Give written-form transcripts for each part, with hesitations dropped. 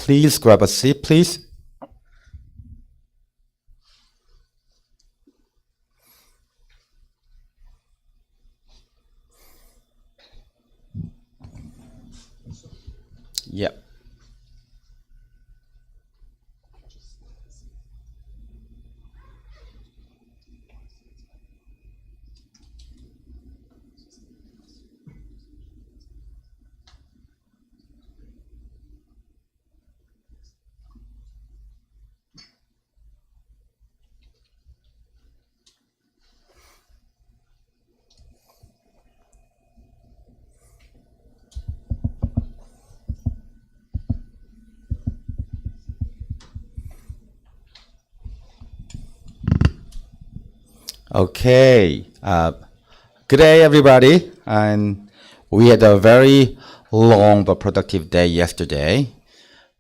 please grab a seat, please. Yep. Okay, good day everybody, and we had a very long but productive day yesterday,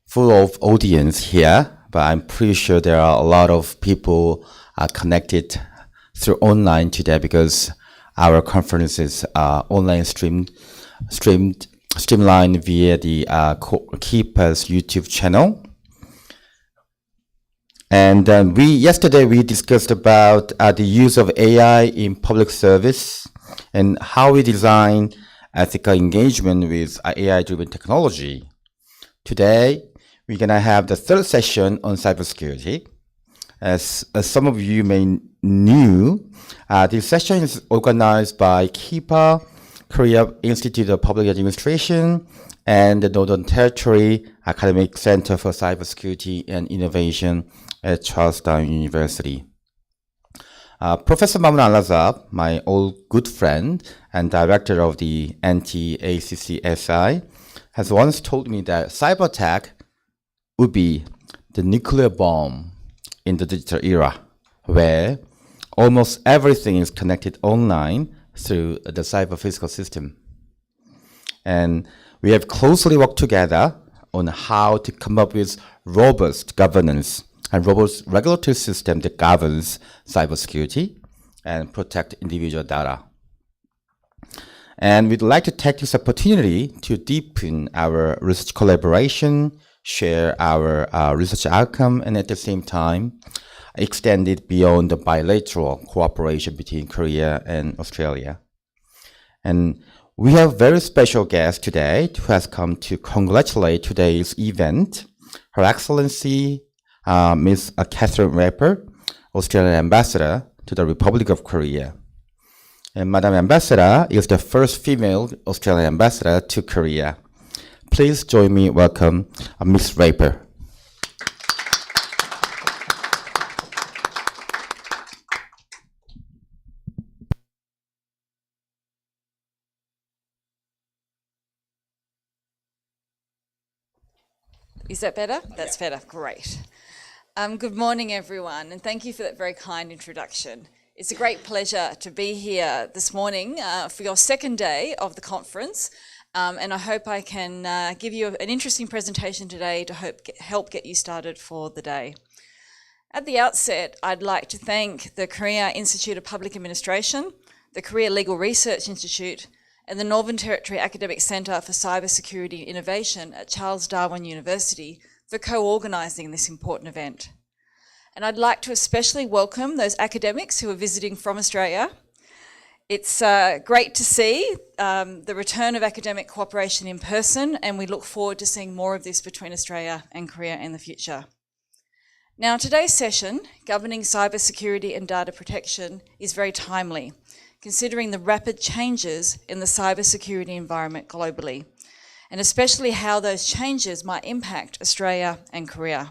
full of audience here, but I'm pretty sure there are a lot of people connected through online today because our conference is online streamlined via the KIPA's YouTube channel. And yesterday we discussed about the use of AI in public service and how we design ethical engagement with AI-driven technology. Today, we're going to have the third session on cybersecurity. As some of you may know, this session is organized by KIPA, Korea Institute of Public Administration, and the Northern Territory Academic Center for Cybersecurity and Innovation at Charlestown University. Professor Mamoun Alazab, my old good friend and director of the ACCSI, has once told me that cyber attack would be the nuclear bomb in the digital era, where almost everything is connected online through the cyber physical system. And we have closely worked together on how to come up with robust governance and robust regulatory system that governs cybersecurity and protect individual data. And we'd like to take this opportunity to deepen our research collaboration, share our research outcome, and at the same time, extend it beyond the bilateral cooperation between Korea and Australia. And we have a very special guest today who has come to congratulate today's event, Her Excellency Ms. Catherine Raper, Australian Ambassador to the Republic of Korea. And Madam Ambassador is the first female Australian Ambassador to Korea. Please join me welcome Ms. Raper. Is that better? That's better, great. Good morning, everyone, and thank you for that very kind introduction. It's a great pleasure to be here this morning for your second day of the conference, and I hope I can give you an interesting presentation today to help get you started for the day. At the outset, I'd like to thank the Korea Institute of Public Administration, the Korea Legal Research Institute, and the Northern Territory Academic Center for Cybersecurity and Innovation at Charles Darwin University for co-organising this important event. And I'd like to especially welcome those academics who are visiting from Australia. It's great to see the return of academic cooperation in person, and we look forward to seeing more of this between Australia and Korea in the future. Now, today's session, Governing Cybersecurity and Data Protection, is very timely, considering the rapid changes in the cybersecurity environment globally, and especially how those changes might impact Australia and Korea.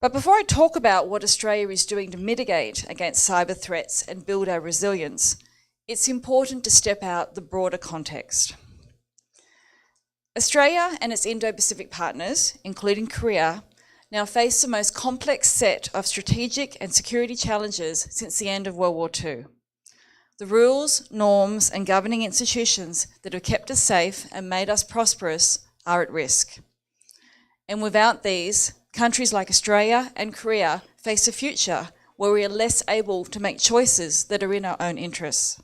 But before I talk about what Australia is doing to mitigate against cyber threats and build our resilience, it's important to step out the broader context. Australia and its Indo-Pacific partners, including Korea, now face the most complex set of strategic and security challenges since the end of World War II. The rules, norms, and governing institutions that have kept us safe and made us prosperous are at risk. And without these, countries like Australia and Korea face a future where we are less able to make choices that are in our own interests.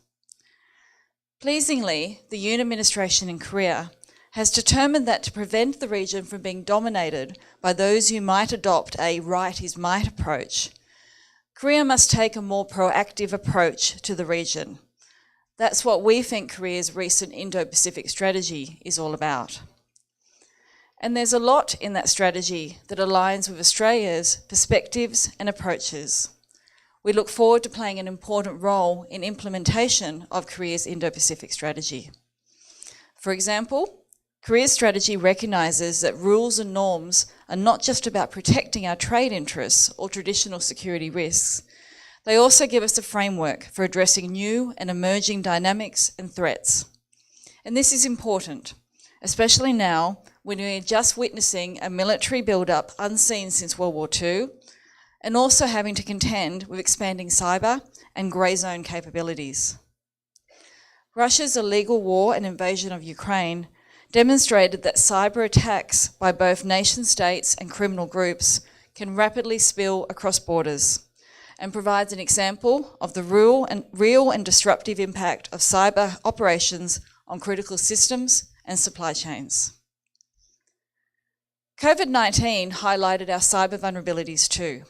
Pleasingly, the Yoon administration in Korea has determined that to prevent the region from being dominated by those who might adopt a right is might approach, Korea must take a more proactive approach to the region. That's what we think Korea's recent Indo-Pacific strategy is all about. And there's a lot in that strategy that aligns with Australia's perspectives and approaches. We look forward to playing an important role in implementation of Korea's Indo-Pacific strategy. For example, Korea's strategy recognises that rules and norms are not just about protecting our trade interests or traditional security risks. They also give us a framework for addressing new and emerging dynamics and threats. And this is important, especially now when we are just witnessing a military build-up unseen since World War II, and also having to contend with expanding cyber and grey zone capabilities. Russia's illegal war and invasion of Ukraine demonstrated that cyber attacks by both nation states and criminal groups can rapidly spill across borders, and provides an example of the real and disruptive impact of cyber operations on critical systems and supply chains. COVID-19 highlighted our cyber vulnerabilities too.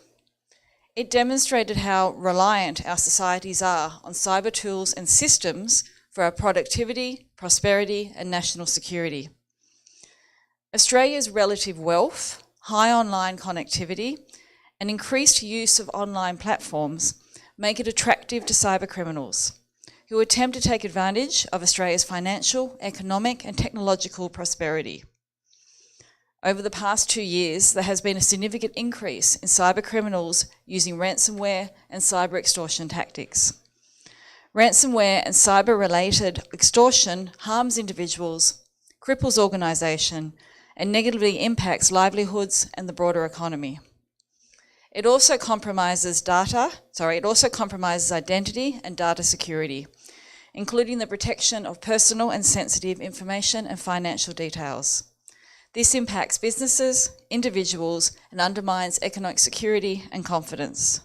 It demonstrated how reliant our societies are on cyber tools and systems for our productivity, prosperity, and national security. Australia's relative wealth, high online connectivity, and increased use of online platforms make it attractive to cyber criminals who attempt to take advantage of Australia's financial, economic, and technological prosperity. Over the past 2 years, there has been a significant increase in cyber criminals using ransomware and cyber extortion tactics. Ransomware and cyber-related extortion harms individuals, cripples organisation, and negatively impacts livelihoods and the broader economy. It also compromises identity and data security, including the protection of personal and sensitive information and financial details. This impacts businesses, individuals, and undermines economic security and confidence.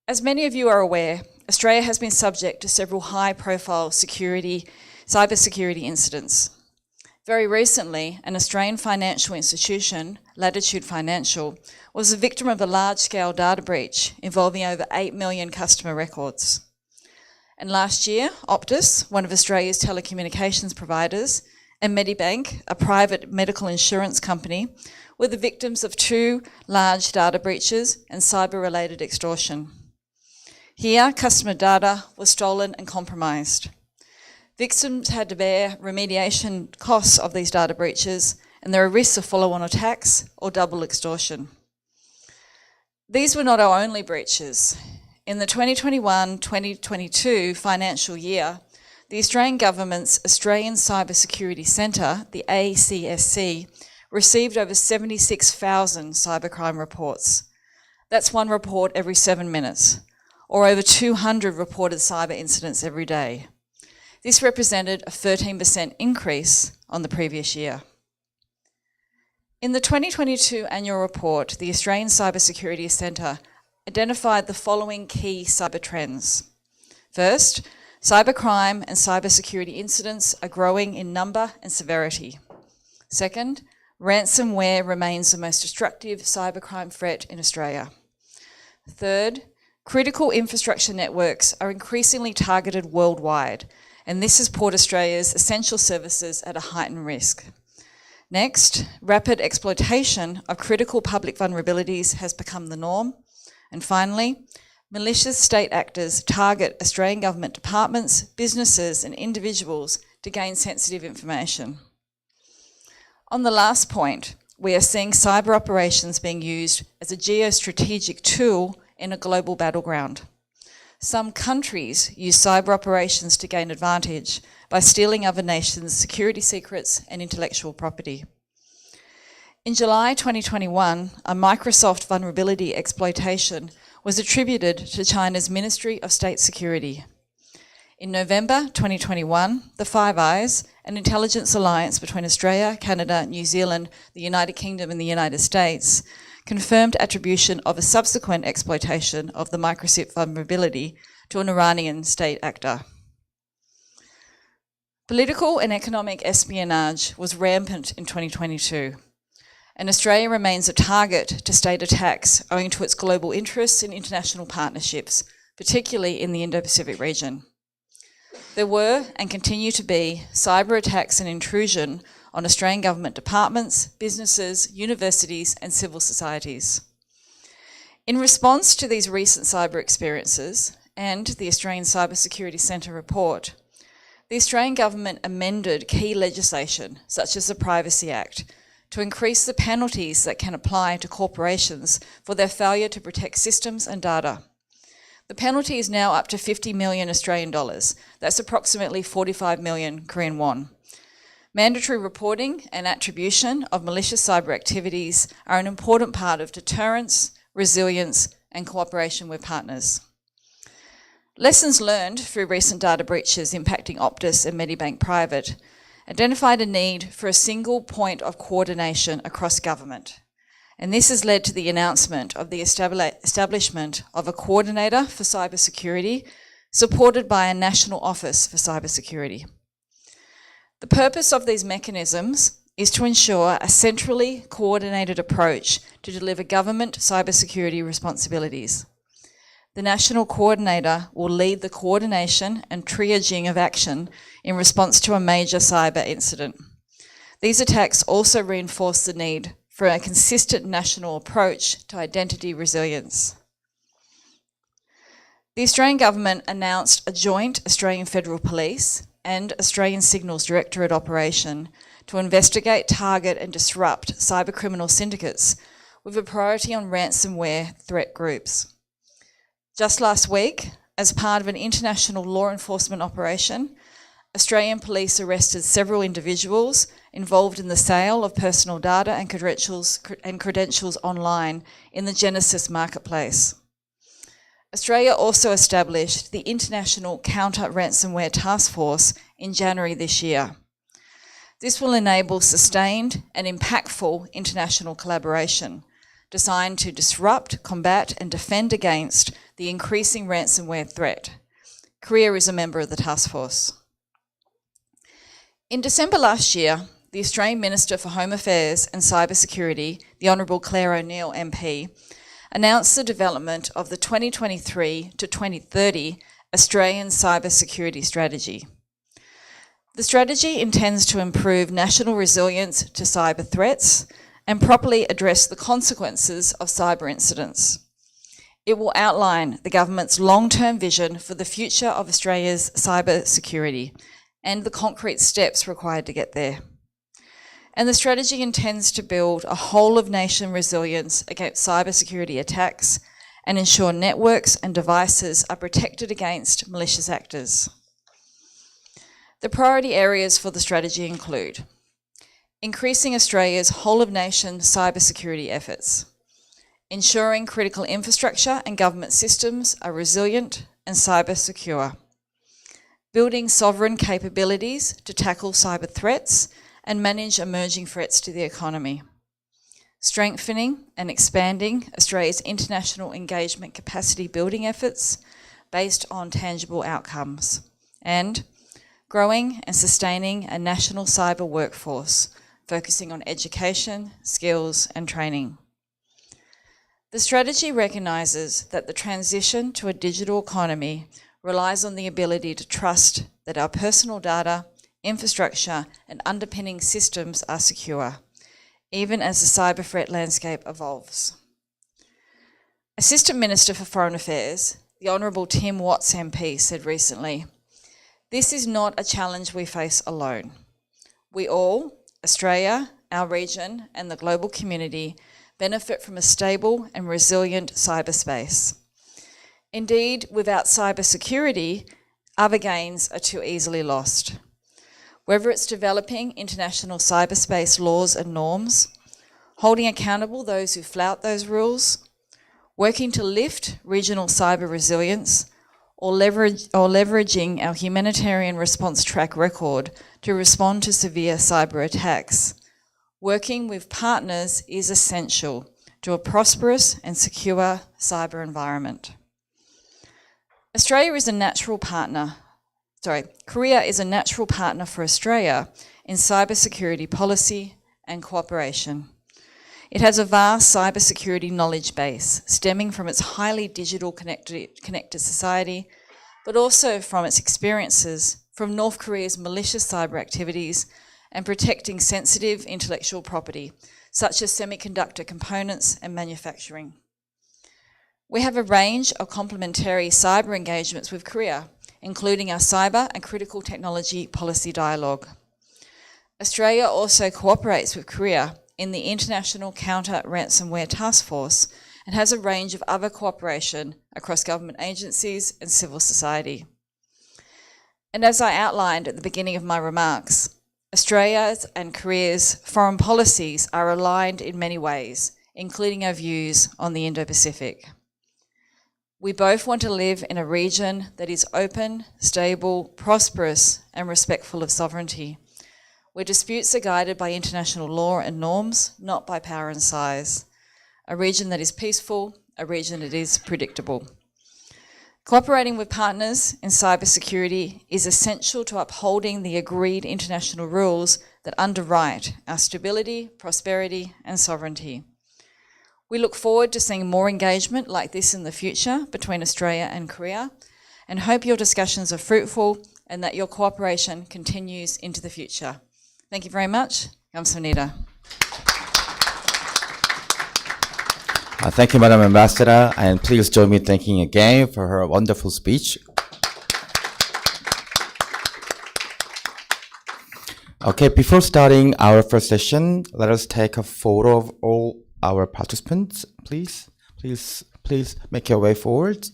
As many of you are aware, Australia has been subject to several high-profile cybersecurity incidents. Very recently, an Australian financial institution, Latitude Financial, was the victim of a large-scale data breach involving over 8 million customer records. And last year, Optus, one of Australia's telecommunications providers, and Medibank, a private medical insurance company, were the victims of 2 large data breaches and cyber-related extortion. Here, customer data was stolen and compromised. Victims had to bear remediation costs of these data breaches, and there are risks of follow-on attacks or double extortion. These were not our only breaches. In the 2021-2022 financial year, the Australian Government's Australian Cybersecurity Centre, the ACCSI, received over 76,000 cybercrime reports. That's one report every 7 minutes, or over 200 reported cyber incidents every day. This represented a 13% increase on the previous year. In the 2022 annual report, the Australian Cybersecurity Centre identified the following key cyber trends. First, cybercrime and cybersecurity incidents are growing in number and severity. Second, ransomware remains the most destructive cybercrime threat in Australia. Third, critical infrastructure networks are increasingly targeted worldwide, and this has put Australia's essential services at a heightened risk. Next, rapid exploitation of critical public vulnerabilities has become the norm. And finally, malicious state actors target Australian government departments, businesses and individuals to gain sensitive information. On the last point, we are seeing cyber operations being used as a geostrategic tool in a global battleground. Some countries use cyber operations to gain advantage by stealing other nations' security secrets and intellectual property. In July 2021, a Microsoft vulnerability exploitation was attributed to China's Ministry of State Security. In November 2021, the Five Eyes, an intelligence alliance between Australia, Canada, New Zealand, the United Kingdom and the United States, confirmed attribution of a subsequent exploitation of the Microsoft vulnerability to an Iranian state actor. Political and economic espionage was rampant in 2022, and Australia remains a target to state attacks owing to its global interests in international partnerships, particularly in the Indo-Pacific region. There were and continue to be cyber attacks and intrusion on Australian government departments, businesses, universities and civil societies. In response to these recent cyber experiences and the Australian Cybersecurity Centre report, the Australian government amended key legislation, such as the Privacy Act, to increase the penalties that can apply to corporations for their failure to protect systems and data. The penalty is now up to 50 million Australian dollars. That's approximately 45 million Korean won. Mandatory reporting and attribution of malicious cyber activities are an important part of deterrence, resilience, and cooperation with partners. Lessons learned through recent data breaches impacting Optus and Medibank Private identified a need for a single point of coordination across government. And this has led to the announcement of the establishment of a coordinator for cybersecurity, supported by a national office for cybersecurity. The purpose of these mechanisms is to ensure a centrally coordinated approach to deliver government cybersecurity responsibilities. The National Coordinator will lead the coordination and triaging of action in response to a major cyber incident. These attacks also reinforce the need for a consistent national approach to identity resilience. The Australian Government announced a joint Australian Federal Police and Australian Signals Directorate operation to investigate, target and disrupt cybercriminal syndicates with a priority on ransomware threat groups. Just last week, as part of an international law enforcement operation, Australian police arrested several individuals involved in the sale of personal data and credentials online in the Genesis marketplace. Australia also established the International Counter-Ransomware Task Force in January this year. This will enable sustained and impactful international collaboration designed to disrupt, combat and defend against the increasing ransomware threat. Korea is a member of the task force. In December last year, the Australian Minister for Home Affairs and Cybersecurity, the Honourable Claire O'Neill MP, announced the development of the 2023 to 2030 Australian Cybersecurity Strategy. The strategy intends to improve national resilience to cyber threats and properly address the consequences of cyber incidents. It will outline the government's long-term vision for the future of Australia's cyber security and the concrete steps required to get there. And the strategy intends to build a whole-of-nation resilience against cybersecurity attacks and ensure networks and devices are protected against malicious actors. The priority areas for the strategy include increasing Australia's whole-of-nation cybersecurity efforts, ensuring critical infrastructure and government systems are resilient and cyber secure, building sovereign capabilities to tackle cyber threats and manage emerging threats to the economy, strengthening and expanding Australia's international engagement capacity building efforts based on tangible outcomes, and growing and sustaining a national cyber workforce focusing on education, skills and training. The strategy recognises that the transition to a digital economy relies on the ability to trust that our personal data, infrastructure and underpinning systems are secure, even as the cyber threat landscape evolves. Assistant Minister for Foreign Affairs, the Honourable Tim Watts MP, said recently, "This is not a challenge we face alone. We all, Australia, our region and the global community, benefit from a stable and resilient cyberspace. Indeed, without cybersecurity, other gains are too easily lost. Whether it's developing international cyberspace laws and norms, holding accountable those who flout those rules, working to lift regional cyber resilience, or leveraging our humanitarian response track record to respond to severe cyber attacks, working with partners is essential to a prosperous and secure cyber environment." Australia is a natural partner Korea is a natural partner for Australia in cybersecurity policy and cooperation. It has a vast cybersecurity knowledge base stemming from its highly digital connected society, but also from its experiences from North Korea's malicious cyber activities and protecting sensitive intellectual property, such as semiconductor components and manufacturing. We have a range of complementary cyber engagements with Korea, including our cyber and critical technology policy dialogue. Australia also cooperates with Korea in the International Counter-Ransomware Task Force and has a range of other cooperation across government agencies and civil society. And as I outlined at the beginning of my remarks, Australia's and Korea's foreign policies are aligned in many ways, including our views on the Indo-Pacific. We both want to live in a region that is open, stable, prosperous, and respectful of sovereignty, where disputes are guided by international law and norms, not by power and size. A region that is peaceful, a region that is predictable. Cooperating with partners in cybersecurity is essential to upholding the agreed international rules that underwrite our stability, prosperity, and sovereignty. We look forward to seeing more engagement like this in the future between Australia and Korea, and hope your discussions are fruitful and that your cooperation continues into the future. Thank you very much. 감사합니다. Thank you, Madam Ambassador, and please join me in thanking again for her wonderful speech. Okay, before starting our first session, let us take a photo of all our participants, please. Please make your way forward.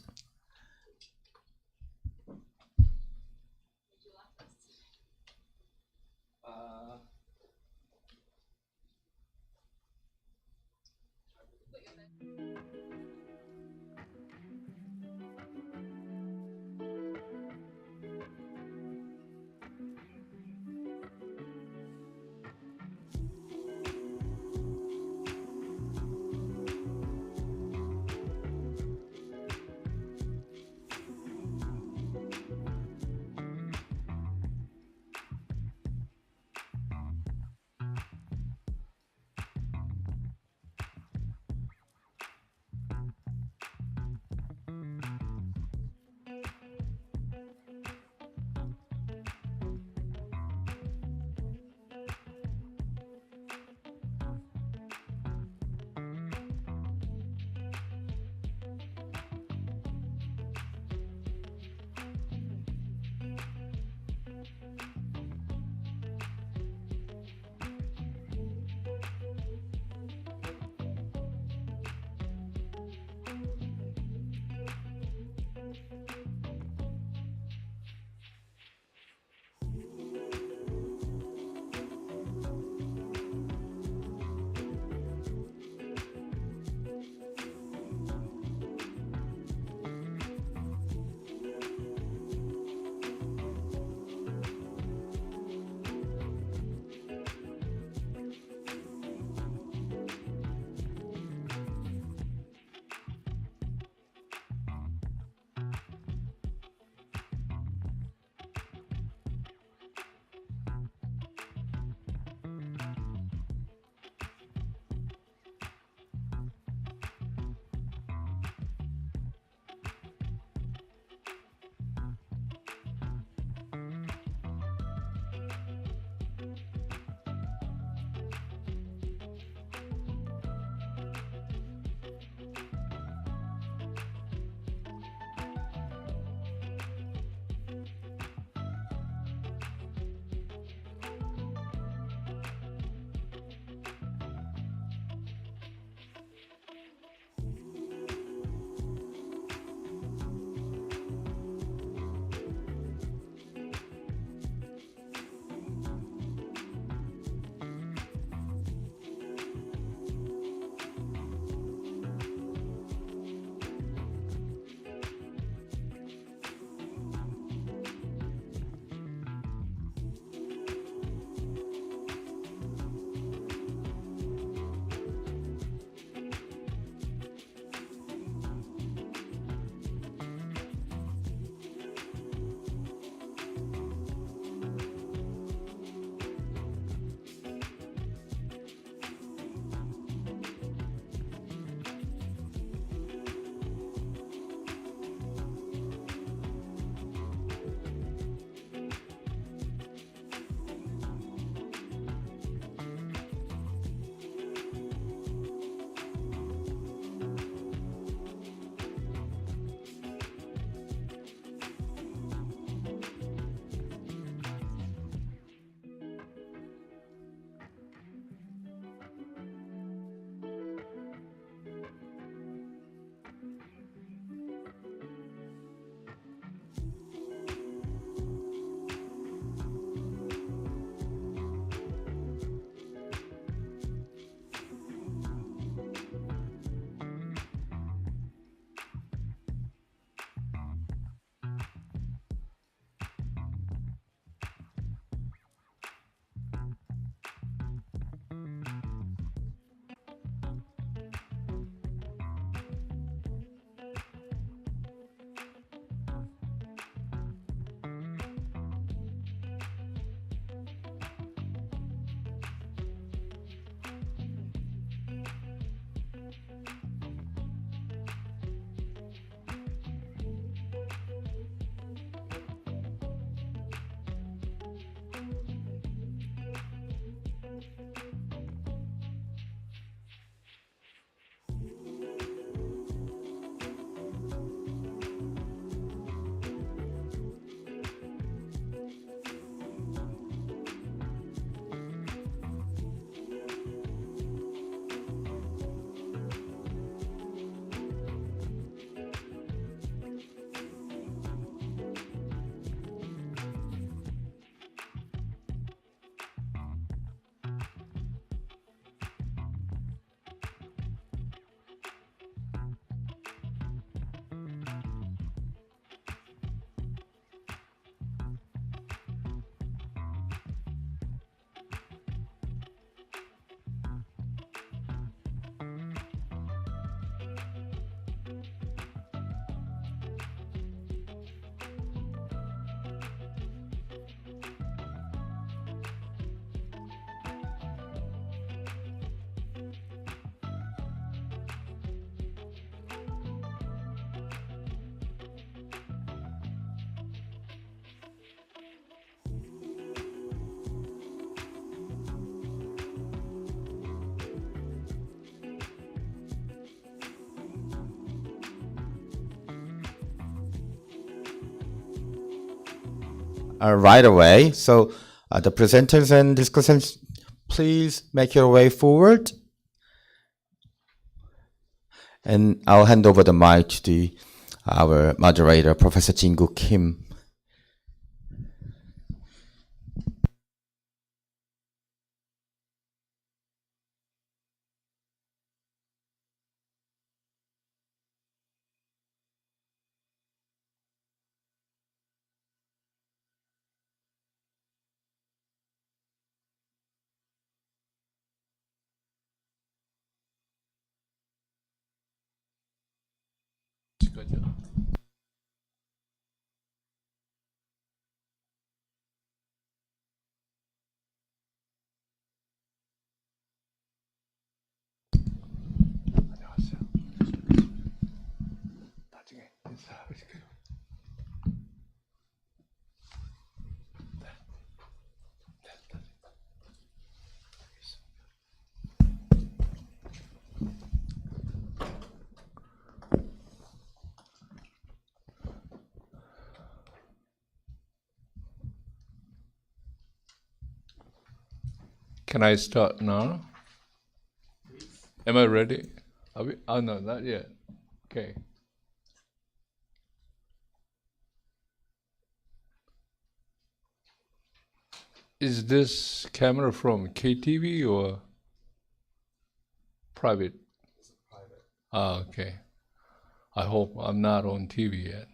right away. So the presenters and discussants, please make your way forward. And I'll hand over the mic to our moderator, Professor Jin-Guk Kim. Can I start now? Am I ready? Are we? Oh no, not yet. Okay. Is this camera from KTV or private? It's private. Ah, okay. I hope I'm not on TV yet.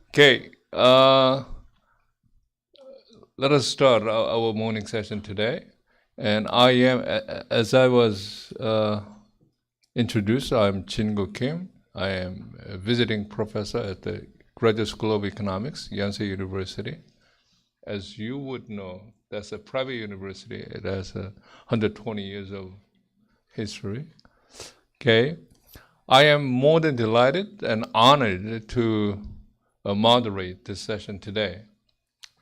Okay. Let us start our morning session today. And I am, as I was introduced, I'm Jin-Guk Kim. I am a visiting professor at the Graduate School of Economics, Yonsei University. As you would know, that's a private university. It has 120 years of history. Okay. I am more than delighted and honored to moderate this session today.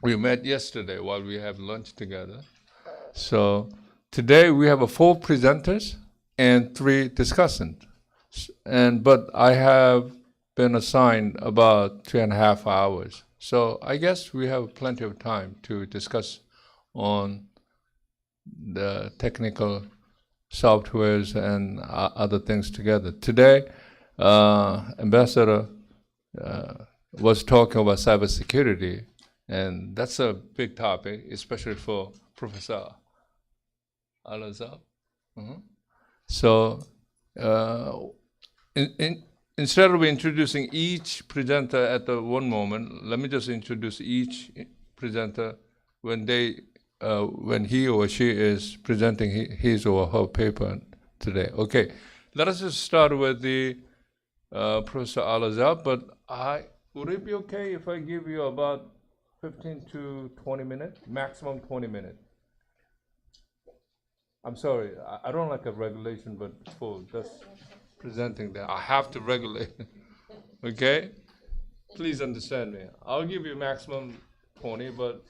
We met yesterday while we had lunch together. So today we have 4 presenters and 3 discussants. But I have been assigned about 3.5 hours. So I guess we have plenty of time to discuss on the technical softwares and other things together. Today, Ambassador was talking about cybersecurity. And that's a big topic, especially for Professor Alazab. So instead of introducing each presenter at the one moment, let me just introduce each presenter when he or she is presenting his or her paper today. Okay, let us just start with the Professor Alazab, but would it be okay if I give you about 15 to 20 minutes, maximum 20 minutes. I'm sorry, I don't like a regulation, but for just presenting that, I have to regulate. Okay? Please understand me. I'll give you maximum 20, but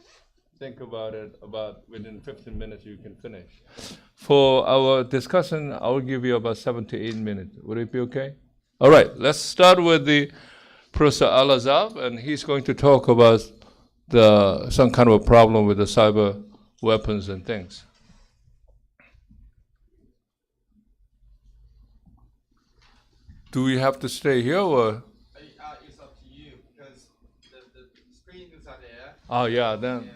think about it, about within 15 minutes you can finish. For our discussion, I'll give you about 7 to 8 minutes. Would it be okay? All right, let's start with the Professor Alazab, and he's going to talk about some kind of a problem with the cyber weapons and things. Do we have to stay here or? It's up to you because the screens are there. Oh yeah, then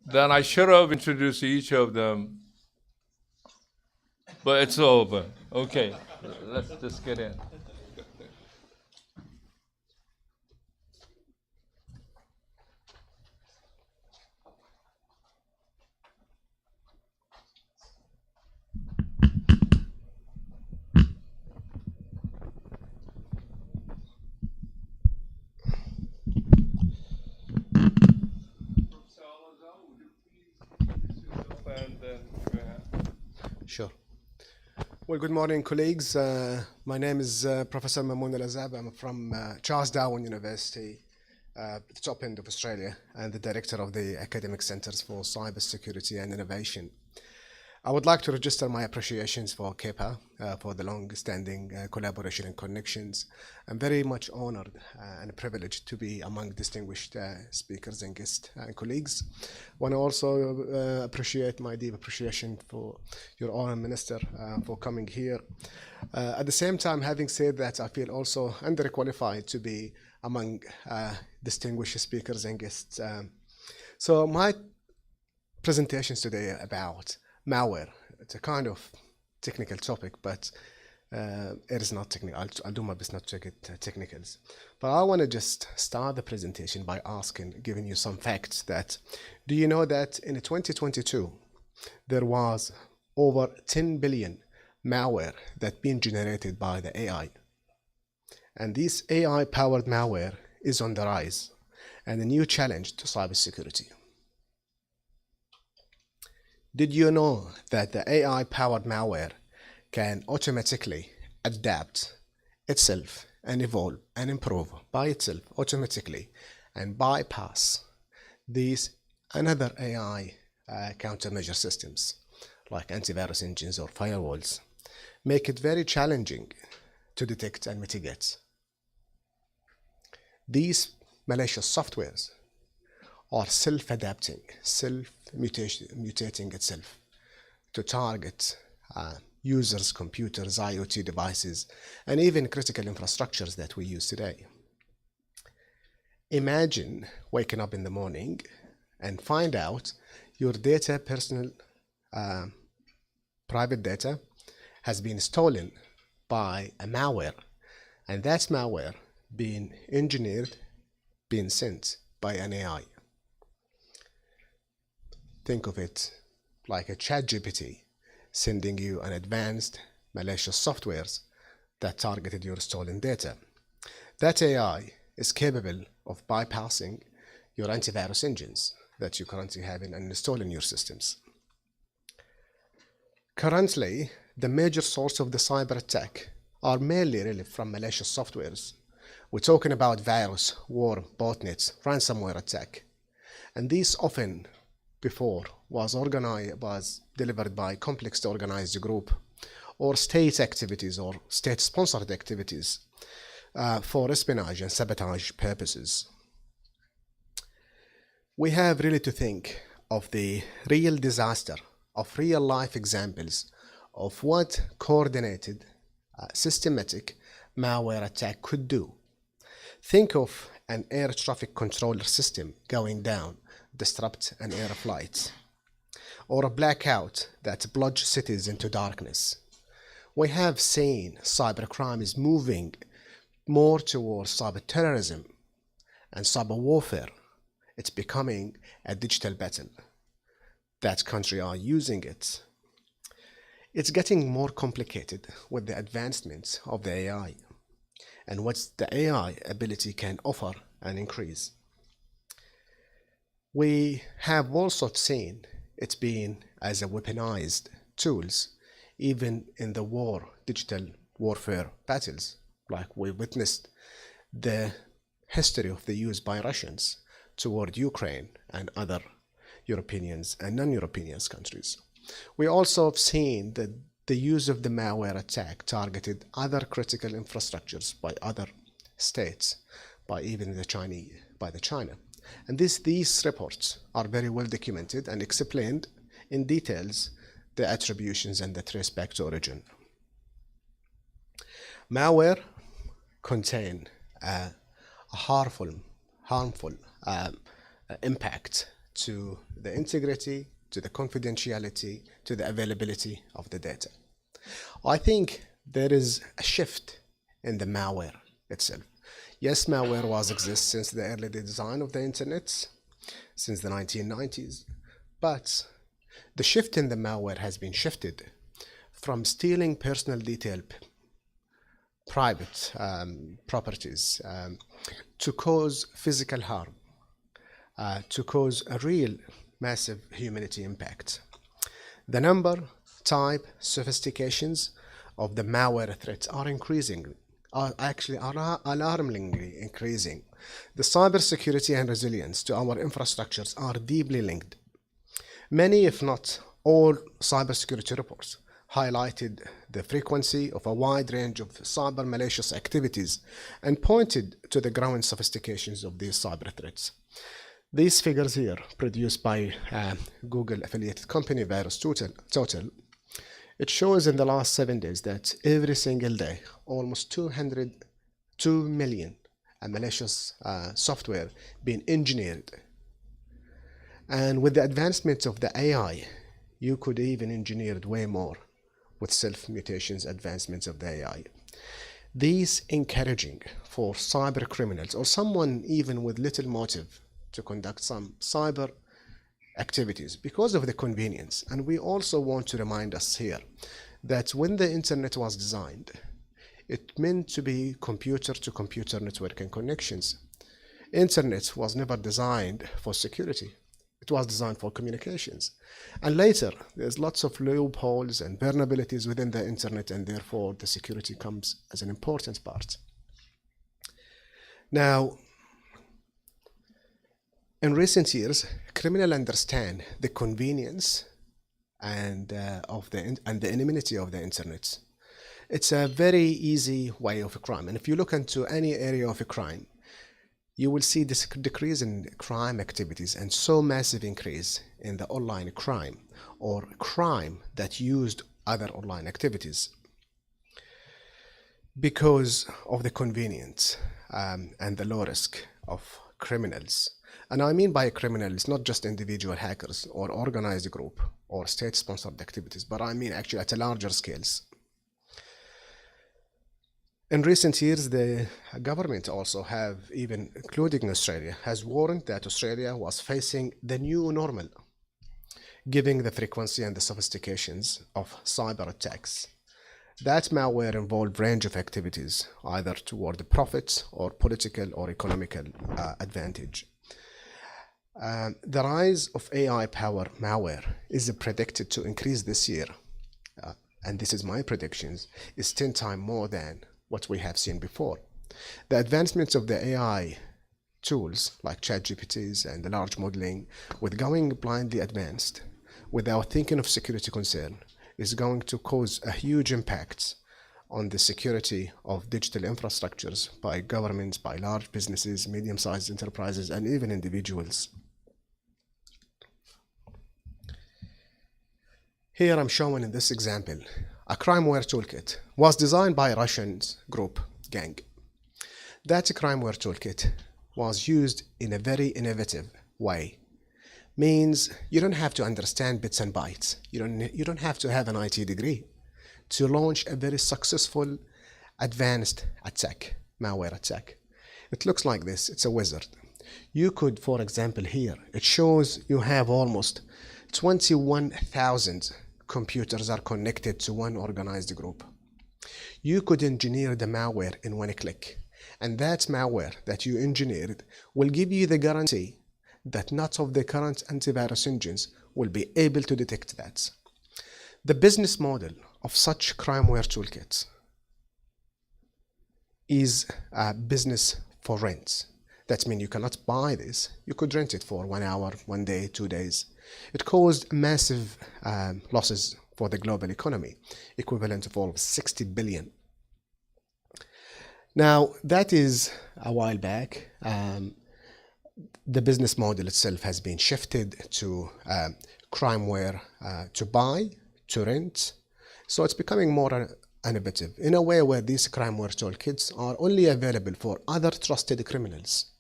then I should have introduced each of them, but it's over. Okay, let's just get in. Sure. Well, good morning, colleagues. My name is Professor Mamoun Alazab. I'm from Charles Darwin University, at the top end of Australia, and the director of the Academic Centres for Cybersecurity and Innovation. I would like to register my appreciations for KIPA for the long-standing collaboration and connections. I'm very much honored and privileged to be among distinguished speakers and guests and colleagues. I want to also appreciate my deep appreciation for your Honor Minister for coming here. At the same time, having said that, I feel also underqualified to be among distinguished speakers and guests. So my presentations today are about malware. It's a kind of technical topic, but it is not technical. I'll do my best not to get technicals. But I want to just start the presentation by giving you some facts that, do you know that in 2022, there was over 10 billion malware that been generated by the AI. And this AI-powered malware is on the rise and a new challenge to cybersecurity. Did you know that the AI-powered malware can automatically adapt itself and evolve and improve by itself automatically and bypass these another AI countermeasure systems like antivirus engines or firewalls, make it very challenging to detect and mitigate? These malicious softwares are self-adapting, self-mutating itself to target users, computers, IoT devices, and even critical infrastructures that we use today. Imagine waking up in the morning and find out your data, personal, private data, has been stolen by a malware, and that malware being engineered, being sent by an AI. Think of it like a ChatGPT sending you an advanced malicious softwares that targeted your stolen data. That AI is capable of bypassing your antivirus engines that you currently have and installed in your systems. Currently, the major source of the cyber attack are mainly really from malicious softwares. We're talking about virus, worm, botnets, ransomware attack. And these often before was delivered by complex organized group or state activities or state-sponsored activities for espionage and sabotage purposes. We have really to think of the real disaster, of real-life examples of what coordinated, systematic malware attack could do. Think of an air traffic controller system going down, disrupt an air flight, or a blackout that plunges cities into darkness. We have seen cybercrime is moving more towards cyber terrorism and cyber warfare. It's becoming a digital battle. That countries are using it. It's getting more complicated with the advancements of the AI and what the AI ability can offer and increase. We have also seen it being as a weaponized tools, even in the digital warfare battles, like we witnessed the history of the use by Russians toward Ukraine and other European and non-European countries. We also have seen that the use of the malware attack targeted other critical infrastructures by other states, by even the China. And these reports are very well documented and explained in details the attributions and the trace back to origin. Malware contain a harmful impact to the integrity, to the confidentiality, to the availability of the data. I think there is a shift in the malware itself. Yes, malware exists since the early design of the internet, since the 1990s, but the shift in the malware has been shifted from stealing personal detail, private properties, to cause physical harm, to cause a real massive humanity impact. The number, type, sophistications of the malware threats are alarmingly increasing. The cybersecurity and resilience to our infrastructures are deeply linked. Many, if not all cybersecurity reports highlighted the frequency of a wide range of cyber malicious activities and pointed to the growing sophistications of these cyber threats. These figures here, produced by Google affiliated company VirusTotal, it shows in the last 7 days that every single day, almost 202 million malicious software being engineered. And with the advancements of the AI, you could even engineer way more with self-mutations advancements of the AI. These encouraging for cyber criminals or someone even with little motive to conduct some cyber activities because of the convenience. And we also want to remind us here that when the internet was designed, it meant to be computer-to-computer networking connections. Internet was never designed for security. It was designed for communications. And later, there's lots of loopholes and vulnerabilities within the internet, and therefore the security comes as an important part. Now, in recent years, criminals understand the convenience and the anonymity of the internet. It's a very easy way of a crime. And if you look into any area of a crime, you will see this decrease in crime activities and so massive increase in the online crime or crime that used other online activities because of the convenience and the low risk of criminals. And I mean by criminals, not just individual hackers or organized group or state-sponsored activities, but I mean actually at a larger scales. In recent years, the government also have, even including Australia, has warned that Australia was facing the new normal, given the frequency and the sophistications of cyber attacks. That malware involved range of activities, either toward the profit or political or economical advantage. The rise of AI-powered malware is predicted to increase this year, and this is my predictions, is 10 times more than what we have seen before. The advancements of the AI tools like ChatGPTs and the large modeling, with going blindly advanced without thinking of security concern, is going to cause a huge impact on the security of digital infrastructures by governments, by large businesses, medium-sized enterprises, and even individuals. Here I'm showing in this example a crimeware toolkit was designed by a Russian group gang. That crimeware toolkit was used in a very innovative way. Means you don't have to understand bits and bytes. You don't have to have an IT degree to launch a very successful advanced attack, malware attack. It looks like this. It's a wizard. You could, for example, here it shows you have almost 21,000 computers are connected to one organized group. You could engineer the malware in one click, and that malware that you engineered will give you the guarantee that none of the current antivirus engines will be able to detect that. The business model of such crimeware toolkits is a business for rent. That means you cannot buy this. You could rent it for 1 hour, 1 day, 2 days. It caused massive losses for the global economy, equivalent of all of 60 billion. Now, that is a while back. The business model itself has been shifted to crimeware to buy, to rent. So it's becoming more innovative in a way where these crimeware toolkits are only available for other trusted criminals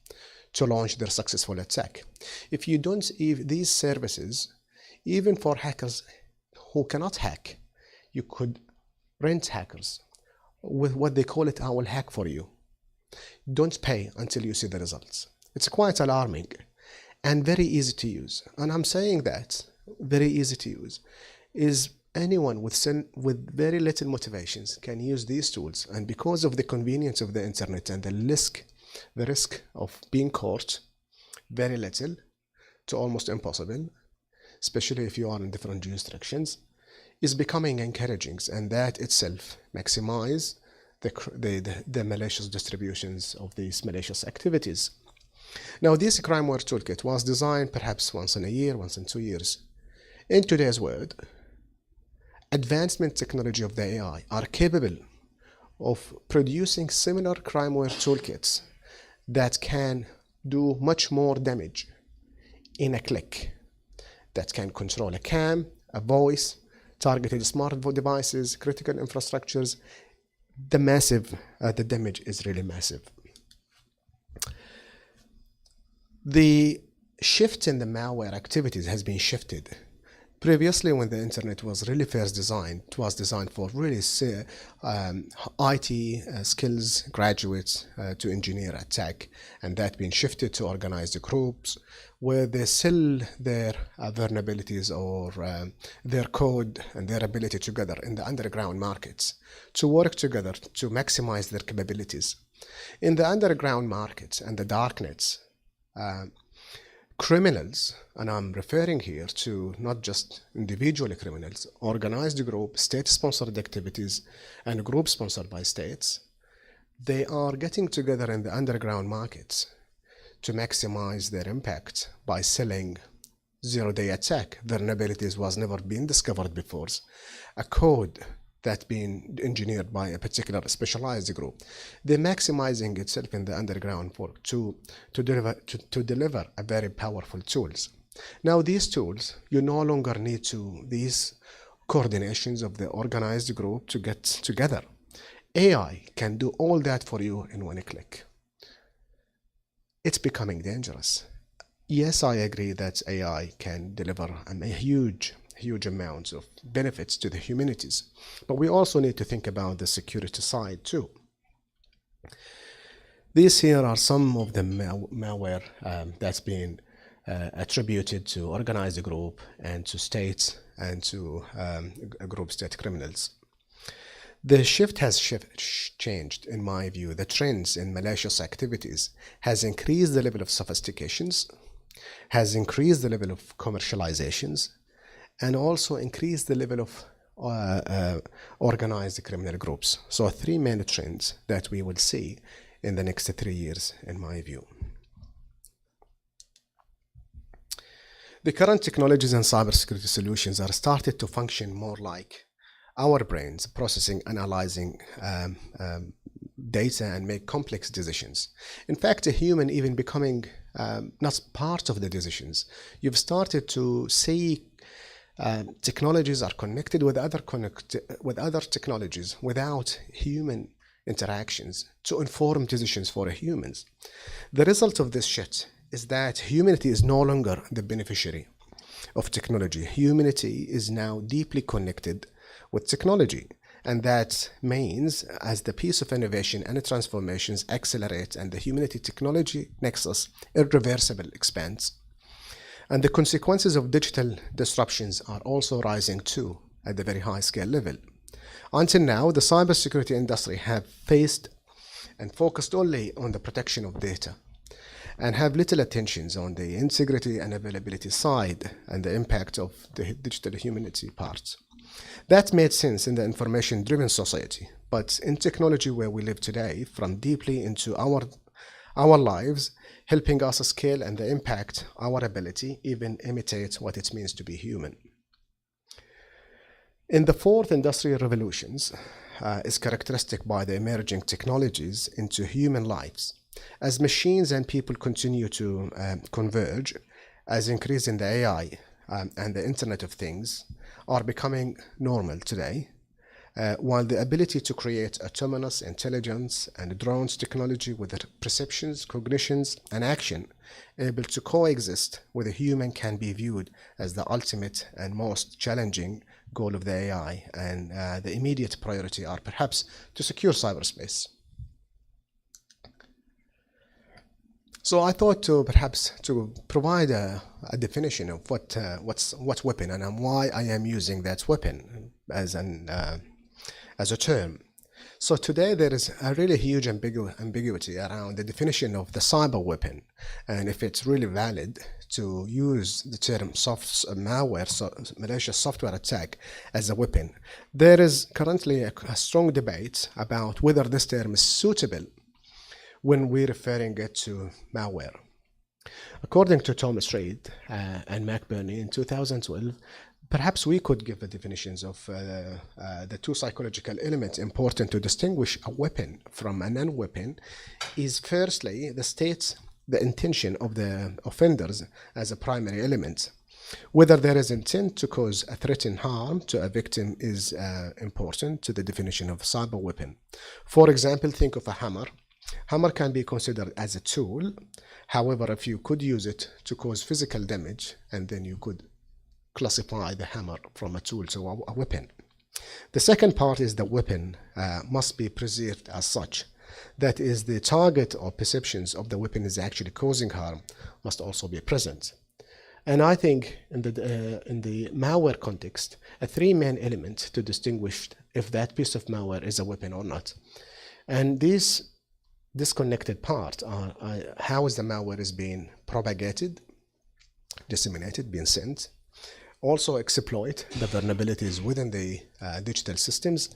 to launch their successful attack. If you don't have these services, even for hackers who cannot hack, you could rent hackers with what they call it, I will hack for you. Don't pay until you see the results. It's quite alarming and very easy to use. And I'm saying that very easy to use is anyone with very little motivations can use these tools. And because of the convenience of the internet and the risk of being caught, very little to almost impossible, especially if you are in different jurisdictions, is becoming encouraging, and that itself maximize the malicious distributions of these malicious activities. Now, this crimeware toolkit was designed perhaps once in a year, once in 2 years. In today's world, advancement technology of the AI are capable of producing similar crimeware toolkits that can do much more damage in a click, that can control a cam, a voice, targeted smart devices, critical infrastructures. The damage is really massive. The shift in the malware activities has been shifted. Previously, when the internet was really first designed, it was designed for really IT skills graduates to engineer at tech, and that been shifted to organized groups where they sell their vulnerabilities or their code and their ability together in the underground markets to work together to maximize their capabilities. In the underground markets and the darknets, criminals, and I'm referring here to not just individual criminals, organized group, state-sponsored activities, and groups sponsored by states, they are getting together in the underground markets to maximize their impact by selling zero-day attack vulnerabilities was never been discovered before, a code that been engineered by a particular specialized group. They're maximizing itself in the underground work to deliver a very powerful tools. Now these tools, you no longer need these coordinations of the organized group to get together. AI can do all that for you in one click. It's becoming dangerous. Yes, I agree that AI can deliver a huge amounts of benefits to the humanities, but we also need to think about the security side too. These here are some of the malware that's been attributed to organized group and to states and to group state criminals. The shift has changed, in my view. The trends in malicious activities has increased the level of sophistications, has increased the level of commercializations, and also increase the level of organized criminal groups. So 3 main trends that we will see in the next 3 years, in my view. The current technologies and cybersecurity solutions are started to function more like our brains, processing, analyzing data and make complex decisions. In fact, a human even becoming not part of the decisions. You've started to see technologies are connected with other technologies without human interactions to inform decisions for humans. The result of this shift is that humanity is no longer the beneficiary of technology. Humanity is now deeply connected with technology, and that means as the pace of innovation and transformations accelerate and the humanity technology nexus irreversible expands, and the consequences of digital disruptions are also rising too at the very high scale level. Until now, the cybersecurity industry have faced and focused only on the protection of data and have little attentions on the integrity and availability side and the impact of the digital humanity parts. That made sense in the information-driven society, but in technology where we live today, from deeply into our lives, helping us scale and the impact our ability, even imitate what it means to be human. In the fourth industrial revolutions is characteristic by the emerging technologies into human lives. As machines and people continue to converge, as increase in the AI and the Internet of Things are becoming normal today, while the ability to create autonomous intelligence and drones technology with their perceptions, cognitions, and action able to coexist with a human can be viewed as the ultimate and most challenging goal of the AI, and the immediate priority are perhaps to secure cyberspace. So I thought to perhaps to provide a definition of what weapon and why I am using that weapon as a term. So today there is a really huge ambiguity around the definition of the cyber weapon, and if it's really valid to use the term malware, malicious software attack as a weapon. There is currently a strong debate about whether this term is suitable when we're referring it to malware. According to Thomas Reid and McBurney in 2012, Perhaps we could give the definitions of the two psychological elements important to distinguish a weapon from a non-weapon is firstly the intention of the offenders as a primary element. Whether there is intent to cause a threat and harm to a victim is important to the definition of cyber weapon. For example, think of a hammer. Hammer can be considered as a tool. However, if you could use it to cause physical damage, and then you could classify the hammer from a tool to a weapon. The second part is the weapon must be preserved as such. That is, the target or perceptions of the weapon is actually causing harm must also be present. And I think in the malware context, a three main elements to distinguish if that piece of malware is a weapon or not. And these disconnected parts are how is the malware is being propagated, disseminated, being sent, also exploit the vulnerabilities within the digital systems,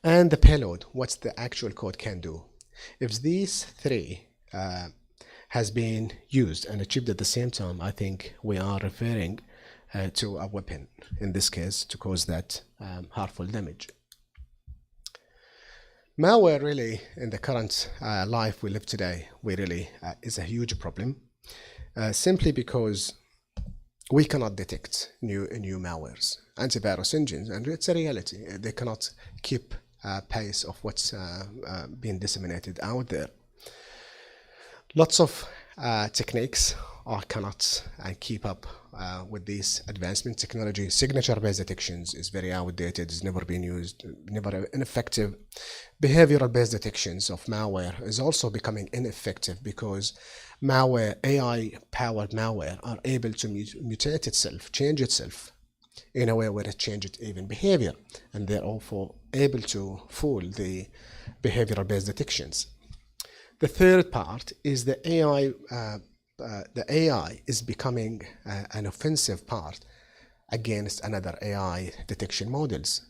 and the payload, what the actual code can do. If these three has been used and achieved at the same time, I think we are referring to a weapon, in this case, to cause that harmful damage. Malware really, in the current life we live today, is a huge problem, simply because we cannot detect new malwares. Antivirus engines, and it's a reality, they cannot keep pace of what's being disseminated out there. Lots of techniques cannot keep up with this advancement technology. Signature-based detections is very outdated, it's never been used, never ineffective. Behavioral-based detections of malware is also becoming ineffective because malware, AI-powered malware, are able to mutate itself, change itself in a way where it changes even behavior, and they're also able to fool the behavioral-based detections. The third part is the AI. The AI is becoming an offensive part against another AI detection models.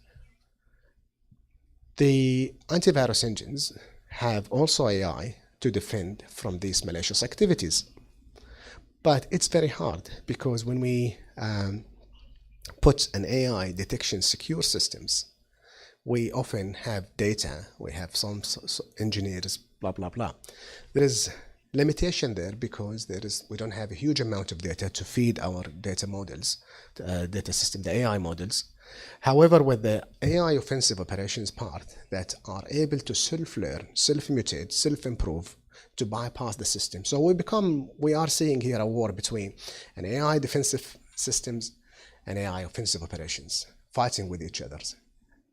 The antivirus engines have also AI to defend from these malicious activities. But it's very hard because when we put an AI detection secure systems, we often have data, we have some engineers, blah, blah, blah. There is limitation there because we don't have a huge amount of data to feed our data models, data system, the AI models. However, with the AI offensive operations part that are able to self-learn, self-mutate, self-improve to bypass the system. So we are seeing here a war between an AI defensive systems and AI offensive operations fighting with each other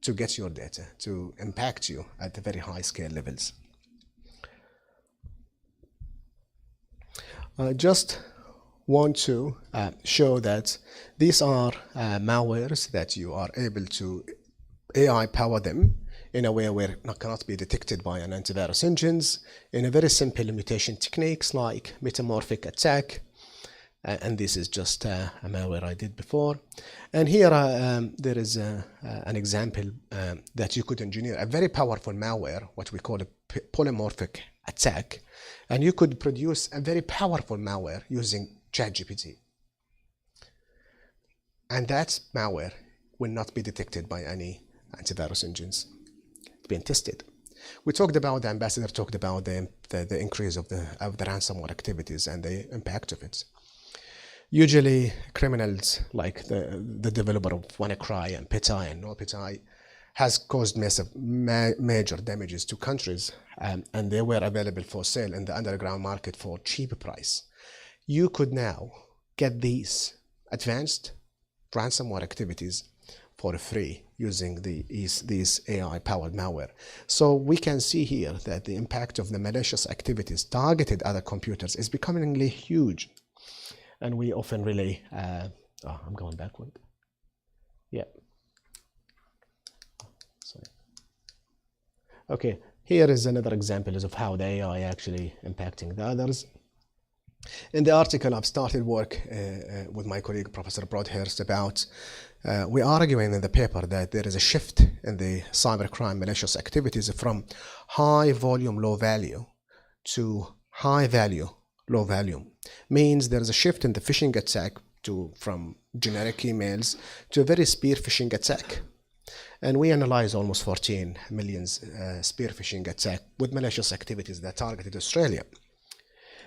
to get your data, to impact you at the very high scale levels. Just want to show that these are malwares that you are able to AI power them in a way where it cannot be detected by an antivirus engines in a very simple mutation techniques like metamorphic attack. And this is just a malware I did before. And here there is an example that you could engineer a very powerful malware, what we call a polymorphic attack, and you could produce a very powerful malware using ChatGPT. And that malware will not be detected by any antivirus engines. It's been tested. We talked about, the ambassador talked about the increase of the ransomware activities and the impact of it. Usually criminals like the developer of WannaCry and PETI and NoPETI has caused major damages to countries, and they were available for sale in the underground market for cheap price. You could now get these advanced ransomware activities for free using these AI-powered malware. So we can see here that the impact of the malicious activities targeted other computers is becoming huge. And we often really, I'm going backward. Yeah. Sorry. Okay, here is another example of how the AI actually impacting the others. In the article, I've started work with my colleague, Professor Broadhurst, about, we're arguing in the paper that there is a shift in the cybercrime malicious activities from high volume, low value to high value, low volume. Means there is a shift in the phishing attack from generic emails to a very spear phishing attack. And we analyzed almost 14 million spear phishing attack with malicious activities that targeted Australia.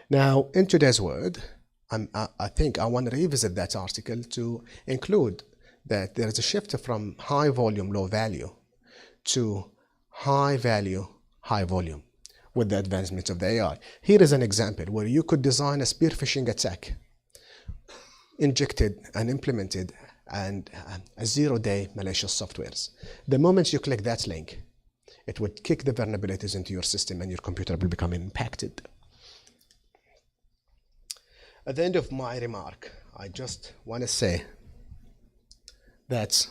Now, in today's world, I think I want to revisit that article to include that there is a shift from high volume, low value to high value, high volume with the advancement of the AI. Here is an example where you could design a spear phishing attack, injected and implemented and a zero-day malicious softwares. The moment you click that link, it would kick the vulnerabilities into your system and your computer will become impacted. At the end of my remark, I just want to say that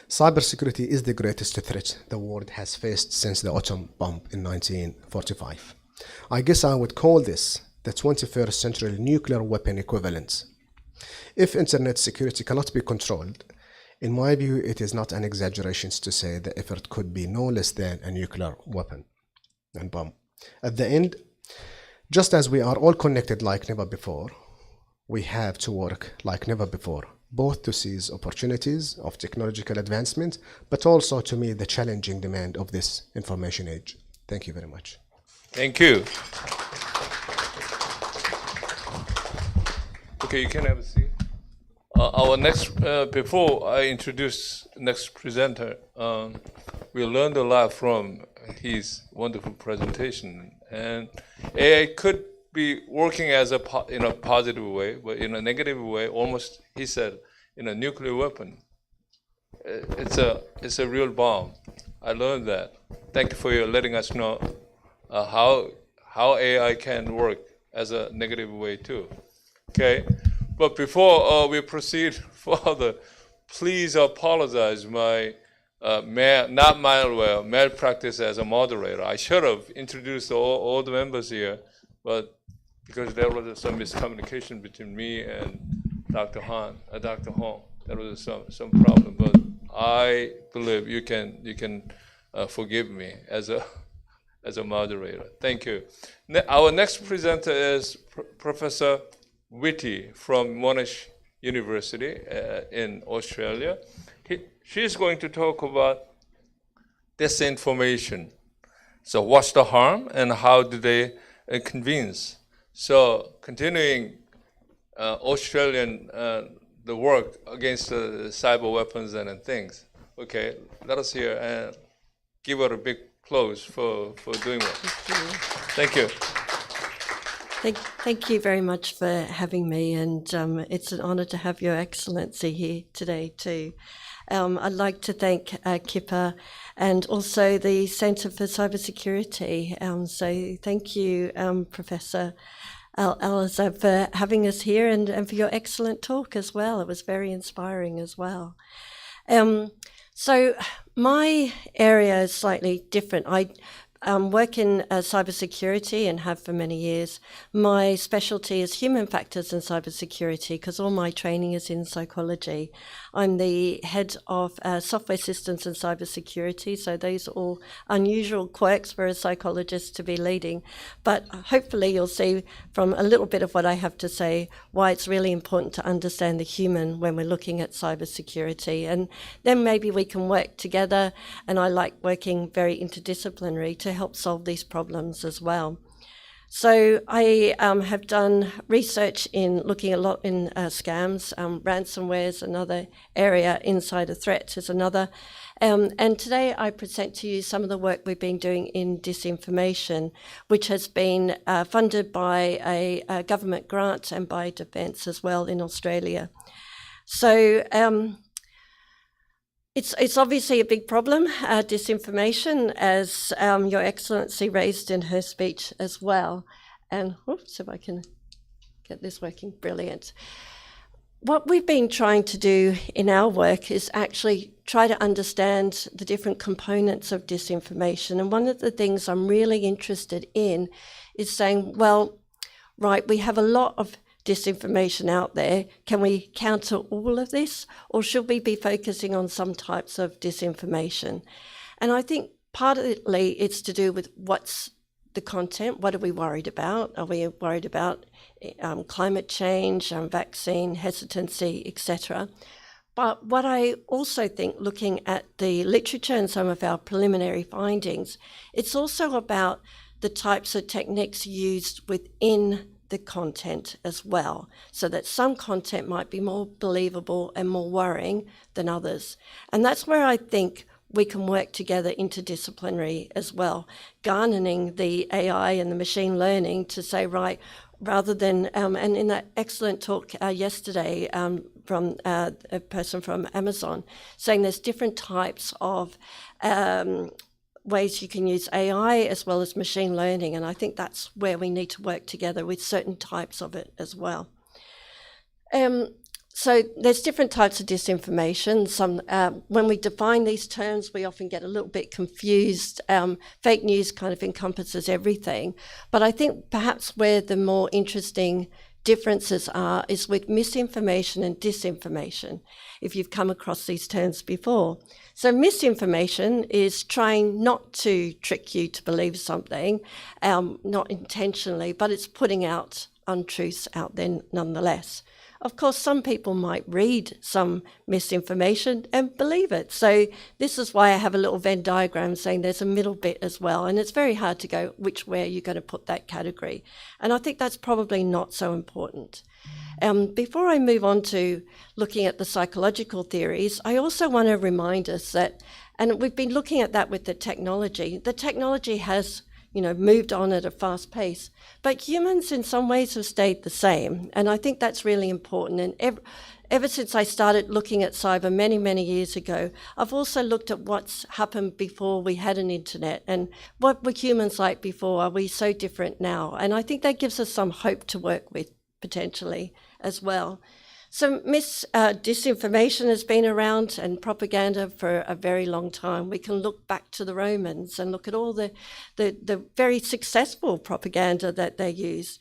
cybersecurity is the greatest threat the world has faced since the atom bomb in 1945. I guess I would call this the 21st century nuclear weapon equivalent. If internet security cannot be controlled, in my view, it is not an exaggeration to say the effort could be no less than a nuclear weapon and bomb. At the end, just as we are all connected like never before, we have to work like never before, both to seize opportunities of technological advancement, but also to meet the challenging demand of this information age. Thank you very much. Thank you. Okay, you can have a seat. Our next, before I introduce next presenter, we learned a lot from his wonderful presentation. And AI could be working as in a positive way, but in a negative way, almost, he said, in a nuclear weapon. It's a real bomb. I learned that. Thank you for your letting us know how AI can work as a negative way too. Okay, but before we proceed further, please apologize my not malware, malpractice as a moderator. I should have introduced all the members here, but because there was some miscommunication between me and Dr. Hong, there was some problem. But I believe you can forgive me as a moderator. Thank you. Our next presenter is Professor Whitty from Monash University in Australia. She's going to talk about disinformation. So what's the harm and how do they convince? So continuing Australian the work against cyber weapons and things. Okay, let us hear and give her a big applause for doing that. Thank you. Thank you very much for having me, and it's an honour to have Your Excellency here today too. I'd like to thank KIPA and also the Centre for Cybersecurity. So thank you, Professor Alazab, for having us here and for your excellent talk as well. It was very inspiring as well. So my area is slightly different. I work in cybersecurity and have for many years. My specialty is human factors in cybersecurity because all my training is in psychology. I'm the head of software systems and cybersecurity, so those are all unusual quirks for a psychologist to be leading. But hopefully you'll see from a little bit of what I have to say why it's really important to understand the human when we're looking at cybersecurity. And then maybe we can work together, and I like working very interdisciplinary to help solve these problems as well. So I have done research in looking a lot in scams. Ransomware is another area, insider threats is another. And today I present to you some of the work we've been doing in disinformation, which has been funded by a government grant and by Defence as well in Australia. So it's obviously a big problem, disinformation, as Your Excellency raised in her speech as well. And oops, if I can get this working, brilliant. What we've been trying to do in our work is actually try to understand the different components of disinformation. And one of the things I'm really interested in is saying, well, right, we have a lot of disinformation out there. Can we counter all of this, or should we be focusing on some types of disinformation? And I think partly it's to do with what's the content. What are we worried about? Are we worried about climate change, vaccine hesitancy, etc.? But what I also think, looking at the literature and some of our preliminary findings, it's also about the types of techniques used within the content as well, so that some content might be more believable and more worrying than others. And that's where I think we can work together interdisciplinary as well, garnering the AI and the machine learning to say, right, rather than, and in that excellent talk yesterday from a person from Amazon, saying there's different types of ways you can use AI as well as machine learning, and I think that's where we need to work together with certain types of it as well. So there's different types of disinformation. Some, when we define these terms, we often get a little bit confused. Fake news kind of encompasses everything. But I think perhaps where the more interesting differences are is with misinformation and disinformation, if you've come across these terms before. So misinformation is trying not to trick you to believe something, not intentionally, but it's putting out untruths out there nonetheless. Of course, some people might read some misinformation and believe it. So this is why I have a little Venn diagram saying there's a middle bit as well. And it's very hard to go which way you're going to put that category. And I think that's probably not so important. Before I move on to looking at the psychological theories, I also want to remind us that, and we've been looking at that with the technology has moved on at a fast pace. But humans in some ways have stayed the same. And I think that's really important. And ever since I started looking at cyber many, many years ago, I've also looked at what's happened before we had an internet and what were humans like before. Are we so different now? And I think that gives us some hope to work with potentially as well. So disinformation has been around and propaganda for a very long time. We can look back to the Romans and look at all the very successful propaganda that they used.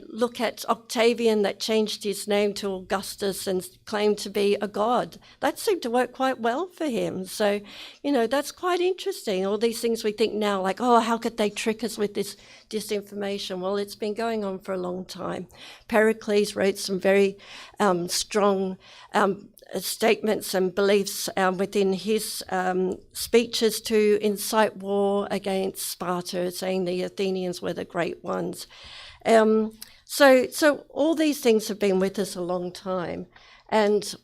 Look at Octavian that changed his name to Augustus and claimed to be a god. That seemed to work quite well for him. So, that's quite interesting. All these things we think now like, oh, how could they trick us with this disinformation? Well, it's been going on for a long time. Pericles wrote some very strong statements and beliefs within his speeches to incite war against Sparta, saying the Athenians were the great ones. So all these things have been with us a long time. And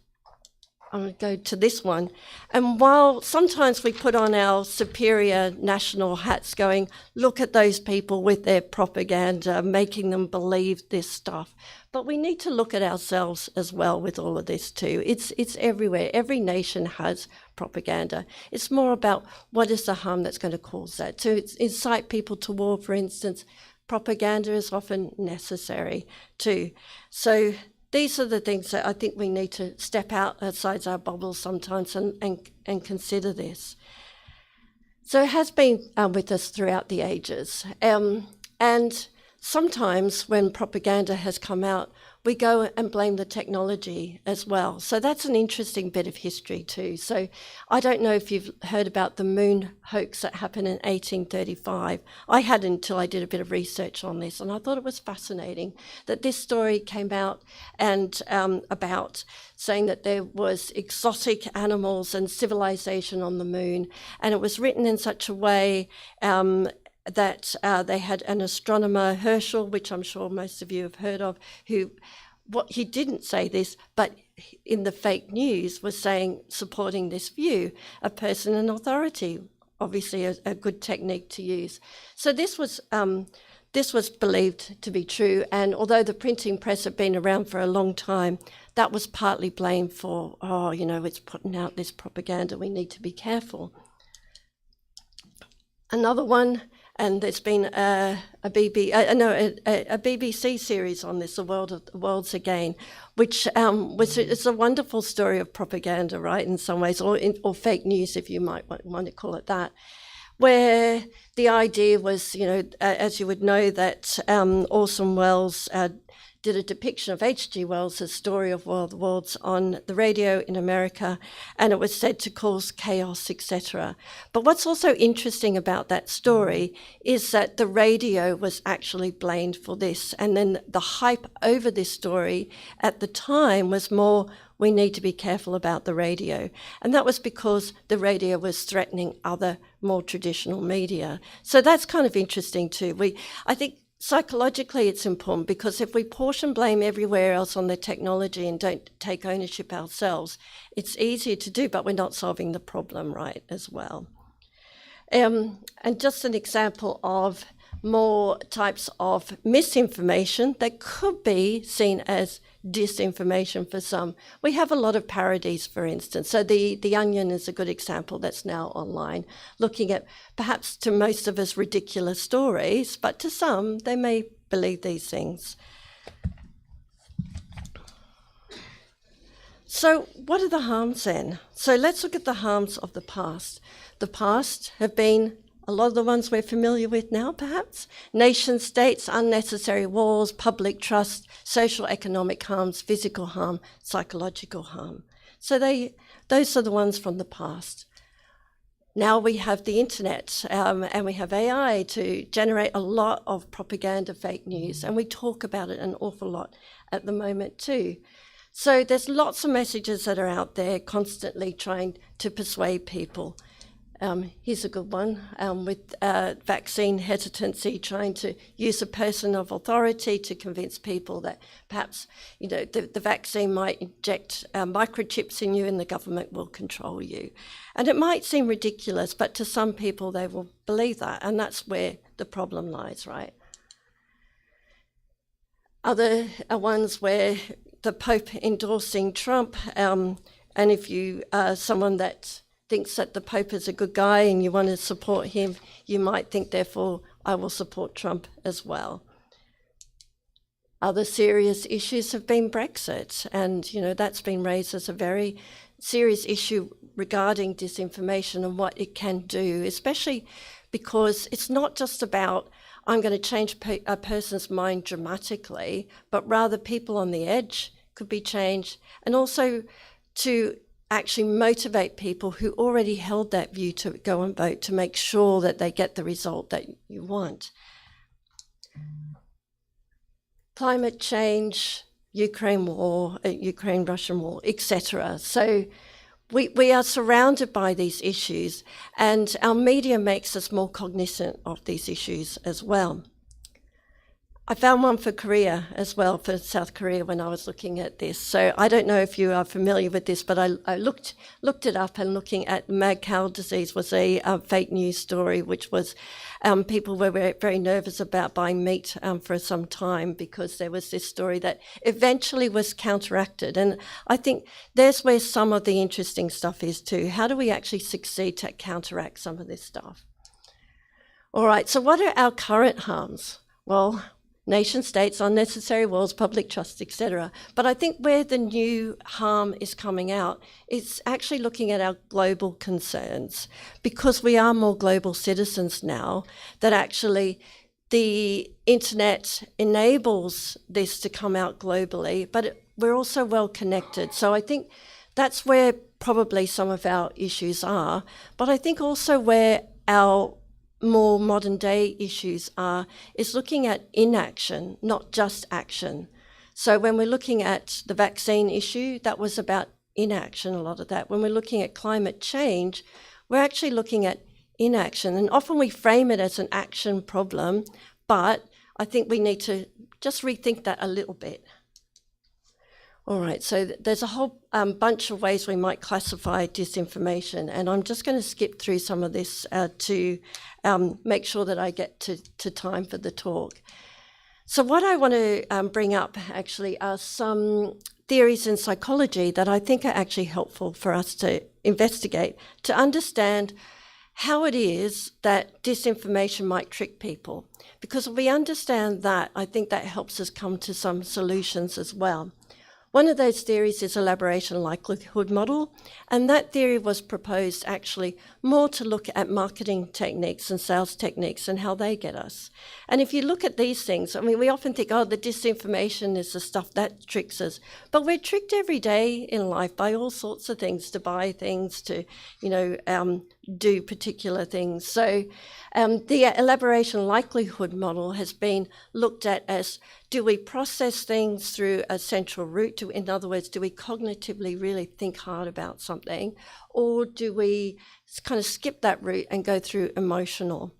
I'm going to go to this one. And while sometimes we put on our superior national hats going, look at those people with their propaganda, making them believe this stuff. But we need to look at ourselves as well with all of this too. It's everywhere. Every nation has propaganda. It's more about what is the harm that's going to cause that. To incite people to war, for instance, propaganda is often necessary too. So these are the things that I think we need to step outside our bubbles sometimes and consider this. So it has been with us throughout the ages. And sometimes when propaganda has come out, we go and blame the technology as well. So that's an interesting bit of history too. So I don't know if you've heard about the moon hoax that happened in 1835. I hadn't until I did a bit of research on this, and I thought it was fascinating that this story came out and about saying that there was exotic animals and civilization on the moon, and it was written in such a way that they had an astronomer, Herschel, which I'm sure most of you have heard of, he didn't say this, but in the fake news was saying, supporting this view, a person in authority, obviously a good technique to use. So this was believed to be true, and although the printing press had been around for a long time, that was partly blamed for, it's putting out this propaganda, we need to be careful. Another one, and there's been a BBC series on this, The World's Again, which it's a wonderful story of propaganda, right, in some ways, or fake news, if you might want to call it that, where the idea was, as you would know, that Orson Welles did a depiction of H.G. Wells' Story of World Wars on the radio in America, and it was said to cause chaos, etc. But what's also interesting about that story is that the radio was actually blamed for this, and then the hype over this story at the time was more, we need to be careful about the radio. And that was because the radio was threatening other more traditional media. So that's kind of interesting too. I think psychologically it's important, because if we portion blame everywhere else on the technology and don't take ownership ourselves, it's easier to do, but we're not solving the problem right as well. And just an example of more types of misinformation that could be seen as disinformation for some. We have a lot of parodies, for instance. So the Onion is a good example that's now online, looking at perhaps to most of us ridiculous stories, but to some, they may believe these things. So what are the harms then? So let's look at the harms of the past. The past have been a lot of the ones we're familiar with now, perhaps. Nation states, unnecessary wars, public trust, social economic harms, physical harm, psychological harm. So those are the ones from the past. Now we have the internet and we have AI to generate a lot of propaganda, fake news, and we talk about it an awful lot at the moment too. So there's lots of messages that are out there constantly trying to persuade people. Here's a good one with vaccine hesitancy, trying to use a person of authority to convince people that perhaps, you know, the vaccine might inject microchips in you and the government will control you. And it might seem ridiculous, but to some people they will believe that, and that's where the problem lies, right? Other ones where the Pope endorsing Trump, and if you are someone that thinks that the Pope is a good guy and you want to support him, you might think, therefore, I will support Trump as well. Other serious issues have been Brexit, and you know that's been raised as a very serious issue regarding disinformation and what it can do, especially because it's not just about I'm going to change a person's mind dramatically, but rather people on the edge could be changed, and also to actually motivate people who already held that view to go and vote, to make sure that they get the result that you want. Climate change, Ukraine war, Ukraine-Russian war, etc. So we are surrounded by these issues, and our media makes us more cognizant of these issues as well. I found one for Korea as well, for South Korea, when I was looking at this. So I don't know if you are familiar with this, but I looked it up, and looking at mad cow disease was a fake news story, which was people were very nervous about buying meat for some time, because there was this story that eventually was counteracted. And I think there's where some of the interesting stuff is too. How do we actually succeed to counteract some of this stuff? All right, so what are our current harms? Well, nation states, unnecessary wars, public trust, etc. But I think where the new harm is coming out is actually looking at our global concerns, because we are more global citizens now, that actually the internet enables this to come out globally, but we're also well connected. So I think that's where probably some of our issues are, but I think also where our more modern day issues is looking at inaction, not just action. So when we're looking at the vaccine issue, that was about inaction, a lot of that. When we're looking at climate change, we're actually looking at inaction. And often we frame it as an action problem, but I think we need to just rethink that a little bit. All right, so there's a whole bunch of ways we might classify disinformation, and I'm just going to skip through some of this to make sure that I get to time for the talk. So what I want to bring up actually are some theories in psychology that I think are actually helpful for us to investigate, to understand how it is that disinformation might trick people. Because if we understand that, I think that helps us come to some solutions as well. One of those theories is elaboration likelihood model, and that theory was proposed actually more to look at marketing techniques and sales techniques and how they get us. And if you look at these things, I mean, we often think, oh, the disinformation is the stuff that tricks us, but we're tricked every day in life by all sorts of things, to buy things, to, do particular things. So the elaboration likelihood model has been looked at as, do we process things through a central route? In other words, do we cognitively really think hard about something? Or do we kind of skip that route and go through emotional?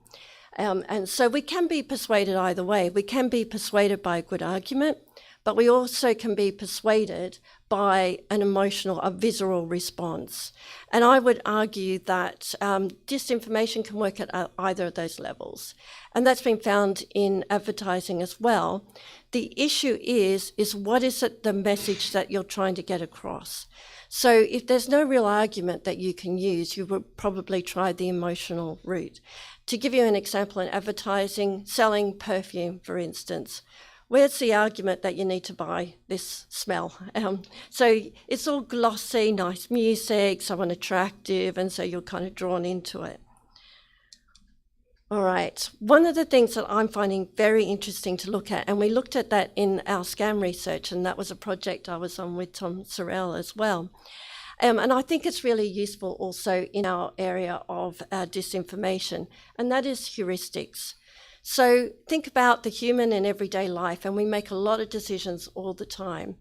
And so we can be persuaded either way. We can be persuaded by a good argument, but we also can be persuaded by an emotional, a visceral response. And I would argue that disinformation can work at either of those levels. And that's been found in advertising as well. The issue is what is it, the message that you're trying to get across? So if there's no real argument that you can use, you would probably try the emotional route. To give you an example, in advertising, selling perfume, for instance, where's the argument that you need to buy this smell? So it's all glossy, nice music, someone attractive, and so you're kind of drawn into it. All right, one of the things that I'm finding very interesting to look at, and we looked at that in our scam research, and that was a project I was on with Tom Sorrell as well. And I think it's really useful also in our area of disinformation, and that is heuristics. So think about the human in everyday life, and we make a lot of decisions all the time.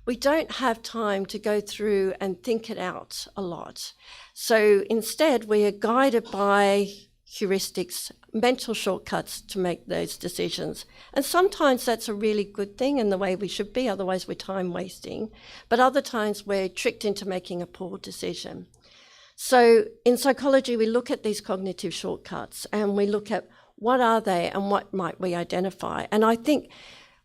We don't have time to go through and think it out a lot. So instead, we are guided by heuristics, mental shortcuts to make those decisions. And sometimes that's a really good thing in the way we should be, otherwise we're time wasting. But other times we're tricked into making a poor decision. So in psychology, we look at these cognitive shortcuts and we look at what are they and what might we identify. And I think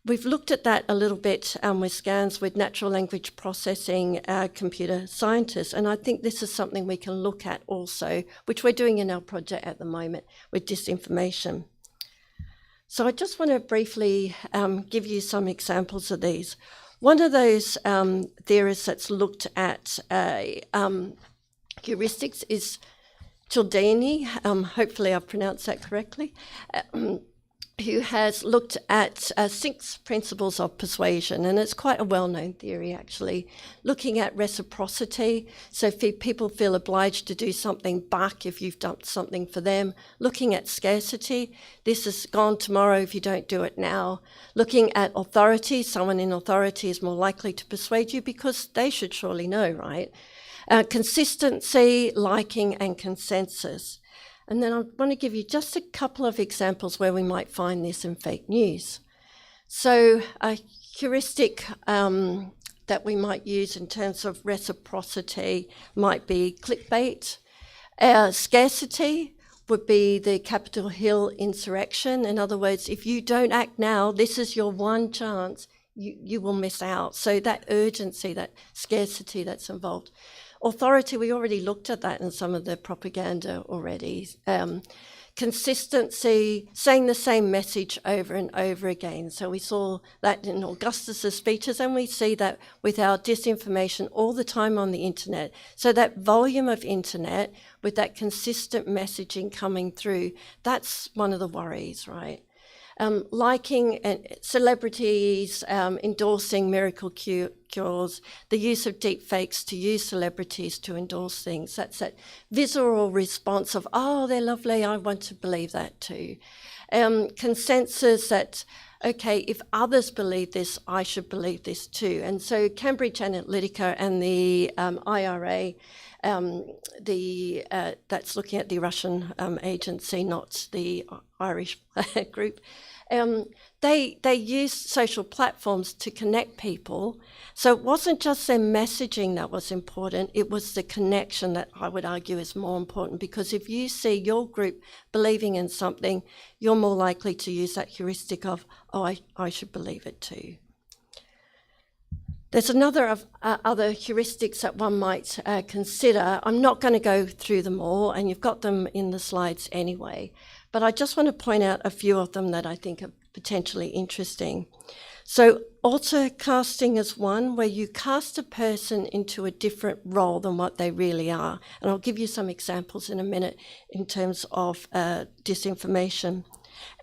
we've looked at that a little bit with scans with natural language processing computer scientists, and I think this is something we can look at also, which we're doing in our project at the moment with disinformation. So I just want to briefly give you some examples of these. One of those theorists that's looked at heuristics is Cialdini, hopefully I've pronounced that correctly, who has looked at 6 principles of persuasion, and it's quite a well-known theory actually, looking at reciprocity, so people feel obliged to do something back if you've done something for them, looking at scarcity, this is gone tomorrow if you don't do it now, looking at authority, someone in authority is more likely to persuade you because they should surely know, right? Consistency, liking, and consensus. And then I want to give you just a couple of examples where we might find this in fake news. So a heuristic that we might use in terms of reciprocity might be clickbait. Scarcity would be the Capitol Hill insurrection. In other words, if you don't act now, this is your one chance, you will miss out. So that urgency, that scarcity that's involved. Authority, we already looked at that in some of the propaganda already. Consistency, saying the same message over and over again. So we saw that in Augustus's speeches, and we see that with our disinformation all the time on the internet. So that volume of internet with that consistent messaging coming through, that's one of the worries, right? Liking celebrities, endorsing miracle cures, the use of deep fakes to use celebrities to endorse things. That's that visceral response of, oh, they're lovely, I want to believe that too. Consensus that, okay, if others believe this, I should believe this too. And so Cambridge Analytica and the IRA, that's looking at the Russian agency, not the Irish group, they used social platforms to connect people. So it wasn't just their messaging that was important, it was the connection that I would argue is more important, because if you see your group believing in something, you're more likely to use that heuristic of, oh, I should believe it too. There's another of other heuristics that one might consider. I'm not going to go through them all, and you've got them in the slides anyway, but I just want to point out a few of them that I think are potentially interesting. So alter casting is one where you cast a person into a different role than what they really are. And I'll give you some examples in a minute in terms of disinformation.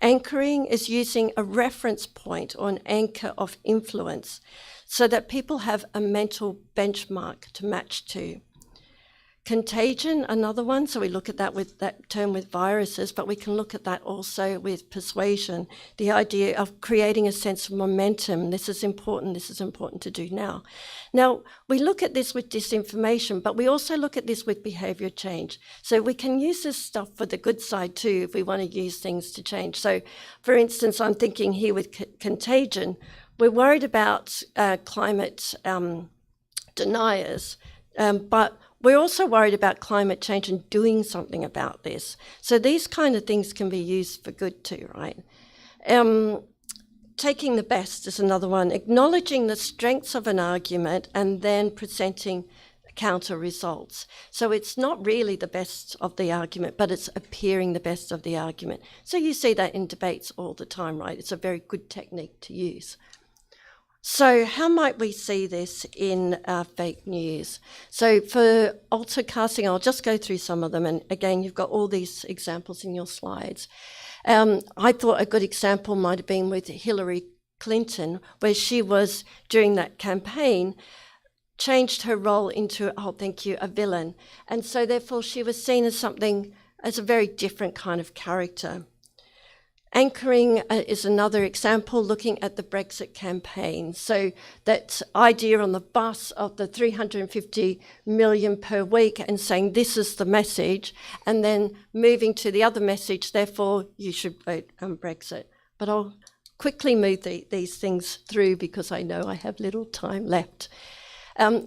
Anchoring is using a reference point or an anchor of influence so that people have a mental benchmark to match to. Contagion, another one, so we look at that with that term with viruses, but we can look at that also with persuasion, the idea of creating a sense of momentum. This is important to do now. Now, we look at this with disinformation, but we also look at this with behavior change. So we can use this stuff for the good side too if we want to use things to change. So, for instance, I'm thinking here with contagion, we're worried about climate deniers, but we're also worried about climate change and doing something about this. So these kind of things can be used for good too, right? Taking the best is another one. Acknowledging the strengths of an argument and then presenting counter results. So it's not really the best of the argument, but it's appearing the best of the argument. So you see that in debates all the time, right? It's a very good technique to use. So how might we see this in fake news? So for alter casting, I'll just go through some of them. And again, you've got all these examples in your slides. I thought a good example might have been with Hillary Clinton, where she was, during that campaign, changed her role into, a villain. And so therefore she was seen as something, as a very different kind of character. Anchoring is another example, looking at the Brexit campaign. So that idea on the bus of the 350 million per week and saying this is the message, and then moving to the other message, therefore you should vote on Brexit. But I'll quickly move these things through because I know I have little time left.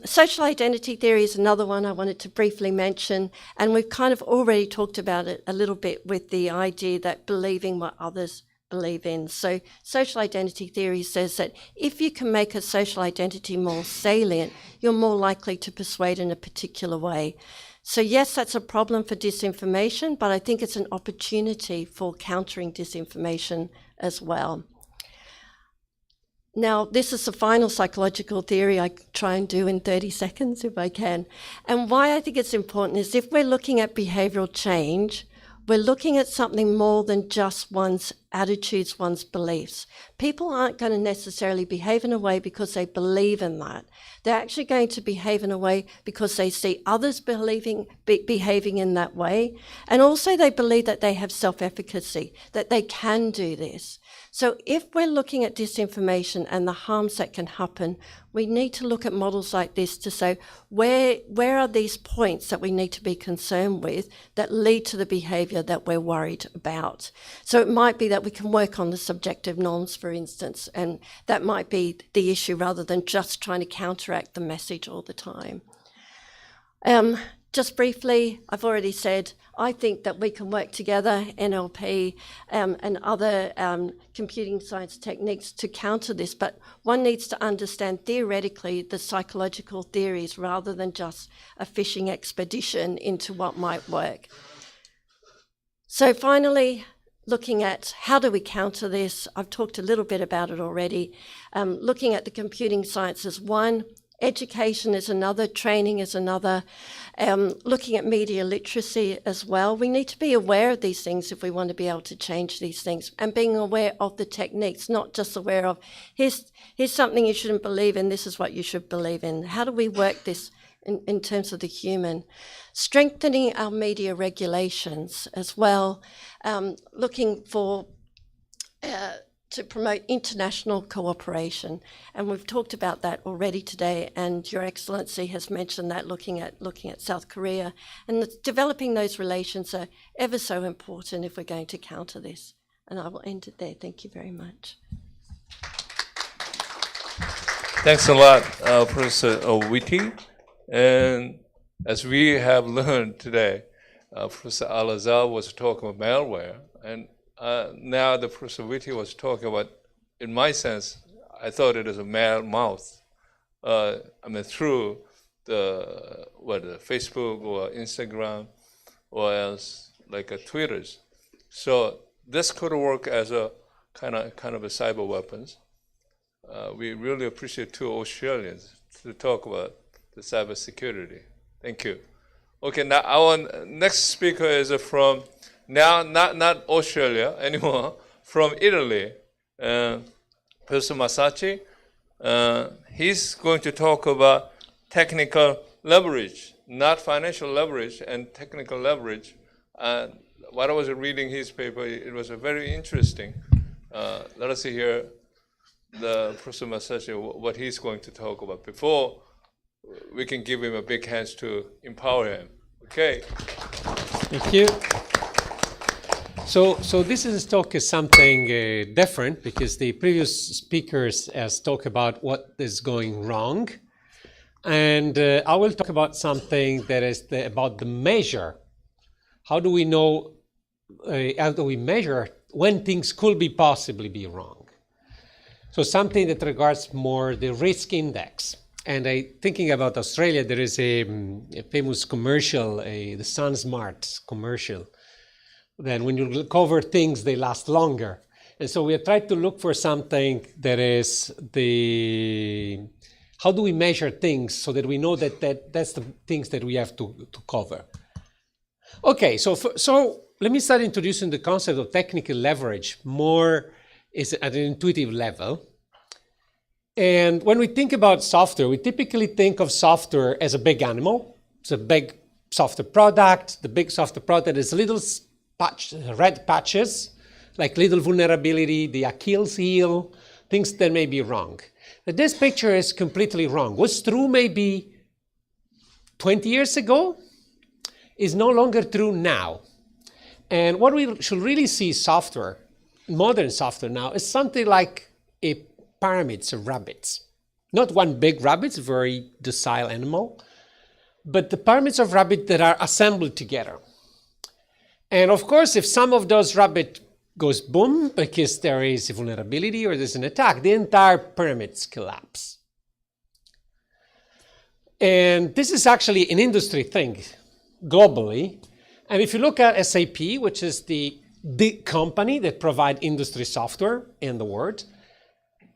Social identity theory is another one I wanted to briefly mention, and we've kind of already talked about it a little bit with the idea that believing what others believe in. So social identity theory says that if you can make a social identity more salient, you're more likely to persuade in a particular way. So yes, that's a problem for disinformation, but I think it's an opportunity for countering disinformation as well. Now, this is the final psychological theory I try and do in 30 seconds if I can. And why I think it's important is if we're looking at behavioural change, we're looking at something more than just one's attitudes, one's beliefs. People aren't going to necessarily behave in a way because they believe in that. They're actually going to behave in a way because they see others behaving in that way. And also they believe that they have self-efficacy, that they can do this. So if we're looking at disinformation and the harms that can happen, we need to look at models like this to say, where are these points that we need to be concerned with that lead to the behaviour that we're worried about? So it might be that we can work on the subjective norms, for instance, and that might be the issue rather than just trying to counteract the message all the time. Just briefly, I've already said, I think that we can work together, NLP and other computing science techniques to counter this, but one needs to understand theoretically the psychological theories rather than just a fishing expedition into what might work. So finally, looking at how do we counter this, I've talked a little bit about it already. Looking at the computing science is one, education is another, training is another, looking at media literacy as well. We need to be aware of these things if we want to be able to change these things, and being aware of the techniques, not just aware of, here's something you shouldn't believe in, this is what you should believe in. How do we work this in terms of the human? Strengthening our media regulations as well, looking for to promote international cooperation. And we've talked about that already today, and Your Excellency has mentioned that looking at South Korea. And developing those relations are ever so important if we're going to counter this. And I will end it there. Thank you very much. Thanks a lot, Professor Whitty. And as we have learned today, Professor Alazab was talking about malware, and now the Professor Whitty was talking about, in my sense, I thought it was a mouth. Through the Facebook or Instagram or else like Twitters. So this could work as a kind of a cyber weapons. we really appreciate two Australians to talk about the cybersecurity. Thank you. Okay, now our next speaker is from, now not Australia anymore, from Italy, Professor Massacci. He's going to talk about technical leverage, not financial leverage, and technical leverage. While I was reading his paper, it was very interesting. Let us hear the Professor Massacci, what he's going to talk about before we can give him a big hand to empower him. Okay. Thank you. So this talk is something different because the previous speakers has talked about what is going wrong, and I will talk about something that is about the measure. How do we know? How do we measure when things could possibly be wrong? So something that regards more the risk index. And thinking about Australia, there is a famous commercial, the SunSmart commercial. Then when you cover things, they last longer. And so we have tried to look for something that is how do we measure things so that we know that's the things that we have to cover. Okay, so let me start introducing the concept of technical leverage more is at an intuitive level. And when we think about software, we typically think of software as a big animal. It's a big software product. The big software product is little red patches, like little vulnerability, the Achilles heel, things that may be wrong. But this picture is completely wrong. What's true maybe 20 years ago is no longer true now. And what we should really see software, modern software now, is something like a pyramids of rabbits. Not one big rabbit, very docile animal, but the pyramids of rabbits that are assembled together. And of course, if some of those rabbits goes boom because there is a vulnerability or there's an attack, the entire pyramids collapse. And this is actually an industry thing globally. And if you look at SAP, which is the company that provides industry software in the world,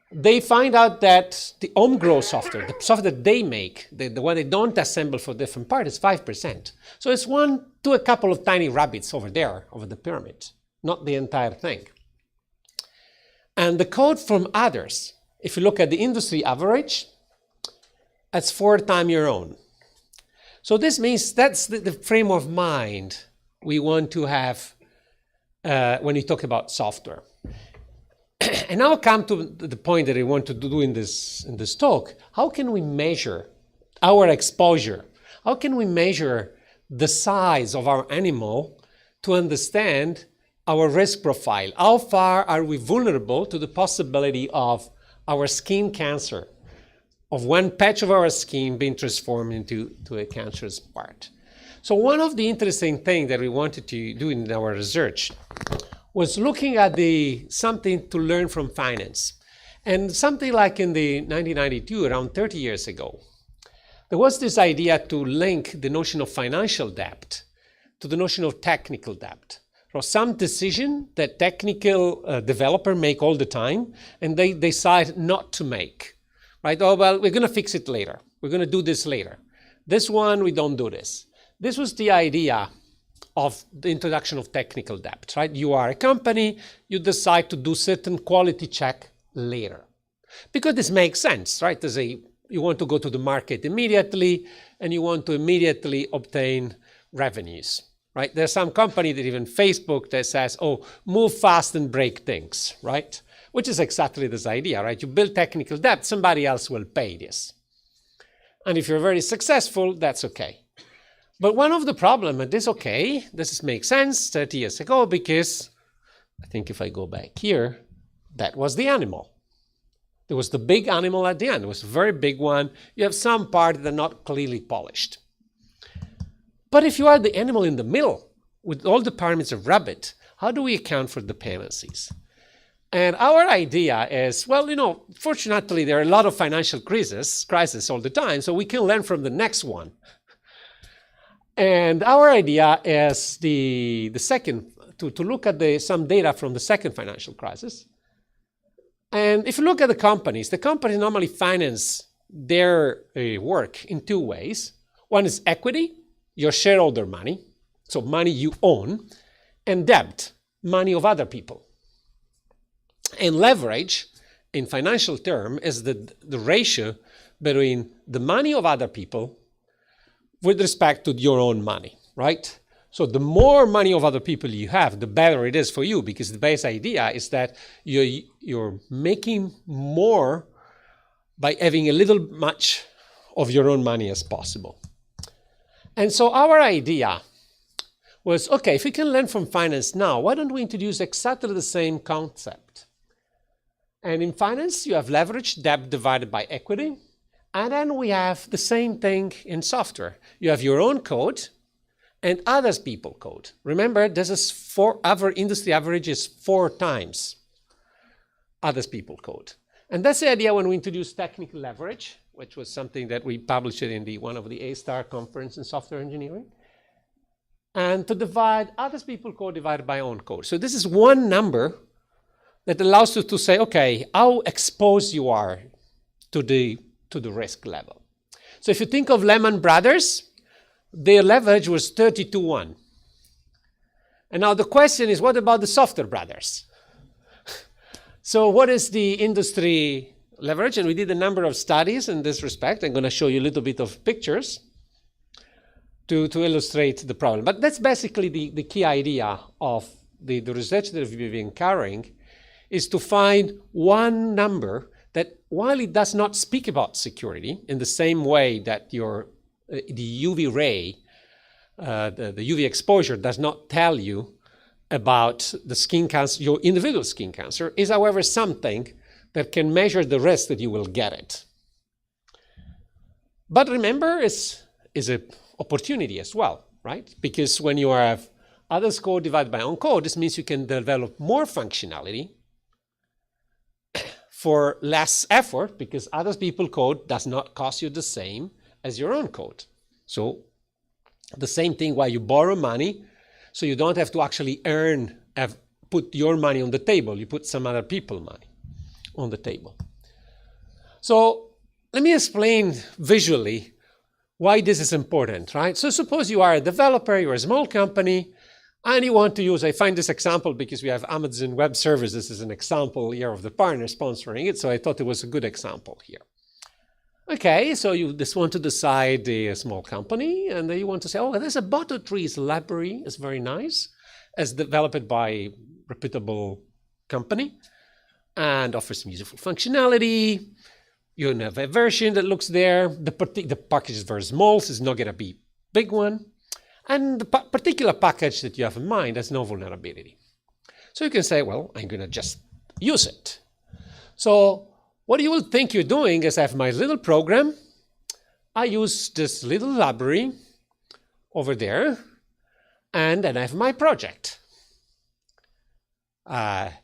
they find out that the homegrown software, the software that they make, the one they don't assemble for different parts, is 5%. So it's one to a couple of tiny rabbits over there, over the pyramid, not the entire thing. And the code from others, if you look at the industry average, that's 4 times your own. So this means that's the frame of mind we want to have when we talk about software. And now come to the point that I want to do in this talk. How can we measure our exposure? How can we measure the size of our animal to understand our risk profile? How far are we vulnerable to the possibility of our skin cancer, of one patch of our skin being transformed into a cancerous part? So one of the interesting things that we wanted to do in our research was looking at something to learn from finance. And something like in the 1992, around 30 years ago, there was this idea to link the notion of financial debt to the notion of technical debt. So some decision that technical developer make all the time, and they decide not to make, right? Oh, well, we're gonna fix it later. We're gonna do this later. This one, we don't do this. This was the idea of the introduction of technical debt, right? You are a company, you decide to do certain quality check later. Because this makes sense, right? You want to go to the market immediately, and you want to immediately obtain revenues, right? There's some company that even Facebook that says, oh, move fast and break things, right? Which is exactly this idea, right? You build technical debt, somebody else will pay this. And if you're very successful, that's okay. But one of the problems, and this makes sense 30 years ago, because I think if I go back here, that was the animal. There was the big animal at the end. It was a very big one. You have some parts that are not clearly polished. But if you are the animal in the middle, with all the pyramids of rabbit, how do we account for dependencies? And our idea is, well, fortunately, there are a lot of financial crises all the time, so we can learn from the next one. And our idea is the second, to look at some data from the second financial crisis. And if you look at the companies normally finance their work in two ways. One is equity, your shareholder money, so money you own, and debt, money of other people. And leverage, in financial term, is the ratio between the money of other people with respect to your own money, right? So the more money of other people you have, the better it is for you, because the base idea is that you're making more by having a little much of your own money as possible. And so our idea was, okay, if we can learn from finance now, why don't we introduce exactly the same concept? And in finance, you have leverage, debt divided by equity. And then we have the same thing in software. You have your own code and others people code. Remember, this is industry average is 4 times others people code. And that's the idea when we introduced technical leverage, which was something that we published in one of the A-star conference in software engineering. And to divide others people code divided by own code. So this is one number that allows you to say, okay, how exposed you are to the risk level. So if you think of Lehman Brothers, their leverage was 30-1. And now the question is, what about the software brothers? So what is the industry leverage? And we did a number of studies in this respect. I'm going to show you a little bit of pictures to illustrate the problem. But that's basically the key idea of the research that we've been carrying, is to find one number that, while it does not speak about security in the same way that the UV ray, the UV exposure does not tell you about the skin cancer, your individual skin cancer, is, however, something that can measure the risk that you will get it. But remember, is an opportunity as well, right? Because when you have others code divided by own code, this means you can develop more functionality for less effort, because others people code does not cost you the same as your own code. So the same thing while you borrow money, so you don't have to actually put your money on the table, you put some other people's money on the table. So let me explain visually why this is important, right? So suppose you are a developer, you're a small company, and you want to use, I find this example because we have Amazon Web Services as an example here of the partner sponsoring it, so I thought it was a good example here. Okay, so you just want to decide a small company, and then you want to say, oh, there's a Bottle Trees library, it's very nice, as developed by a reputable company, and offers some useful functionality. You have a version that looks there. The package is very small, so it's not going to be a big one. And the particular package that you have in mind has no vulnerability. So you can say, well, I'm going to just use it. So what you will think you're doing is I have my little program. I use this little library over there, and then I have my project.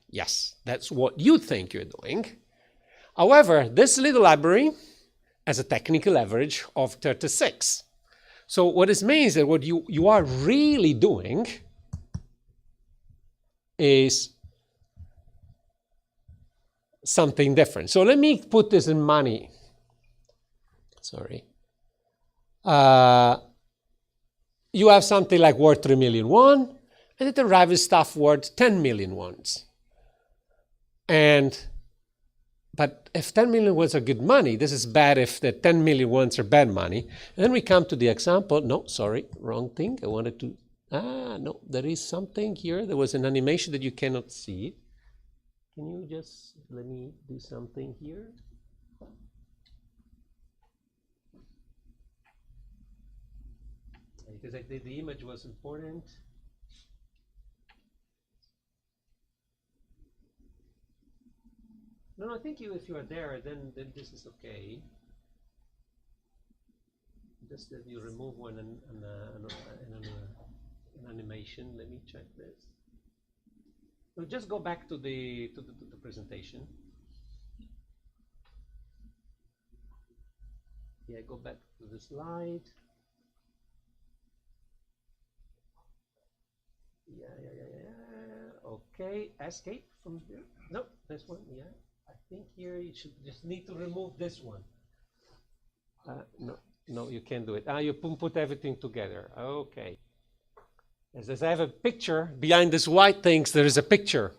Yes, that's what you think you're doing. However, this little library has a technical average of 36. So what this means is that what you are really doing is something different. So let me put this in money. Sorry. You have something like worth 3 million won, and it arrives stuff worth 10 million wons. But if 10 million wons are good money, this is bad if the 10 million wons are bad money. And then we come to the example. No, sorry, wrong thing. I wanted to, no, there is something here. There was an animation that you cannot see. Can you just let me do something here? Because I think the image was important. No, I think if you are there, then this is okay. Just that you remove an animation. Let me check this. So just go back to the presentation. Yeah, go back to the slide. Yeah. Okay, escape from here. No, this one. Yeah. think here you should just need to remove this one. No, you can't do it. You put everything together. Okay. As I have a picture, behind these white things, there is a picture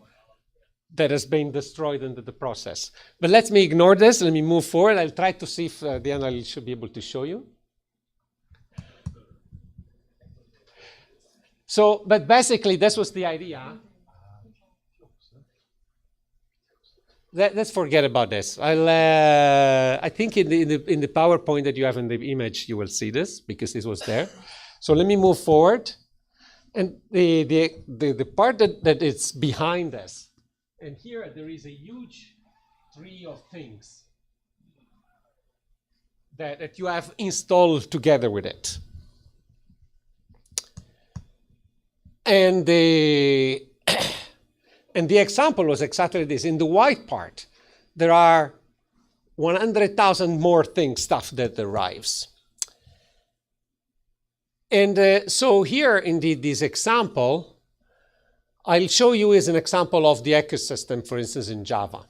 that has been destroyed into the process. But let me ignore this. Let me move forward. I'll try to see if the analyst should be able to show you. So, but basically, this was the idea. Let's forget about this. I think in the PowerPoint that you have in the image, you will see this because this was there. So let me move forward. And the part that is behind this, and here there is a huge tree of things that you have installed together with it. And the example was exactly this. In the white part, there are 100,000 more stuff that arrives. And so here, indeed, this example, I'll show you as an example of the ecosystem, for instance, in Java.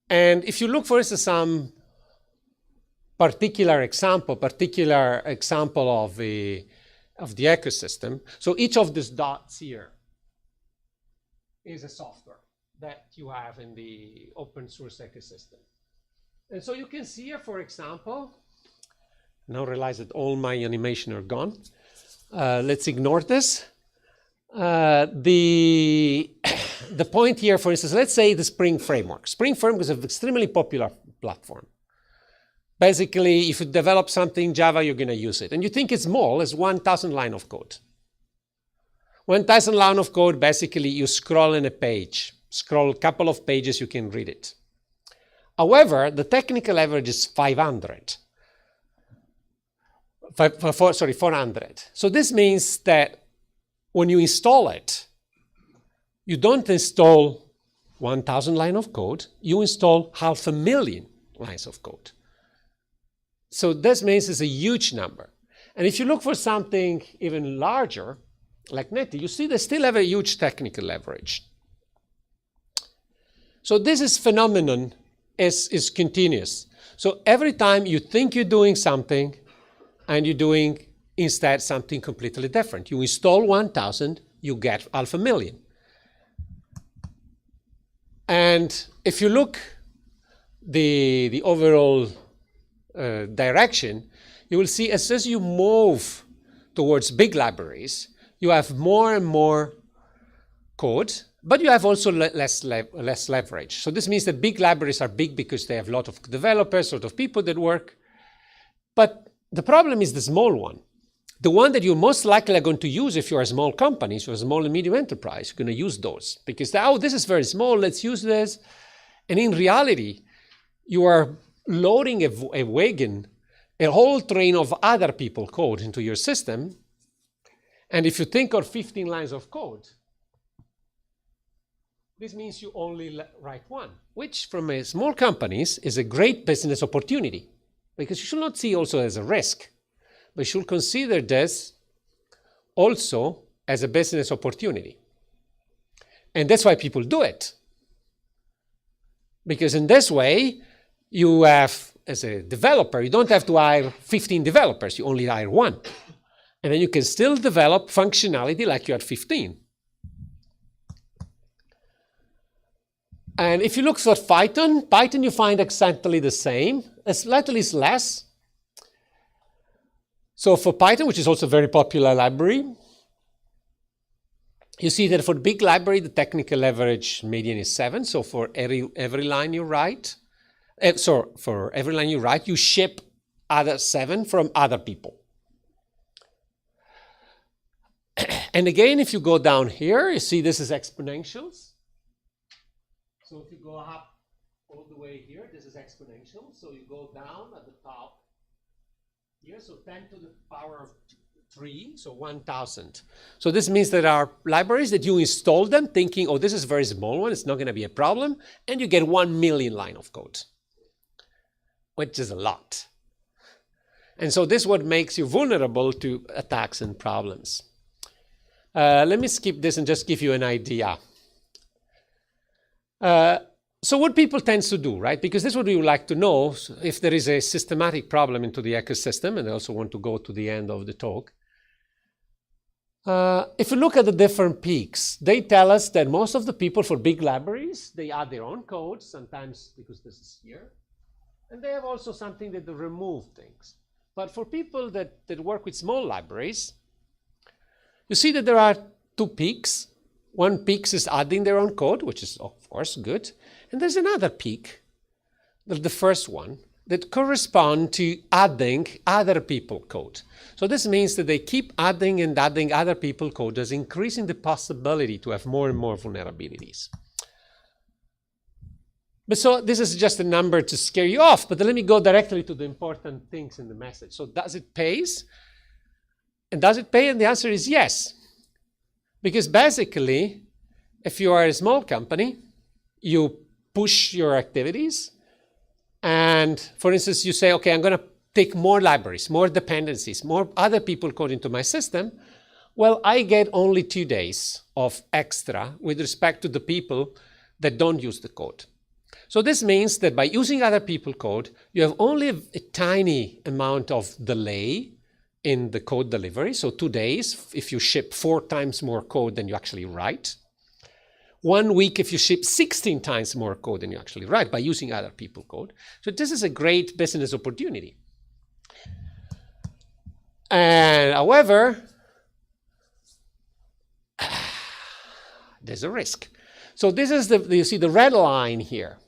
And if you look, for instance, some particular example of the ecosystem, so each of these dots here is a software that you have in the open source ecosystem. And so you can see here, for example, now realize that all my animation are gone. Let's ignore this. The point here, for instance, let's say the Spring Framework. Spring Framework is an extremely popular platform. Basically, if you develop something in Java, you're going to use it. And you think it's small, it's 1,000 line of code. 1,000 line of code, basically, you scroll in a page. Scroll a couple of pages, you can read it. However, the technical average is 400. So this means that when you install it, you don't install 1,000 lines of code, you install 500,000 lines of code. So this means it's a huge number. And if you look for something even larger, like Netty, you see they still have a huge technical leverage. So this phenomenon is continuous. So every time you think you're doing something, and you're doing instead something completely different. You install 1,000, you get 500,000. And if you look the overall direction, you will see as you move towards big libraries, you have more and more code, but you have also less leverage. So this means that big libraries are big because they have a lot of developers, a lot of people that work. But the problem is the small one. The one that you're most likely going to use if you're a small company, if you're a small and medium enterprise, you're going to use those. Because, this is very small, let's use this. And in reality, you are loading a wagon, a whole train of other people's code into your system. And if you think of 15 lines of code, this means you only write one, which from a small companies is a great business opportunity. Because you should not see also as a risk, but you should consider this also as a business opportunity. And that's why people do it. Because in this way, you have, as a developer, you don't have to hire 15 developers, you only hire one. And then you can still develop functionality like you had 15. And if you look for Python you find exactly the same, slightly less. So for Python, which is also a very popular library, you see that for the big library, the technical average median is 7. So for every line you write, for every line you write, you ship other 7 from other people. And again, if you go down here, you see this is exponentials. So if you go up all the way here, this is exponential. So you go down at the top here, so 10 to the power of 3, so 1,000. So this means there are libraries that you install them thinking, oh, this is a very small one, it's not going to be a problem, and you get 1 million line of code, which is a lot. And so this is what makes you vulnerable to attacks and problems. Let me skip this and just give you an idea. So what people tend to do, right? Because this is what we would like to know if there is a systematic problem into the ecosystem, and I also want to go to the end of the talk. If you look at the different peaks, they tell us that most of the people for big libraries, they add their own code, sometimes because this is here. And they have also something that they remove things. But for people that work with small libraries, you see that there are two peaks. One peak is adding their own code, which is of course good. And there's another peak, the first one, that correspond to adding other people code. So this means that they keep adding and adding other people code, thus increasing the possibility to have more and more vulnerabilities. But so this is just a number to scare you off, but let me go directly to the important things in the message. So does it pay? And does it pay? And the answer is yes. Because basically, if you are a small company, you push your activities. And for instance, you say, okay, I'm going to take more libraries, more dependencies, more other people code into my system. Well, I get only 2 days of extra with respect to the people that don't use the code. So this means that by using other people code, you have only a tiny amount of delay in the code delivery. So 2 days if you ship 4 times more code than you actually write. 1 week if you ship 16 times more code than you actually write by using other people code. So this is a great business opportunity. And however, there's a risk. So this is you see the red line here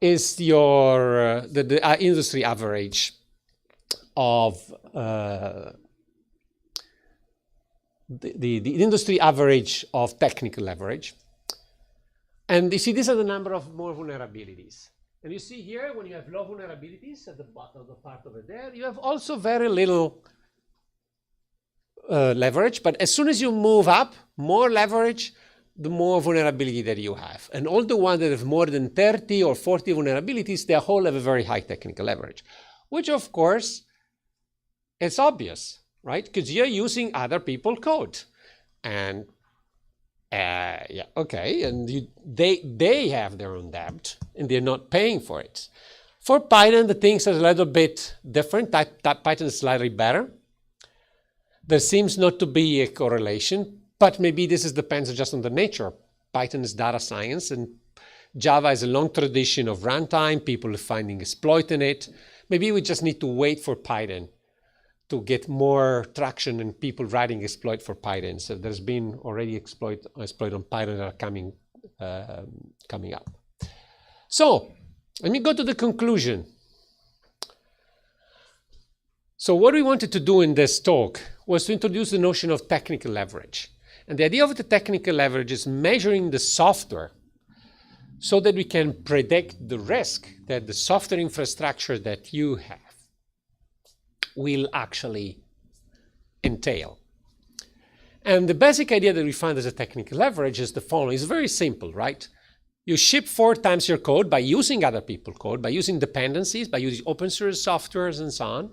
is your the industry average of the industry average of technical leverage. And you see, these are the number of more vulnerabilities. And you see here, when you have low vulnerabilities at the bottom of the part over there, you have also very little leverage. But as soon as you move up, more leverage, the more vulnerability that you have. And all the ones that have more than 30 or 40 vulnerabilities, they all have a very high technical leverage, which of course, it's obvious, right? Because you're using other people's code. And yeah, okay, and they have their own debt and they're not paying for it. For Python, the things are a little bit different. Python is slightly better. There seems not to be a correlation, but maybe this depends just on the nature. Python is data science and Java has a long tradition of runtime, people are finding exploit in it. Maybe we just need to wait for Python to get more traction and people writing exploit for Python. So there's been already exploit on Python that are coming up. So let me go to the conclusion. So what we wanted to do in this talk was to introduce the notion of technical leverage. And the idea of the technical leverage is measuring the software so that we can predict the risk that the software infrastructure that you have will actually entail. And the basic idea that we find as a technical leverage is the following. It's very simple, right? You ship 4 times your code by using other people's code, by using dependencies, by using open source softwares and so on.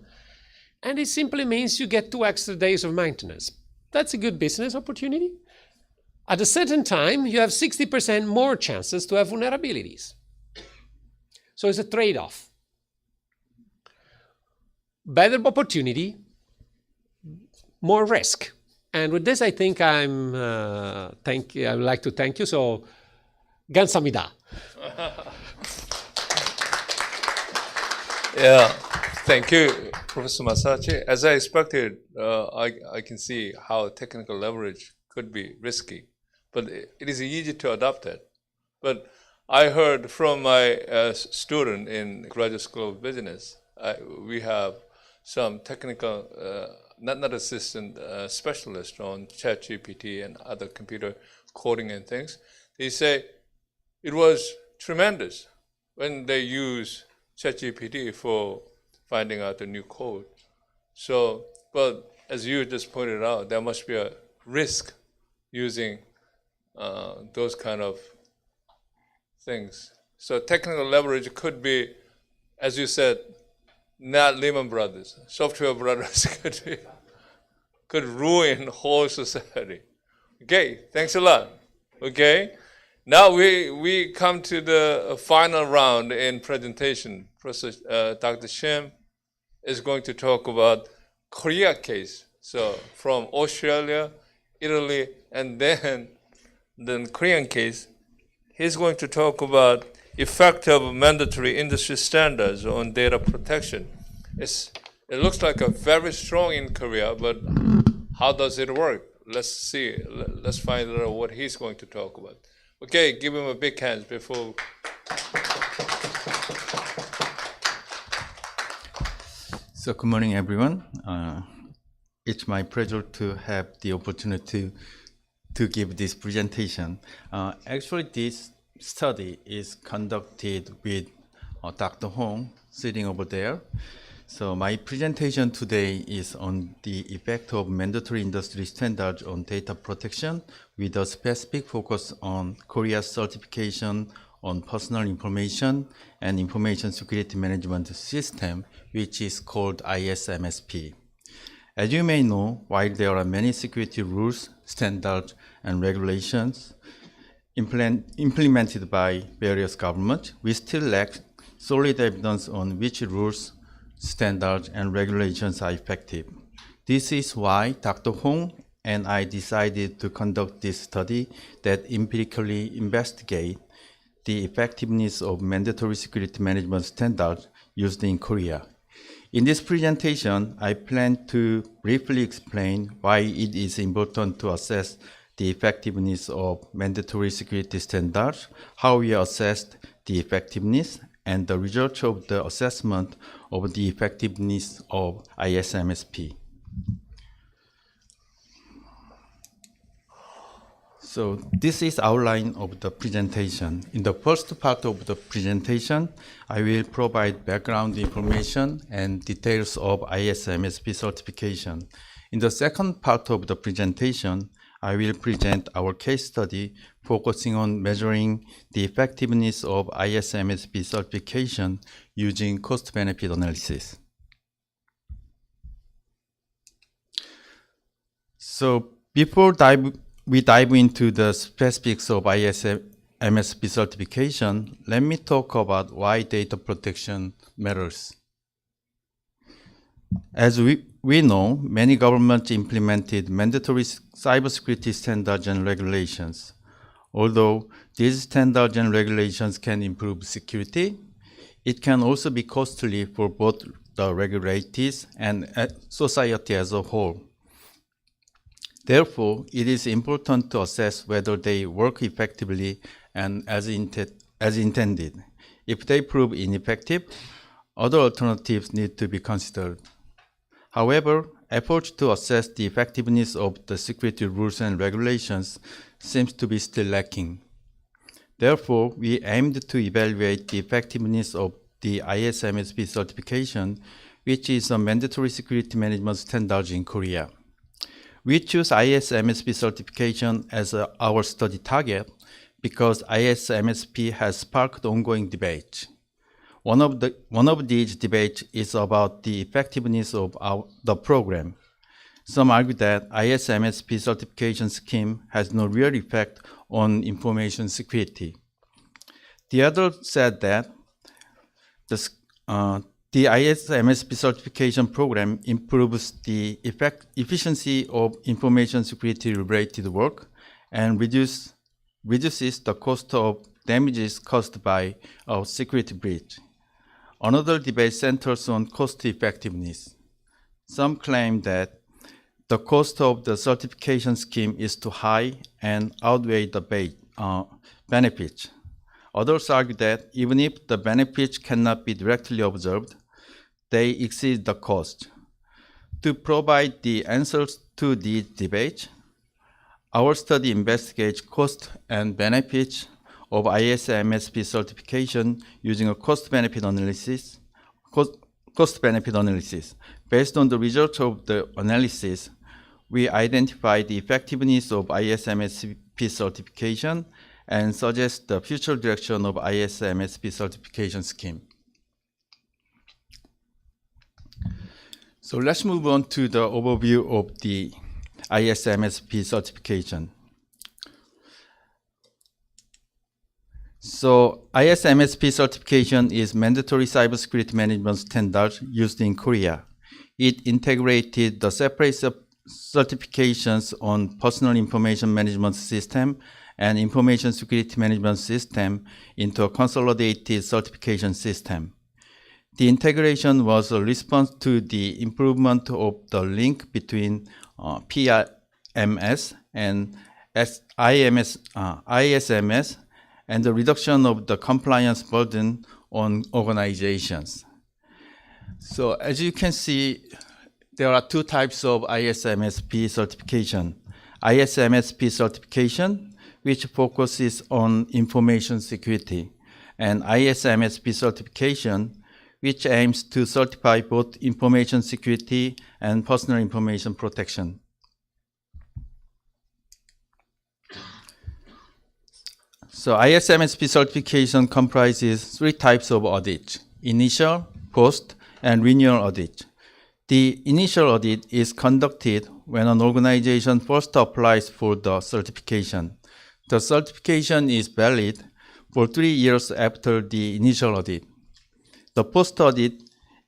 And it simply means you get 2 extra days of maintenance. That's a good business opportunity. At a certain time, you have 60% more chances to have vulnerabilities. So it's a trade-off. Better opportunity, more risk. And with this, I think I would like to thank you. So, 감사합니다. Yeah, thank you, Professor Massacci. As I expected, I can see how technical leverage could be risky, but it is easy to adopt it. But I heard from my student in Graduate School of Business, we have some technical, not assistant specialist on ChatGPT and other computer coding and things. They say it was tremendous when they use ChatGPT for finding out the new code. So, but as you just pointed out, there must be a risk using those kind of things. So technical leverage could be, as you said, not Lehman Brothers. Software Brothers could ruin whole society. Okay, thanks a lot. Okay, Now we come to the final round in presentation. Professor Dr. Shim is going to talk about Korea case. So from Australia, Italy, and then the Korean case. He's going to talk about effect of mandatory industry standards on data protection. It looks like a very strong in Korea, but how does it work? Let's see. Let's find out what he's going to talk about. Okay, give him a big hand before. So good morning, everyone. It's my pleasure to have the opportunity to give this presentation. Actually, this study is conducted with Dr. Hong sitting over there. So my presentation today is on the effect of mandatory industry standards on data protection with a specific focus on Korea's certification on personal information and information security management system, which is called ISMSP. As you may know, while there are many security rules, standards, and regulations implemented by various governments, we still lack solid evidence on which rules, standards, and regulations are effective. This is why Dr. Hong and I decided to conduct this study that empirically investigates the effectiveness of mandatory security management standards used in Korea. In this presentation, I plan to briefly explain why it is important to assess the effectiveness of mandatory security standards, how we assessed the effectiveness, and the results of the assessment of the effectiveness of ISMSP. So this is outline of the presentation. In the first part of the presentation, I will provide background information and details of ISMSP certification. In the second part of the presentation, I will present our case study focusing on measuring the effectiveness of ISMSP certification using cost-benefit analysis. So before we dive into the specifics of ISMSP certification, let me talk about why data protection matters. As we know, many governments implemented mandatory cybersecurity standards and regulations. Although these standards and regulations can improve security, it can also be costly for both the regulators and society as a whole. Therefore, it is important to assess whether they work effectively and as intended. If they prove ineffective, other alternatives need to be considered. However, efforts to assess the effectiveness of the security rules and regulations seems to be still lacking. Therefore, we aimed to evaluate the effectiveness of the ISMSP certification, which is a mandatory security management standard in Korea. We choose ISMSP certification as our study target because ISMSP has sparked ongoing debate. One of these debates is about the effectiveness of the program. Some argue that ISMSP certification scheme has no real effect on information security. The other said that the ISMSP certification program improves the efficiency of information security related work and reduces the cost of damages caused by a security breach. Another debate centers on cost effectiveness. Some claim that the cost of the certification scheme is too high and outweigh the benefits. Others argue that even if the benefits cannot be directly observed, they exceed the cost. To provide the answers to these debates, our study investigates cost and benefits of ISMSP certification using a cost-benefit analysis. Based on the results of the analysis, we identified the effectiveness of ISMSP certification and suggest the future direction of ISMSP certification scheme. So let's move on to the overview of the ISMSP certification. So ISMSP certification is mandatory cybersecurity management standard used in Korea. It integrated the separate certifications on personal information management system and information security management system into a consolidated certification system. The integration was a response to the improvement of the link between PIMS and ISMS and the reduction of the compliance burden on organizations. So as you can see, there are two types of ISMSP certification. ISMSP certification, which focuses on information security, and ISMSP certification, which aims to certify both information security and personal information protection. So ISMSP certification comprises three types of audits: initial, post, and renewal audit. The initial audit is conducted when an organization first applies for the certification. The certification is valid for 3 years after the initial audit. The post audit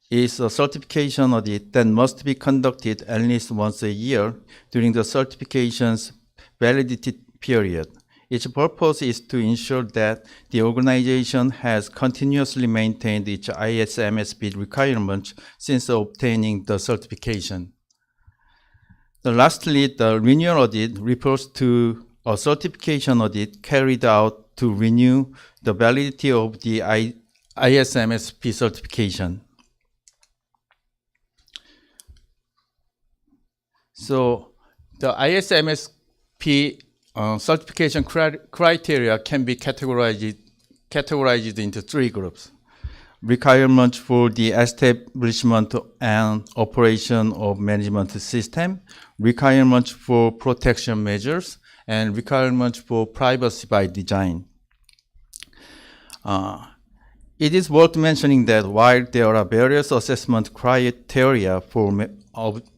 is a certification audit that must be conducted at least once a year during the certification's validity period. Its purpose is to ensure that the organization has continuously maintained its ISMSP requirements since obtaining the certification. Lastly, the renewal audit refers to a certification audit carried out to renew the validity of the ISMSP certification. So the ISMSP certification criteria can be categorized into three groups: requirements for the establishment and operation of management system, requirements for protection measures, and requirements for privacy by design. It is worth mentioning that while there are various assessment criteria for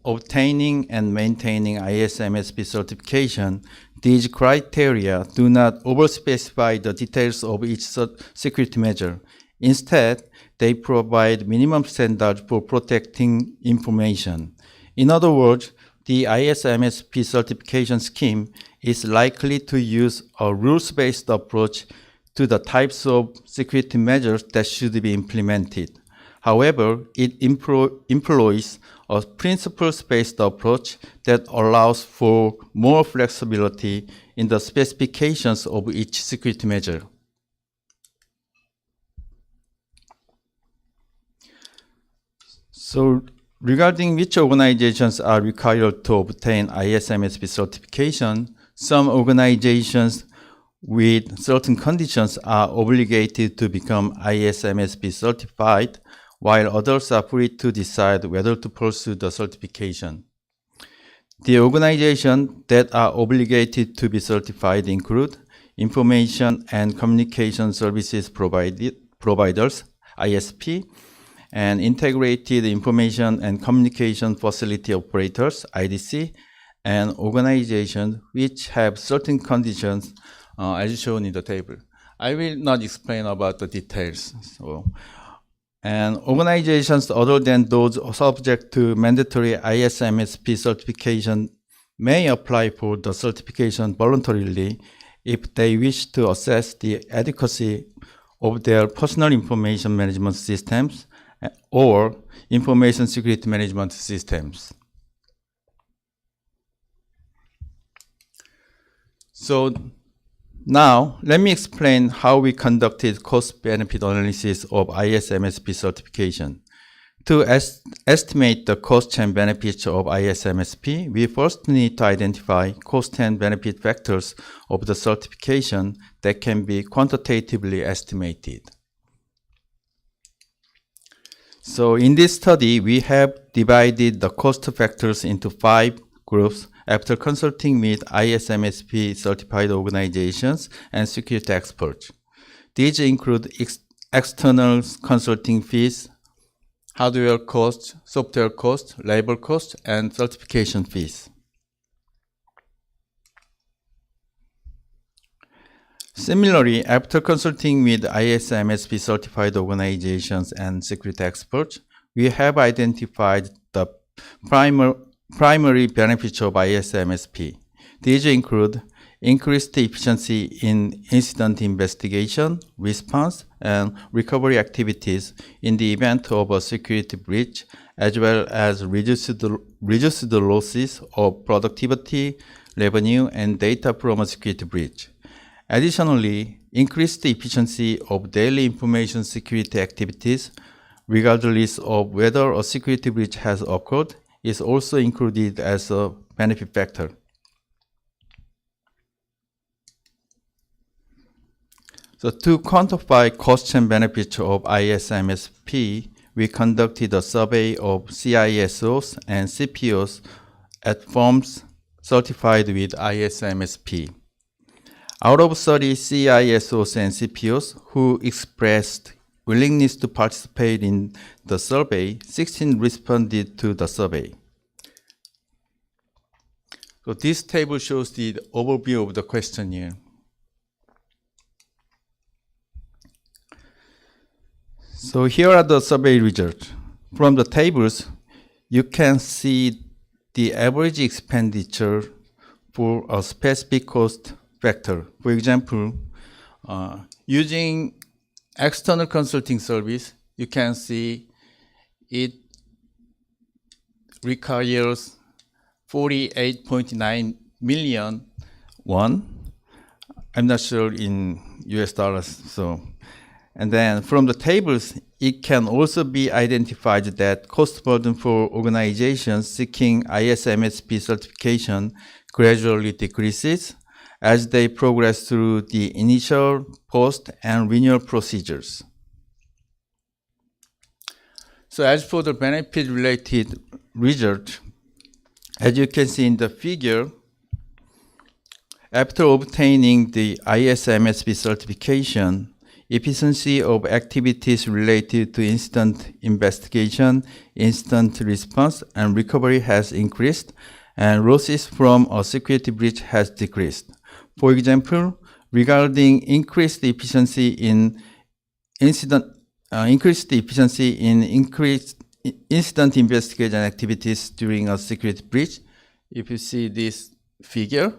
obtaining and maintaining ISMSP certification, these criteria do not overspecify the details of each security measure. Instead, they provide minimum standards for protecting information. In other words, the ISMSP certification scheme is likely to use a rules-based approach to the types of security measures that should be implemented. However, it employs a principles-based approach that allows for more flexibility in the specifications of each security measure. So, regarding which organizations are required to obtain ISMSP certification, some organizations with certain conditions are obligated to become ISMSP certified, while others are free to decide whether to pursue the certification. The organizations that are obligated to be certified include Information and Communication Services Providers, ISP, and Integrated Information and Communication Facility Operators, IDC, and organizations which have certain conditions as shown in the table. I will not explain about the details. And organizations other than those subject to mandatory ISMSP certification may apply for the certification voluntarily if they wish to assess the adequacy of their personal information management systems or information security management systems. So now, let me explain how we conducted cost-benefit analysis of ISMSP certification. To estimate the costs and benefits of ISMSP, we first need to identify cost and benefit factors of the certification that can be quantitatively estimated. So in this study, we have divided the cost factors into 5 groups after consulting with ISMSP certified organizations and security experts. These include external consulting fees, hardware costs, software costs, labor costs, and certification fees. Similarly, after consulting with ISMSP certified organizations and security experts, we have identified the primary benefits of ISMSP. These include increased efficiency in incident investigation, response, and recovery activities in the event of a security breach, as well as reduced losses of productivity, revenue, and data from a security breach. Additionally, increased efficiency of daily information security activities, regardless of whether a security breach has occurred, is also included as a benefit factor. So to quantify costs and benefits of ISMSP, we conducted a survey of CISOs and CPOs at firms certified with ISMSP. Out of 30 CISOs and CPOs who expressed willingness to participate in the survey, 16 responded to the survey. So this table shows the overview of the questionnaire. So here are the survey results. From the tables, you can see the average expenditure for a specific cost factor. For example, using external consulting service, you can see it requires 48.9 million won. I'm not sure in US dollars, so. And then from the tables, it can also be identified that cost burden for organizations seeking ISMSP certification gradually decreases as they progress through the initial, post, and renewal procedures. So as for the benefit-related result, as you can see in the figure, after obtaining the ISMSP certification, efficiency of activities related to incident investigation, incident response, and recovery has increased, and losses from a security breach has decreased. For example, regarding increased efficiency in incident investigation activities during a security breach, if you see this figure,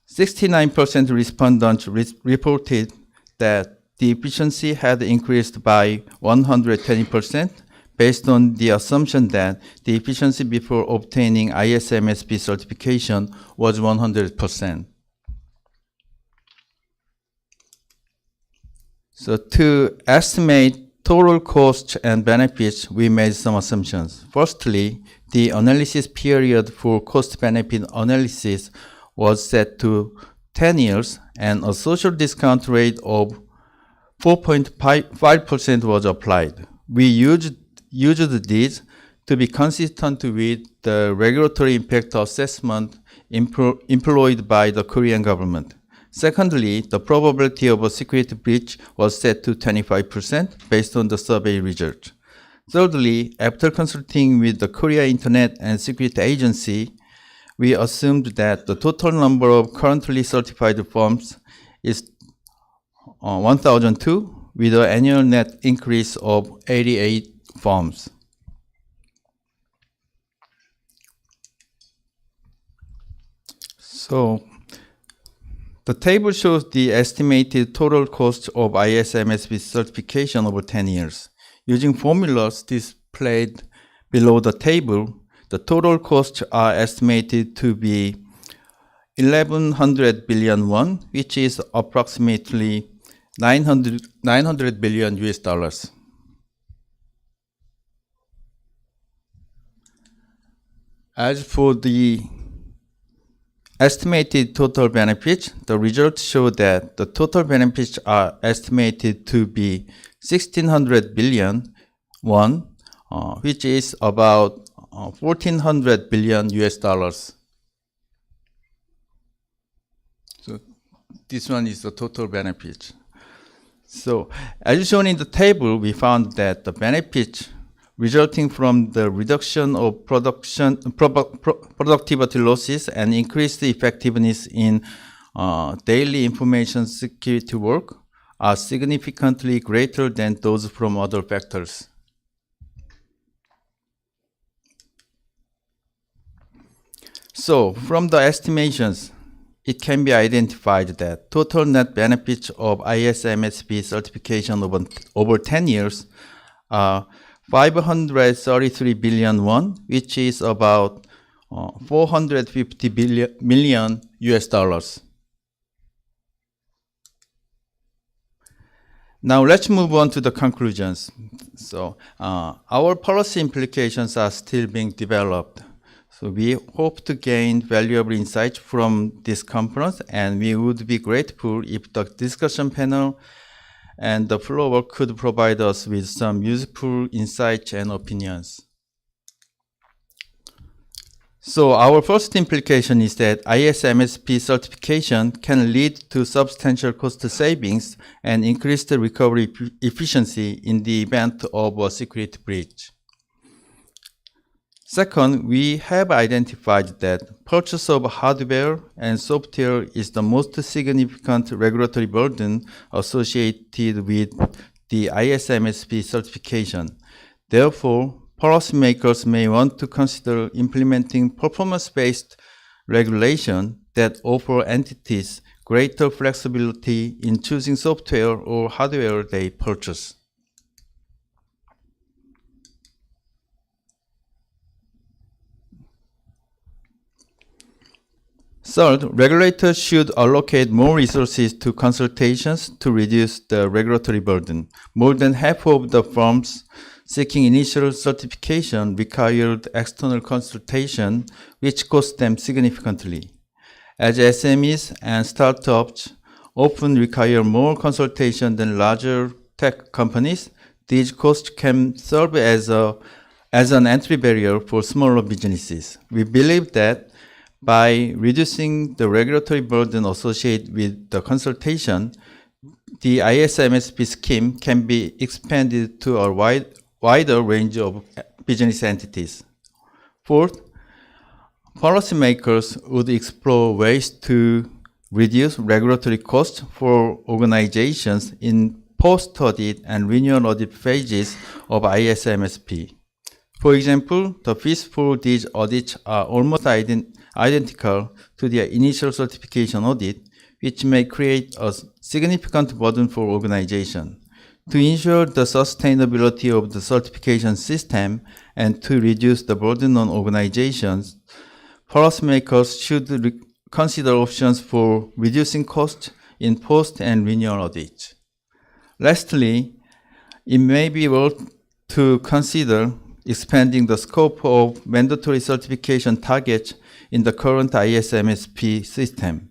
69% respondents reported that the efficiency had increased by 120% based on the assumption that the efficiency before obtaining ISMSP certification was 100%. So to estimate total costs and benefits, we made some assumptions. Firstly, the analysis period for cost-benefit analysis was set to 10 years, and a social discount rate of 4.5% was applied. We used these to be consistent with the regulatory impact assessment employed by the Korean government. Secondly, the probability of a security breach was set to 25% based on the survey result. Thirdly, after consulting with the Korea Internet and Security Agency, we assumed that the total number of currently certified firms is 1,002, with an annual net increase of 88 firms. So the table shows the estimated total cost of ISMSP certification over 10 years. Using formulas displayed below the table, the total costs are estimated to be 1,100 billion won, which is approximately 900 billion US dollars. As for the estimated total benefits, the results show that the total benefits are estimated to be 1,600 billion won, which is about 1,400 billion US dollars. So this one is the total benefit. So as shown in the table, we found that the benefits resulting from the reduction of productivity losses and increased effectiveness in daily information security work are significantly greater than those from other factors. So, from the estimations, it can be identified that total net benefits of ISMSP certification over 10 years are 533 billion won, which is about 450 million US dollars. Now let's move on to the conclusions. So our policy implications are still being developed. So we hope to gain valuable insights from this conference, and we would be grateful if the discussion panel and the floor could provide us with some useful insights and opinions. So our first implication is that ISMSP certification can lead to substantial cost savings and increased recovery efficiency in the event of a security breach. Second, we have identified that purchase of hardware and software is the most significant regulatory burden associated with the ISMSP certification. Therefore, policymakers may want to consider implementing performance-based regulation that offer entities greater flexibility in choosing software or hardware they purchase. Third, regulators should allocate more resources to consultations to reduce the regulatory burden. More than half of the firms seeking initial certification required external consultation, which cost them significantly. As SMEs and startups often require more consultation than larger tech companies, these costs can serve as an entry barrier for smaller businesses. We believe that by reducing the regulatory burden associated with the consultation, the ISMSP scheme can be expanded to a wider range of business entities. Fourth, policymakers would explore ways to reduce regulatory costs for organizations in post-audit and renewal audit phases of ISMSP. For example, the fees for these audits are almost identical to the initial certification audit, which may create a significant burden for organizations. To ensure the sustainability of the certification system and to reduce the burden on organizations, policymakers should consider options for reducing costs in post and renewal audits. Lastly, it may be worth to consider expanding the scope of mandatory certification targets in the current ISMSP system.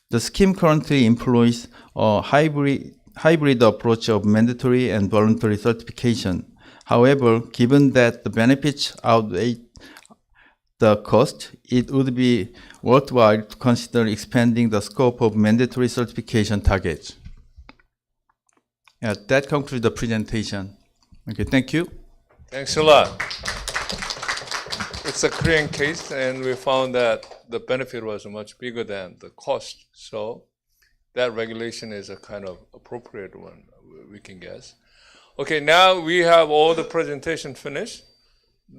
The scheme currently employs a hybrid approach of mandatory and voluntary certification. However, given that the benefits outweigh the cost, it would be worthwhile to consider expanding the scope of mandatory certification targets. That concludes the presentation. Okay, thank you. Thanks a lot. It's a Korean case, and we found that the benefit was much bigger than the cost. So that regulation is a kind of appropriate one, we can guess. Okay, now we have all the presentation finished.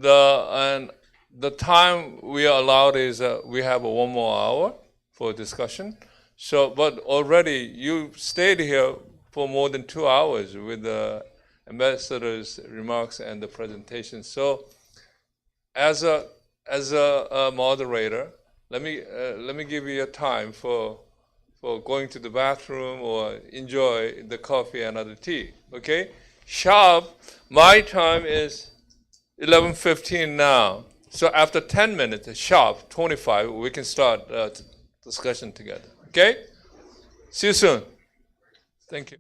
And the time we are allowed is we have one more hour for discussion. So, but already you stayed here for more than 2 hours with the ambassador's remarks and the presentation. So, as a moderator, let me give you a time for going to the bathroom or enjoy the coffee and other tea. Okay, sharp. My time is 11:15 now. So after 10 minutes, sharp 25, we can start discussion together. Okay. See you soon. Thank you.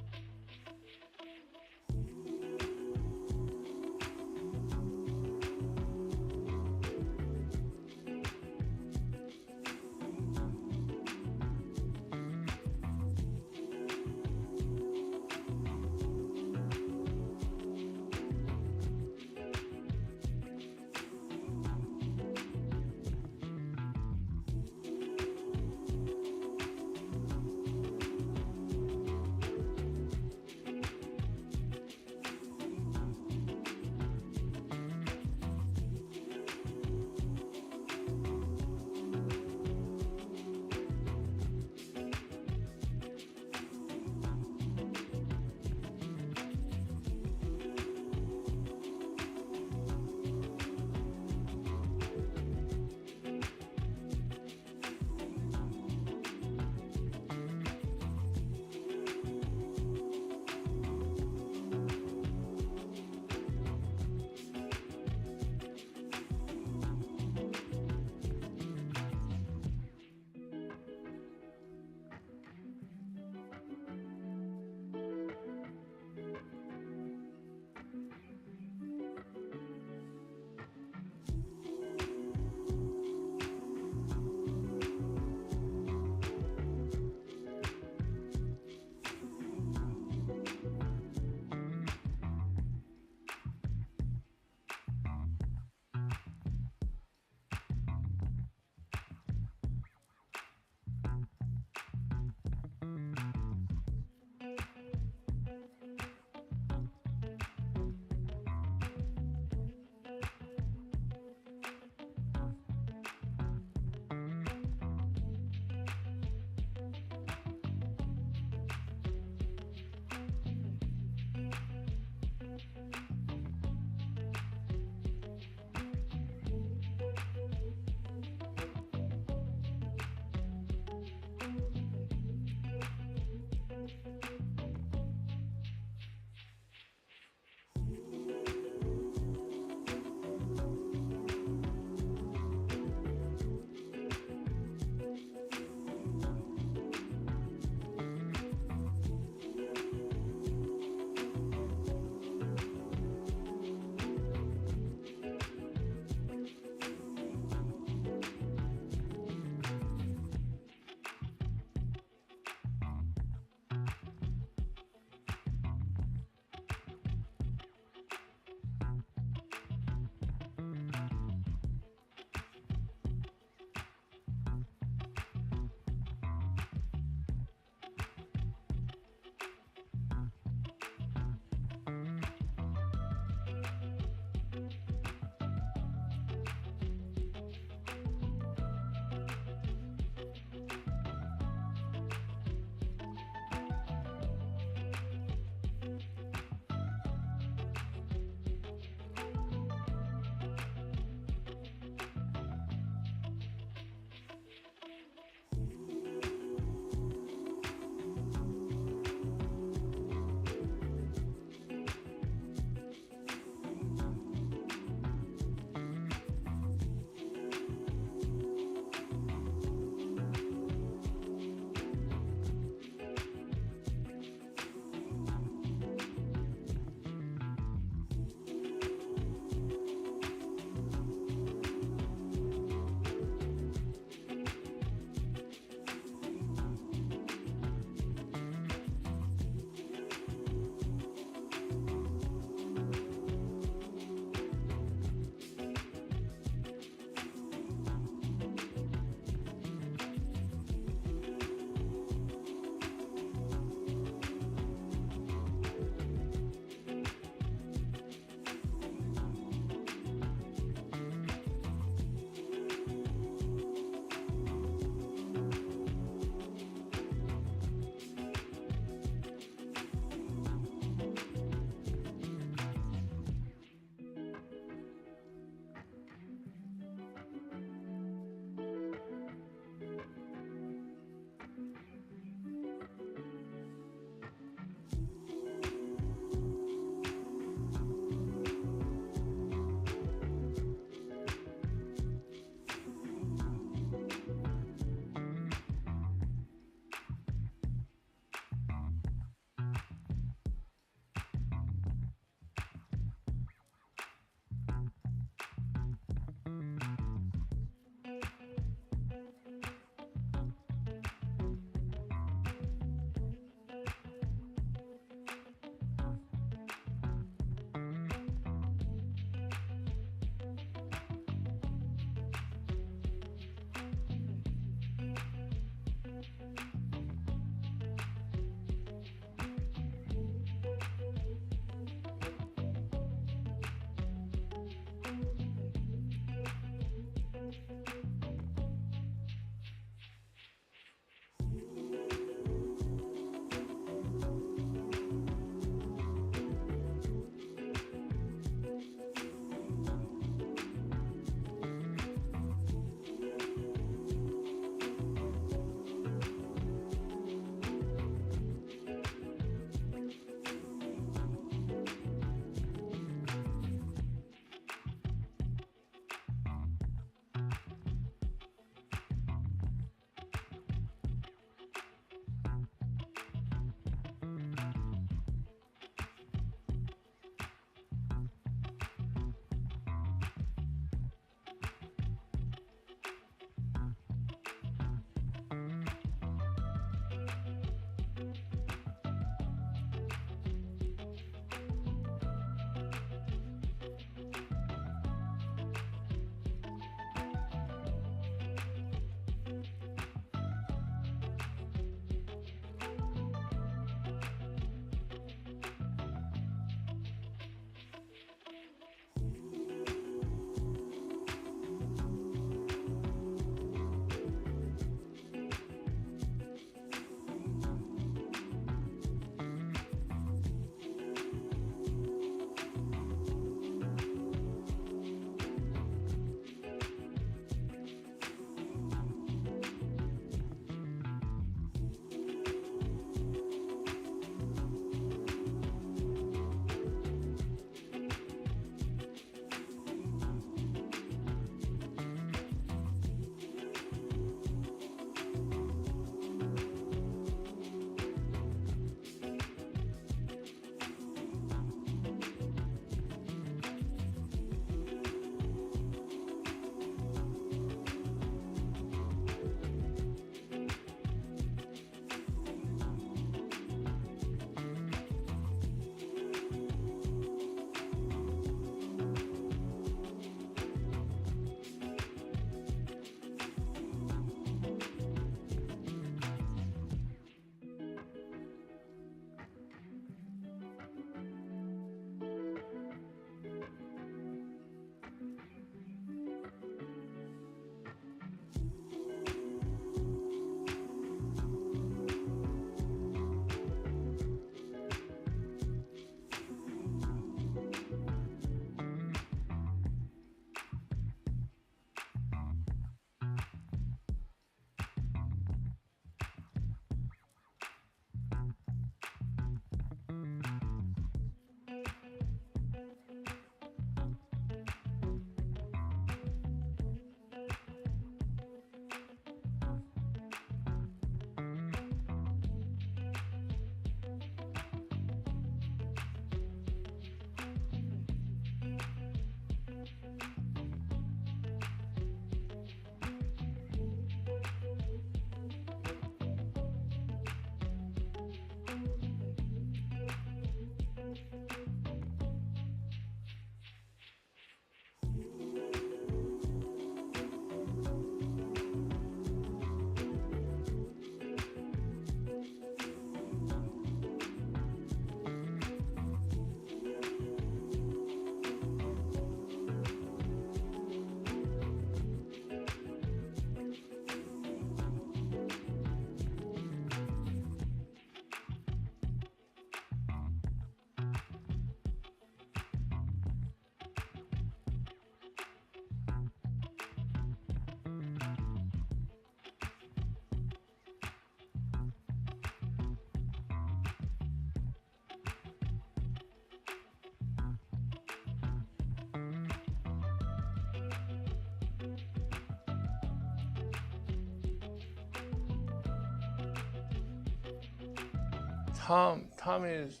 Tom is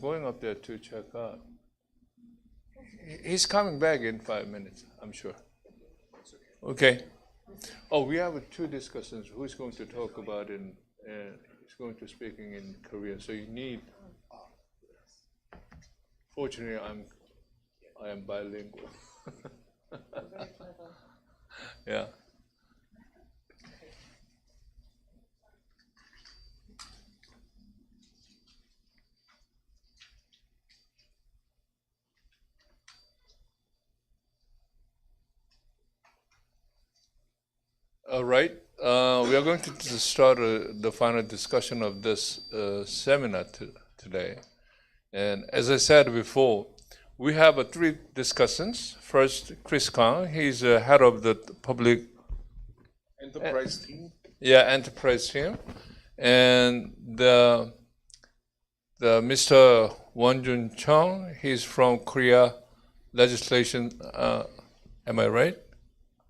going up there to check out. He's coming back in 5 minutes, I'm sure. Okay. Oh, we have two discussions. Who's going to talk about it? He's going to speaking in Korean. So you need. Fortunately, I am bilingual. Yeah. All right. We are going to start the final discussion of this seminar today. And as I said before, we have three discussions. First, Chris Kang, he's head of the public enterprise team. Yeah, enterprise team. And the Mr. Wonjun Chung, he's from Korea Legislation, am I right?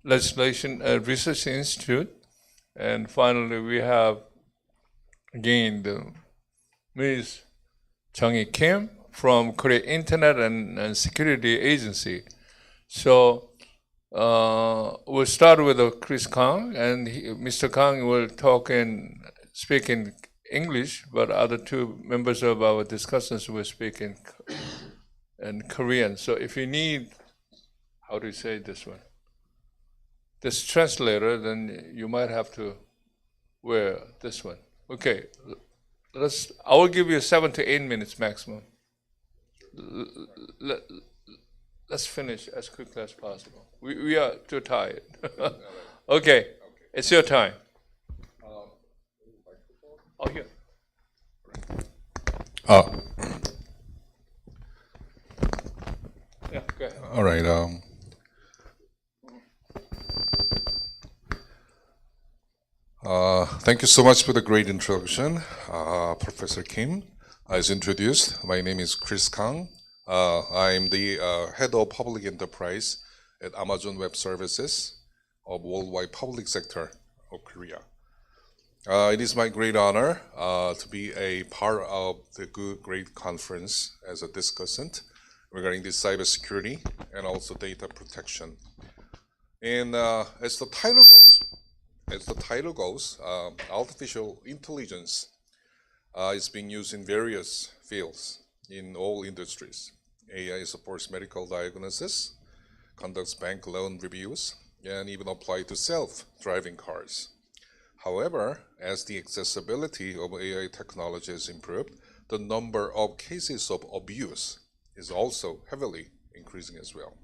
Legislation Research Institute. And finally, we have again the Ms. Chung-hee Kim from Korea Internet and Security Agency. So we'll start with Chris Kang, and Mr. Kang will speak in English, but other two members of our discussants will speak in Korean. So if you need, how do you say this one? This translator, then you might have to wear this one. Okay, I will give you 7 to 8 minutes maximum. Let's finish as quickly as possible. We are too tired. Okay, it's your time. Oh, here. Yeah, go ahead. All right. Thank you so much for the great introduction, Professor Kim. As introduced, my name is Chris Kang. I'm the head of public enterprise at Amazon Web Services of worldwide public sector of Korea. It is my great honor to be a part of the great conference as a discussant regarding this cybersecurity and also data protection. And as the title goes, artificial intelligence is being used in various fields in all industries. AI supports medical diagnosis, conducts bank loan reviews, and even applied to self-driving cars. However, as the accessibility of AI technology has improved, the number of cases of abuse is also heavily increasing as well.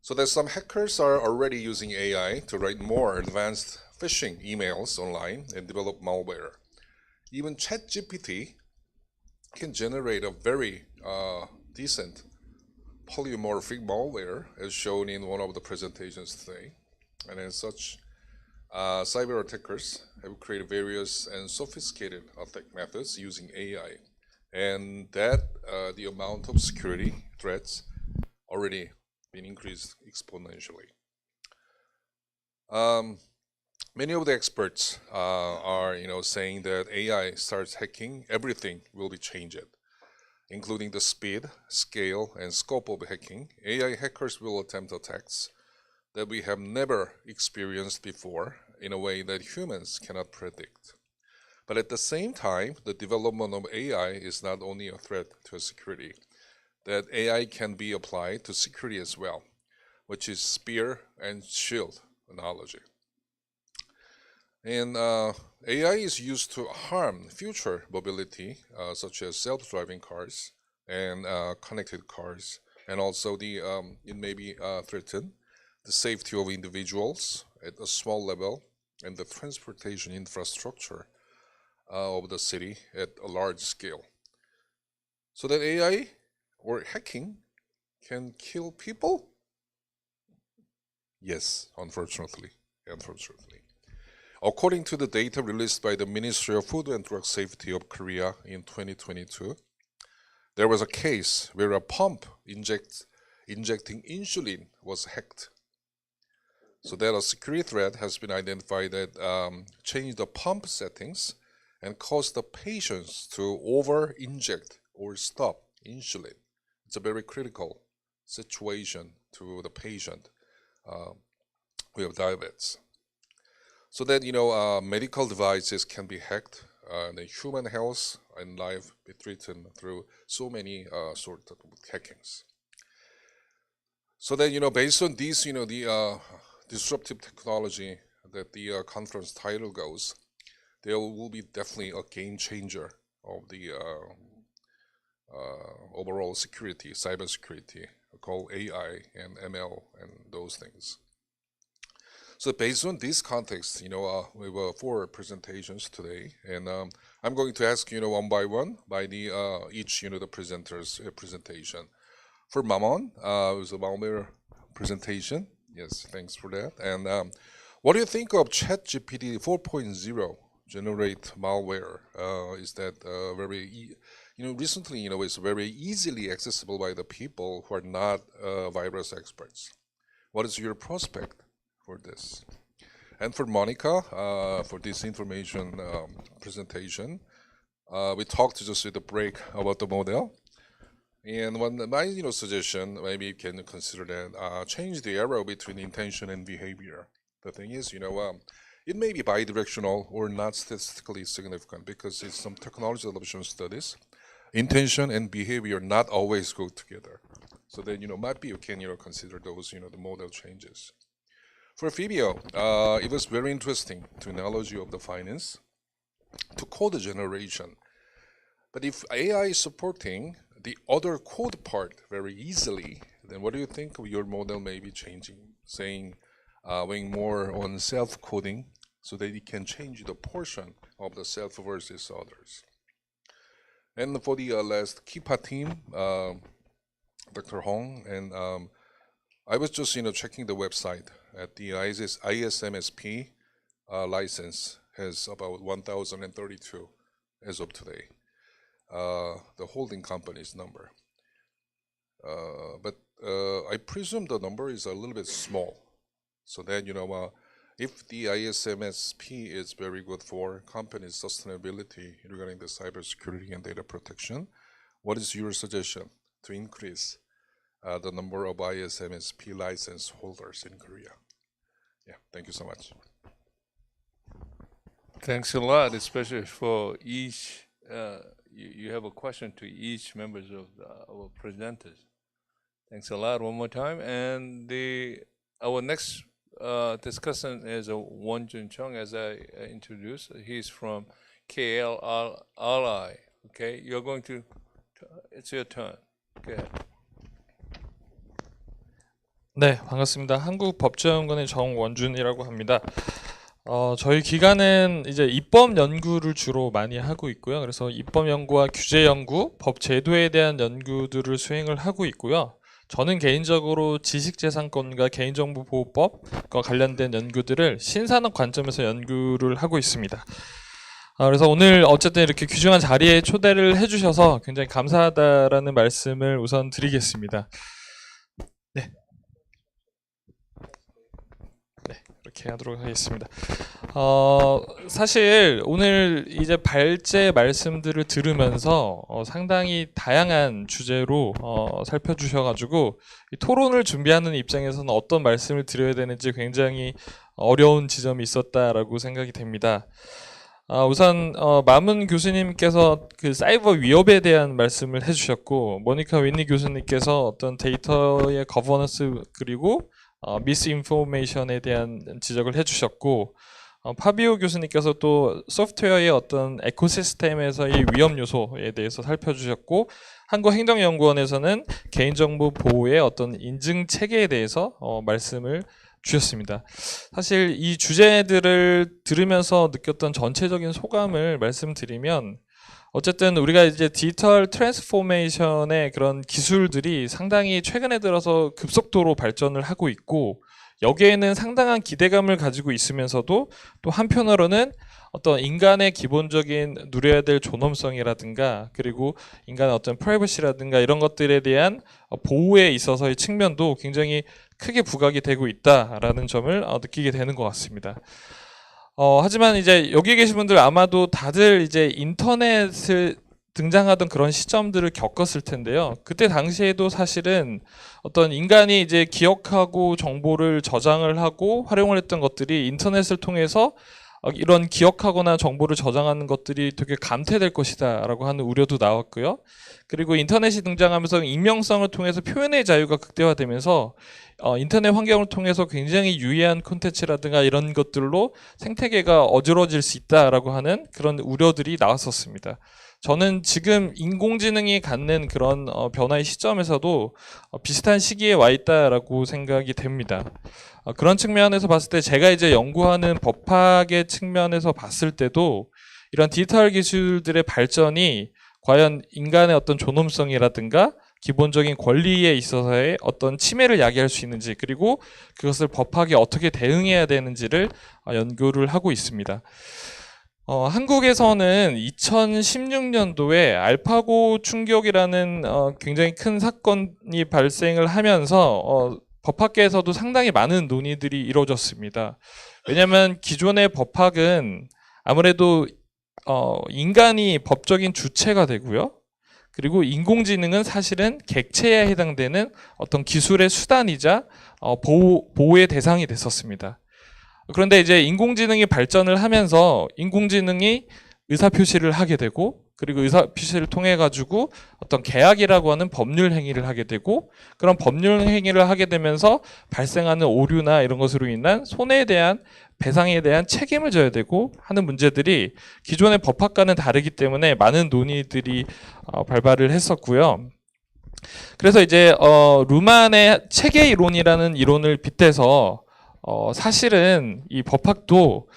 So that some hackers are already using AI to write more advanced phishing emails online and develop malware. Even ChatGPT can generate a very decent polymorphic malware, as shown in one of the presentations today. And as such, cyber attackers have created various and sophisticated attack methods using AI. And that the amount of security threats already been increased exponentially. Many of the experts are saying that AI starts hacking, everything will be changed, including the speed, scale, and scope of hacking. AI hackers will attempt attacks that we have never experienced before in a way that humans cannot predict. But at the same time, the development of AI is not only a threat to security, that AI can be applied to security as well, which is spear and shield analogy. And AI is used to harm future mobility, such as self-driving cars and connected cars, and also it may be threaten the safety of individuals at a small level and the transportation infrastructure of the city at a large scale. So that AI or hacking can kill people? Yes, unfortunately. According to the data released by the Ministry of Food and Drug Safety of Korea in 2022, there was a case where a pump injecting insulin was hacked. So that a security threat has been identified that changed the pump settings and cause the patients to over-inject or stop insulin. It's a very critical situation to the patient who have diabetes. So that, medical devices can be hacked, the human health and life be threatened through so many sort of hackings. So that, based on these, the disruptive technology that the conference title goes, there will be definitely a game changer of the overall security, cybersecurity, called AI and ML and those things. So based on this context, we have 4 presentations today, and I'm going to ask, one by one by the each, the presenters' presentation. For Mamoun, it was a Malware presentation. Yes, thanks for that. And what do you think of ChatGPT 4.0 generate malware? Is that very, recently, it's very easily accessible by the people who are not virus experts. What is your prospect for this? And for Monica, for this information presentation, we talked just with a break about the model. And my suggestion, maybe you can consider that change the arrow between intention and behavior. The thing is, it may be bidirectional or not statistically significant because it's some technology adoption studies. Intention and behavior not always go together. So then, maybe you can, consider those, the model changes. For Fabio, it was very interesting to analogy of the finance to code generation. But if AI is supporting the other code part very easily, then what do you think of your model may be changing, saying weighing more on self-coding so that it can change the portion of the self versus others? And for the last KIPA team, Dr. Hong, and I was just checking the website at the ISMSP license has about 1,032 as of today. The holding company's number. But I presume the number is a little bit small. So that, if the ISMSP is very good for company sustainability regarding the cybersecurity and data protection, what is your suggestion to increase the number of ISMSP license holders in Korea? Yeah, thank you so much. Thanks a lot, especially for each. You have a question to each members of our presenters. Thanks a lot one more time. And our next discussant is Woohyun Chung, as I introduced. He's from KLRI. Okay, you're going to. It's your turn. Go ahead. 네, 반갑습니다. 한국법제연구원의 정원준이라고 합니다. 저희 기관은 이제 입법 연구를 주로 많이 하고 있고요. 그래서 입법 연구와 규제 연구, 법 제도에 대한 연구들을 수행을 하고 있고요. 저는 개인적으로 지식재산권과 개인정보보호법과 관련된 연구들을 신산업 관점에서 연구를 하고 있습니다. 그래서 오늘 어쨌든 이렇게 귀중한 자리에 초대를 해주셔서 굉장히 감사하다라는 말씀을 우선 드리겠습니다. 네. 이렇게 하도록 하겠습니다. 사실 오늘 이제 발제 말씀들을 들으면서 상당히 다양한 주제로 살펴주셔가지고 이 토론을 준비하는 입장에서는 어떤 말씀을 드려야 되는지 굉장히 어려운 지점이 있었다라고 생각이 됩니다. 우선 마문 교수님께서 그 사이버 위협에 대한 말씀을 해주셨고, 모니카 윈니 교수님께서 어떤 데이터의 거버넌스 그리고 미스인포메이션에 대한 지적을 해주셨고, 파비오 교수님께서 또 소프트웨어의 어떤 에코시스템에서의 위험 요소에 대해서 살펴주셨고, 한국행정연구원에서는 개인정보 보호의 어떤 인증 체계에 대해서 말씀을 주셨습니다. 사실 이 주제들을 들으면서 느꼈던 전체적인 소감을 말씀드리면, 어쨌든 우리가 이제 디지털 트랜스포메이션의 그런 기술들이 상당히 최근에 들어서 급속도로 발전을 하고 있고, 여기에는 상당한 기대감을 가지고 있으면서도 또 한편으로는 어떤 인간의 기본적인 누려야 될 존엄성이라든가 그리고 인간의 어떤 프라이버시라든가 이런 것들에 대한 보호에 있어서의 측면도 굉장히 크게 부각이 되고 있다라는 점을 느끼게 되는 것 같습니다. 하지만 이제 여기 계신 분들 아마도 다들 이제 인터넷을 등장하던 그런 시점들을 겪었을 텐데요. 그때 당시에도 사실은 어떤 인간이 이제 기억하고 정보를 저장을 하고 활용을 했던 것들이 인터넷을 통해서 이런 기억하거나 정보를 저장하는 것들이 되게 감퇴될 것이다 라고 하는 우려도 나왔고요. 그리고 인터넷이 등장하면서 익명성을 통해서 표현의 자유가 극대화되면서 인터넷 환경을 통해서 굉장히 유해한 콘텐츠라든가 이런 것들로 생태계가 어지러질 수 있다라고 하는 그런 우려들이 나왔었습니다. 저는 지금 인공지능이 갖는 그런 변화의 시점에서도 비슷한 시기에 와 있다라고 생각이 됩니다. 그런 측면에서 봤을 때 제가 이제 연구하는 법학의 측면에서 봤을 때도 이런 디지털 기술들의 발전이 과연 인간의 어떤 존엄성이라든가 기본적인 권리에 있어서의 어떤 침해를 야기할 수 있는지, 그리고 그것을 법학이 어떻게 대응해야 되는지를 연구를 하고 있습니다. 한국에서는 2016년도에 알파고 충격이라는 굉장히 큰 사건이 발생을 하면서 법학계에서도 상당히 많은 논의들이 이루어졌습니다. 왜냐하면 기존의 법학은 아무래도 인간이 법적인 주체가 되고요. 그리고 인공지능은 사실은 객체에 해당되는 어떤 기술의 수단이자 보호의 대상이 됐었습니다. 그런데 이제 인공지능이 발전을 하면서 인공지능이 의사표시를 하게 되고, 그리고 의사표시를 통해 가지고 어떤 계약이라고 하는 법률 행위를 하게 되고, 그런 법률 행위를 하게 되면서 발생하는 오류나 이런 것으로 인한 손해에 대한 배상에 대한 책임을 져야 되고 하는 문제들이 기존의 법학과는 다르기 때문에 많은 논의들이 발발을 했었고요. 그래서 이제 루만의 체계 이론이라는 이론을 빗대서 사실은 이 법학도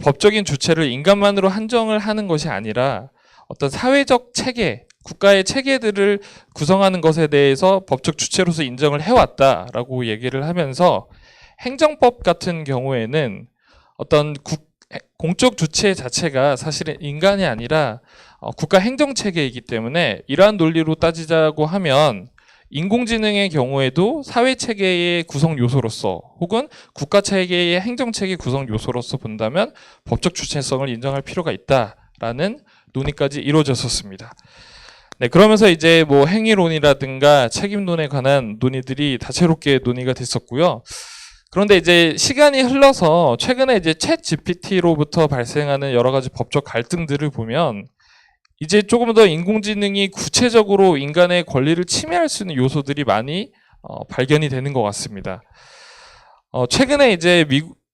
법적인 주체를 인간만으로 한정을 하는 것이 아니라 어떤 사회적 체계, 국가의 체계들을 구성하는 것에 대해서 법적 주체로서 인정을 해왔다라고 얘기를 하면서, 행정법 같은 경우에는 어떤 공적 주체 자체가 사실은 인간이 아니라 국가 행정 체계이기 때문에 이러한 논리로 따지자고 하면 인공지능의 경우에도 사회체계의 구성 요소로서 혹은 국가체계의 행정체계 구성 요소로서 본다면 법적 주체성을 인정할 필요가 있다라는 논의까지 이루어졌었습니다. 네, 그러면서 이제 뭐 행위론이라든가 책임론에 관한 논의들이 다채롭게 논의가 됐었고요. 그런데 이제 시간이 흘러서 최근에 이제 챗 GPT로부터 발생하는 여러 가지 법적 갈등들을 보면 이제 조금 더 인공지능이 구체적으로 인간의 권리를 침해할 수 있는 요소들이 많이 발견이 되는 것 같습니다. 최근에 이제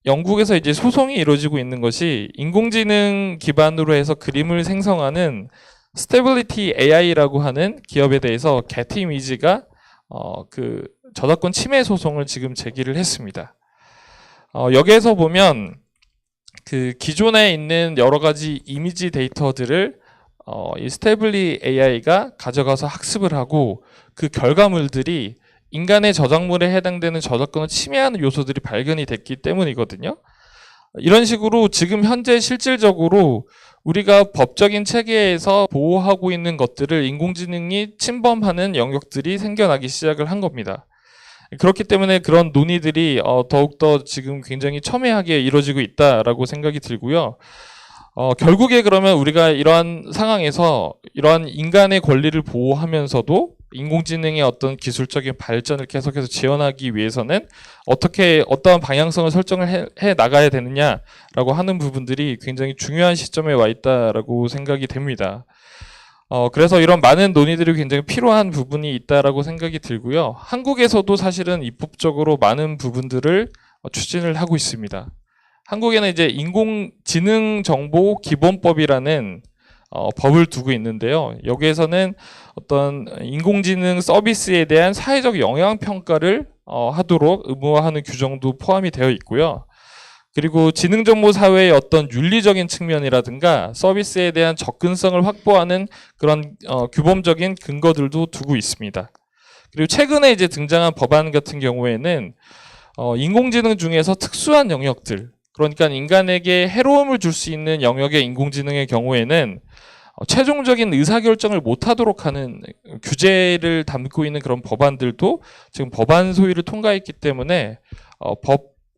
영국에서 이제 소송이 이루어지고 있는 것이 인공지능 기반으로 해서 그림을 생성하는 스테빌리티 AI라고 하는 기업에 대해서 게티 이미지가 그 저작권 침해 소송을 지금 제기를 했습니다. 여기에서 보면 그 기존에 있는 여러 가지 이미지 데이터들을 이 스테빌리 AI가 가져가서 학습을 하고 그 결과물들이 인간의 저작물에 해당되는 저작권을 침해하는 요소들이 발견이 됐기 때문이거든요. 이런 식으로 지금 현재 실질적으로 우리가 법적인 체계에서 보호하고 있는 것들을 인공지능이 침범하는 영역들이 생겨나기 시작을 한 겁니다. 그렇기 때문에 그런 논의들이 더욱더 지금 굉장히 첨예하게 이루어지고 있다라고 생각이 들고요. 결국에 그러면 우리가 이러한 상황에서 이러한 인간의 권리를 보호하면서도 인공지능의 어떤 기술적인 발전을 계속해서 지원하기 위해서는 어떻게 어떠한 방향성을 설정을 해 나가야 되느냐라고 하는 부분들이 굉장히 중요한 시점에 와 있다라고 생각이 됩니다. 그래서 이런 많은 논의들이 굉장히 필요한 부분이 있다라고 생각이 들고요. 한국에서도 사실은 입법적으로 많은 부분들을 추진을 하고 있습니다. 한국에는 이제 인공지능정보기본법이라는 법을 두고 있는데요. 여기에서는 어떤 인공지능 서비스에 대한 사회적 영향평가를 하도록 의무화하는 규정도 포함이 되어 있고요. 그리고 지능정보사회의 어떤 윤리적인 측면이라든가 서비스에 대한 접근성을 확보하는 그런 규범적인 근거들도 두고 있습니다. 그리고 최근에 이제 등장한 법안 같은 경우에는 인공지능 중에서 특수한 영역들, 그러니까 인간에게 해로움을 줄 수 있는 영역의 인공지능의 경우에는 최종적인 의사결정을 못하도록 하는 규제를 담고 있는 그런 법안들도 지금 법안 소위를 통과했기 때문에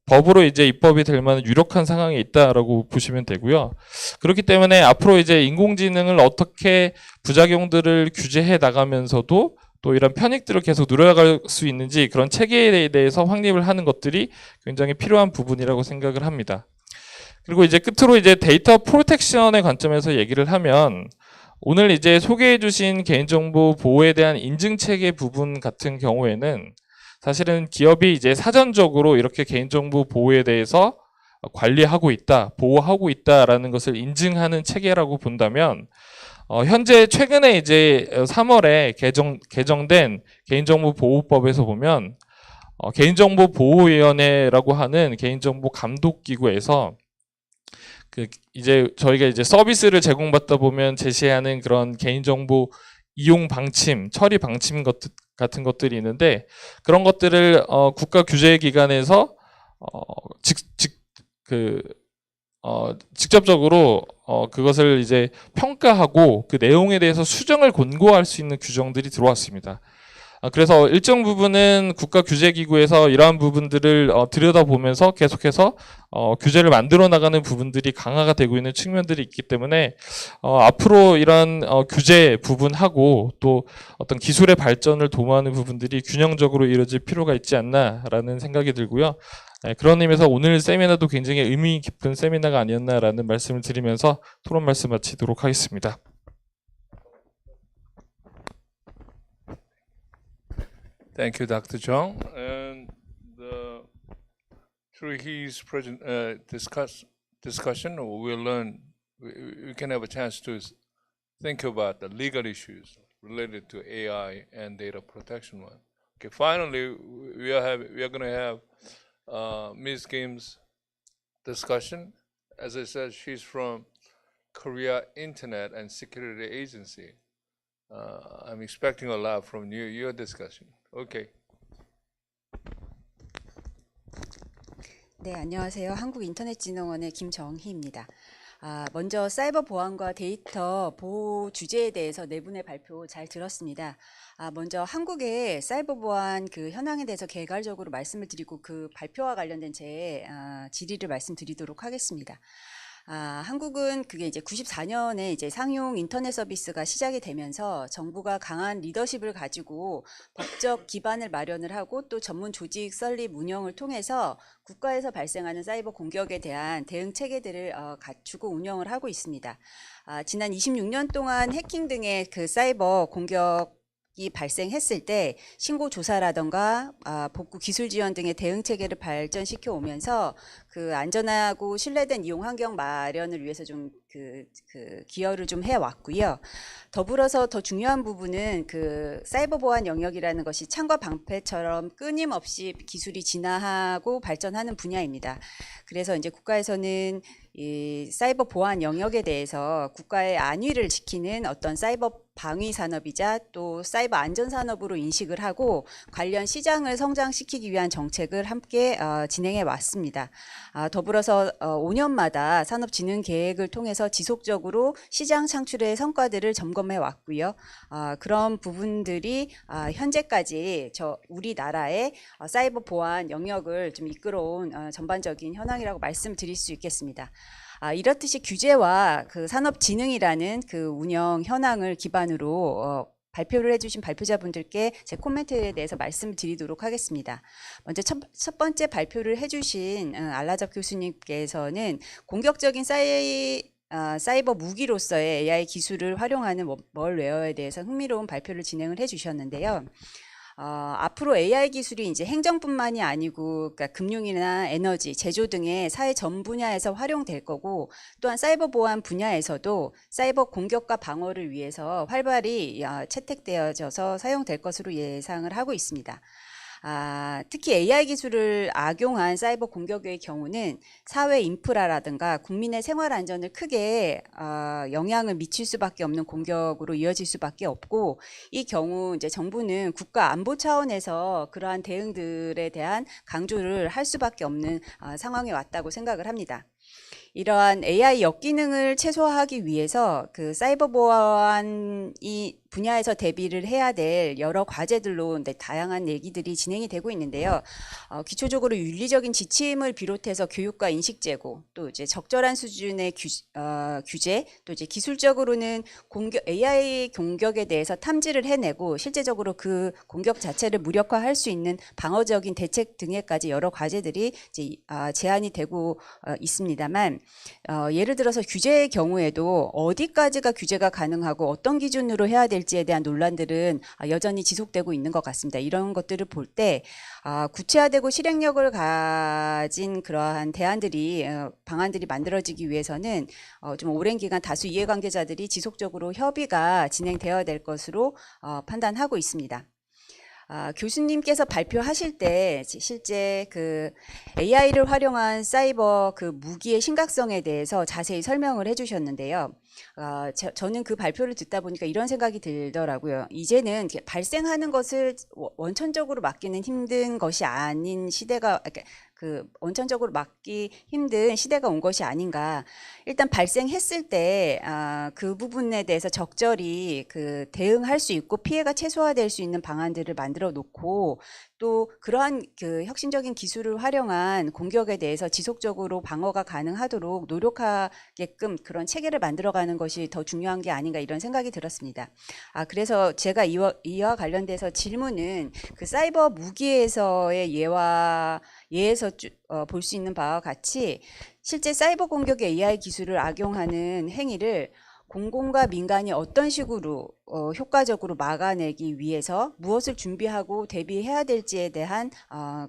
법으로 이제 입법이 될 만한 유력한 상황에 있다라고 보시면 되고요. 그렇기 때문에 앞으로 이제 인공지능을 어떻게 부작용들을 규제해 나가면서도 또 이런 편익들을 계속 누려갈 수 있는지 그런 체계에 대해서 확립을 하는 것들이 굉장히 필요한 부분이라고 생각을 합니다. 그리고 이제 끝으로 이제 데이터 프로텍션의 관점에서 얘기를 하면 오늘 이제 소개해 주신 개인정보 보호에 대한 인증 체계 부분 같은 경우에는 사실은 기업이 이제 사전적으로 이렇게 개인정보 보호에 대해서 관리하고 있다, 보호하고 있다라는 것을 인증하는 체계라고 본다면 현재 최근에 이제 3월에 개정된 개인정보보호법에서 보면 개인정보보호위원회라고 하는 개인정보 감독기구에서 이제 저희가 이제 서비스를 제공받다 보면 제시하는 그런 개인정보 이용 방침, 처리 방침 같은 것들이 있는데 그런 것들을 국가 규제 기관에서 직접적으로 그것을 이제 평가하고 그 내용에 대해서 수정을 권고할 수 있는 규정들이 들어왔습니다. 그래서 일정 부분은 국가 규제기구에서 이러한 부분들을 들여다보면서 계속해서 규제를 만들어 나가는 부분들이 강화가 되고 있는 측면들이 있기 때문에 앞으로 이런 규제 부분하고 또 어떤 기술의 발전을 도모하는 부분들이 균형적으로 이루어질 필요가 있지 않나라는 생각이 들고요. 그런 의미에서 오늘 세미나도 굉장히 의미 깊은 세미나가 아니었나라는 말씀을 드리면서 토론 말씀 마치도록 하겠습니다. Thank you, Dr. Chung. And through his discussion, we can have a chance to think about the legal issues related to AI and data protection. Okay, finally, we are going to have Ms. Kim's discussion. As I said, she's from Korea Internet and Security Agency. I'm expecting a lot from your discussion. Okay. 네, 안녕하세요. 한국인터넷진흥원의 김정희입니다. 먼저 사이버 보안과 데이터 보호 주제에 대해서 네 분의 발표 잘 들었습니다. 먼저 한국의 사이버 보안 그 현황에 대해서 개괄적으로 말씀을 드리고 그 발표와 관련된 제 질의를 말씀드리도록 하겠습니다. 한국은 그게 이제 94년에 이제 상용 인터넷 서비스가 시작이 되면서 정부가 강한 리더십을 가지고 법적 기반을 마련을 하고 또 전문 조직 설립 운영을 통해서 국가에서 발생하는 사이버 공격에 대한 대응 체계들을 갖추고 운영을 하고 있습니다. 지난 26년 동안 해킹 등의 그 사이버 공격이 발생했을 때 신고 조사라던가 복구 기술 지원 등의 대응 체계를 발전시켜 오면서 그 안전하고 신뢰된 이용 환경 마련을 위해서 좀 기여를 좀 해왔고요. 더불어서 더 중요한 부분은 그 사이버 보안 영역이라는 것이 창과 방패처럼 끊임없이 기술이 진화하고 발전하는 분야입니다. 그래서 이제 국가에서는 이 사이버 보안 영역에 대해서 국가의 안위를 지키는 어떤 사이버 방위 산업이자 또 사이버 안전 산업으로 인식을 하고 관련 시장을 성장시키기 위한 정책을 함께 진행해 왔습니다. 더불어서 5년마다 산업진흥 계획을 통해서 지속적으로 시장 창출의 성과들을 점검해 왔고요. 그런 부분들이 현재까지 우리나라의 사이버 보안 영역을 좀 이끌어온 전반적인 현황이라고 말씀드릴 수 있겠습니다. 이렇듯이 규제와 그 산업진흥이라는 그 운영 현황을 기반으로 발표를 해주신 발표자분들께 제 코멘트에 대해서 말씀을 드리도록 하겠습니다. 먼저 첫 번째 발표를 해주신 알라잡 교수님께서는 공격적인 사이버 무기로서의 AI 기술을 활용하는 멀웨어에 대해서 흥미로운 발표를 진행을 해주셨는데요. 앞으로 AI 기술이 이제 행정뿐만이 아니고 그러니까 금융이나 에너지, 제조 등의 사회 전 분야에서 활용될 거고 또한 사이버 보안 분야에서도 사이버 공격과 방어를 위해서 활발히 채택되어져서 사용될 것으로 예상을 하고 있습니다. 특히 AI 기술을 악용한 사이버 공격의 경우는 사회 인프라라든가 국민의 생활 안전을 크게 영향을 미칠 수밖에 없는 공격으로 이어질 수밖에 없고 이 경우 이제 정부는 국가 안보 차원에서 그러한 대응들에 대한 강조를 할 수밖에 없는 상황에 왔다고 생각을 합니다. 이러한 AI 역기능을 최소화하기 위해서 그 사이버 보안이 분야에서 대비를 해야 될 여러 과제들로 다양한 얘기들이 진행이 되고 있는데요. 기초적으로 윤리적인 지침을 비롯해서 교육과 인식 제고, 또 이제 적절한 수준의 규제, 또 이제 기술적으로는 AI 공격에 대해서 탐지를 해내고 실제적으로 그 공격 자체를 무력화할 수 있는 방어적인 대책 등에까지 여러 과제들이 이제 제안이 되고 있습니다만, 예를 들어서 규제의 경우에도 어디까지가 규제가 가능하고 어떤 기준으로 해야 될지에 대한 논란들은 여전히 지속되고 있는 것 같습니다. 이런 것들을 볼 때 구체화되고 실행력을 가진 그러한 대안들이 방안들이 만들어지기 위해서는 좀 오랜 기간 다수 이해관계자들이 지속적으로 협의가 진행되어야 될 것으로 판단하고 있습니다. 교수님께서 발표하실 때 실제 그 AI를 활용한 사이버 그 무기의 심각성에 대해서 자세히 설명을 해주셨는데요. 저는 그 발표를 듣다 보니까 이런 생각이 들더라고요. 이제는 발생하는 것을 원천적으로 막기는 힘든 것이 아닌 시대가, 그 원천적으로 막기 힘든 시대가 온 것이 아닌가. 일단 발생했을 때 그 부분에 대해서 적절히 그 대응할 수 있고 피해가 최소화될 수 있는 방안들을 만들어 놓고, 또 그러한 그 혁신적인 기술을 활용한 공격에 대해서 지속적으로 방어가 가능하도록 노력하게끔 그런 체계를 만들어가는 것이 더 중요한 게 아닌가, 이런 생각이 들었습니다. 그래서 제가 이와 관련돼서 질문은 그 사이버 무기에서의 예에서 볼 수 있는 바와 같이 실제 사이버 공격의 AI 기술을 악용하는 행위를 공공과 민간이 어떤 식으로 효과적으로 막아내기 위해서 무엇을 준비하고 대비해야 될지에 대한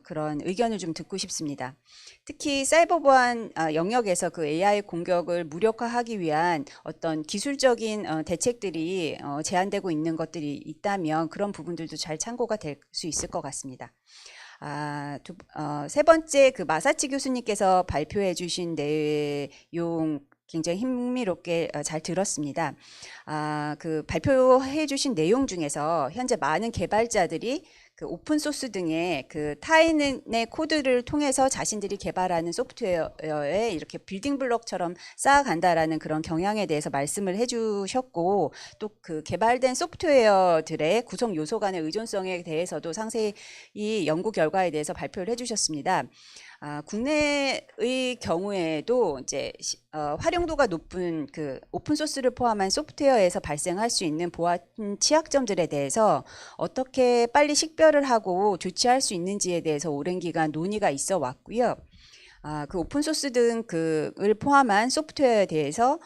그런 의견을 좀 듣고 싶습니다. 특히 사이버 보안 영역에서 그 AI 공격을 무력화하기 위한 어떤 기술적인 대책들이 제안되고 있는 것들이 있다면 그런 부분들도 잘 참고가 될 수 있을 것 같습니다. 세 번째, 그 마사치 교수님께서 발표해 주신 내용 굉장히 흥미롭게 잘 들었습니다. 그 발표해 주신 내용 중에서 현재 많은 개발자들이 그 오픈소스 등의 그 타인의 코드를 통해서 자신들이 개발하는 소프트웨어에 이렇게 빌딩 블록처럼 쌓아간다라는 그런 경향에 대해서 말씀을 해주셨고, 또 그 개발된 소프트웨어들의 구성 요소 간의 의존성에 대해서도 상세히 이 연구 결과에 대해서 발표를 해주셨습니다. 국내의 경우에도 이제 활용도가 높은 그 오픈소스를 포함한 소프트웨어에서 발생할 수 있는 보안 취약점들에 대해서 어떻게 빨리 식별을 하고 조치할 수 있는지에 대해서 오랜 기간 논의가 있어 왔고요. 그 오픈소스 등을 포함한 소프트웨어에 대해서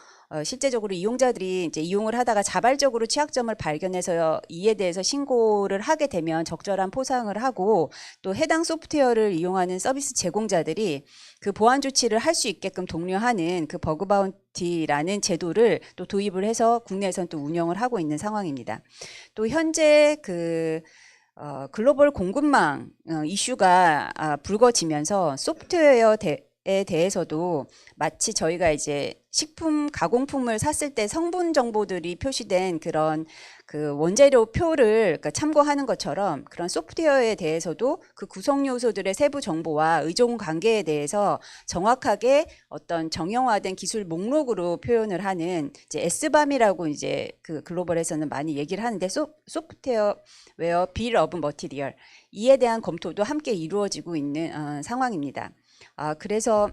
실제적으로 이용자들이 이제 이용을 하다가 자발적으로 취약점을 발견해서 이에 대해서 신고를 하게 되면 적절한 포상을 하고, 또 해당 소프트웨어를 이용하는 서비스 제공자들이 그 보안 조치를 할 수 있게끔 독려하는 그 버그 바운티라는 제도를 또 도입을 해서 국내에서는 또 운영을 하고 있는 상황입니다. 또 현재 그 글로벌 공급망 이슈가 불거지면서 소프트웨어에 대해서도 마치 저희가 이제 식품 가공품을 샀을 때 성분 정보들이 표시된 그런 그 원재료 표를 참고하는 것처럼, 그런 소프트웨어에 대해서도 그 구성 요소들의 세부 정보와 의존 관계에 대해서 정확하게 어떤 정형화된 기술 목록으로 표현을 하는 이제 SBAM이라고 이제 그 글로벌에서는 많이 얘기를 하는데, 소프트웨어 빌 오브 머티리얼, 이에 대한 검토도 함께 이루어지고 있는 상황입니다. 그래서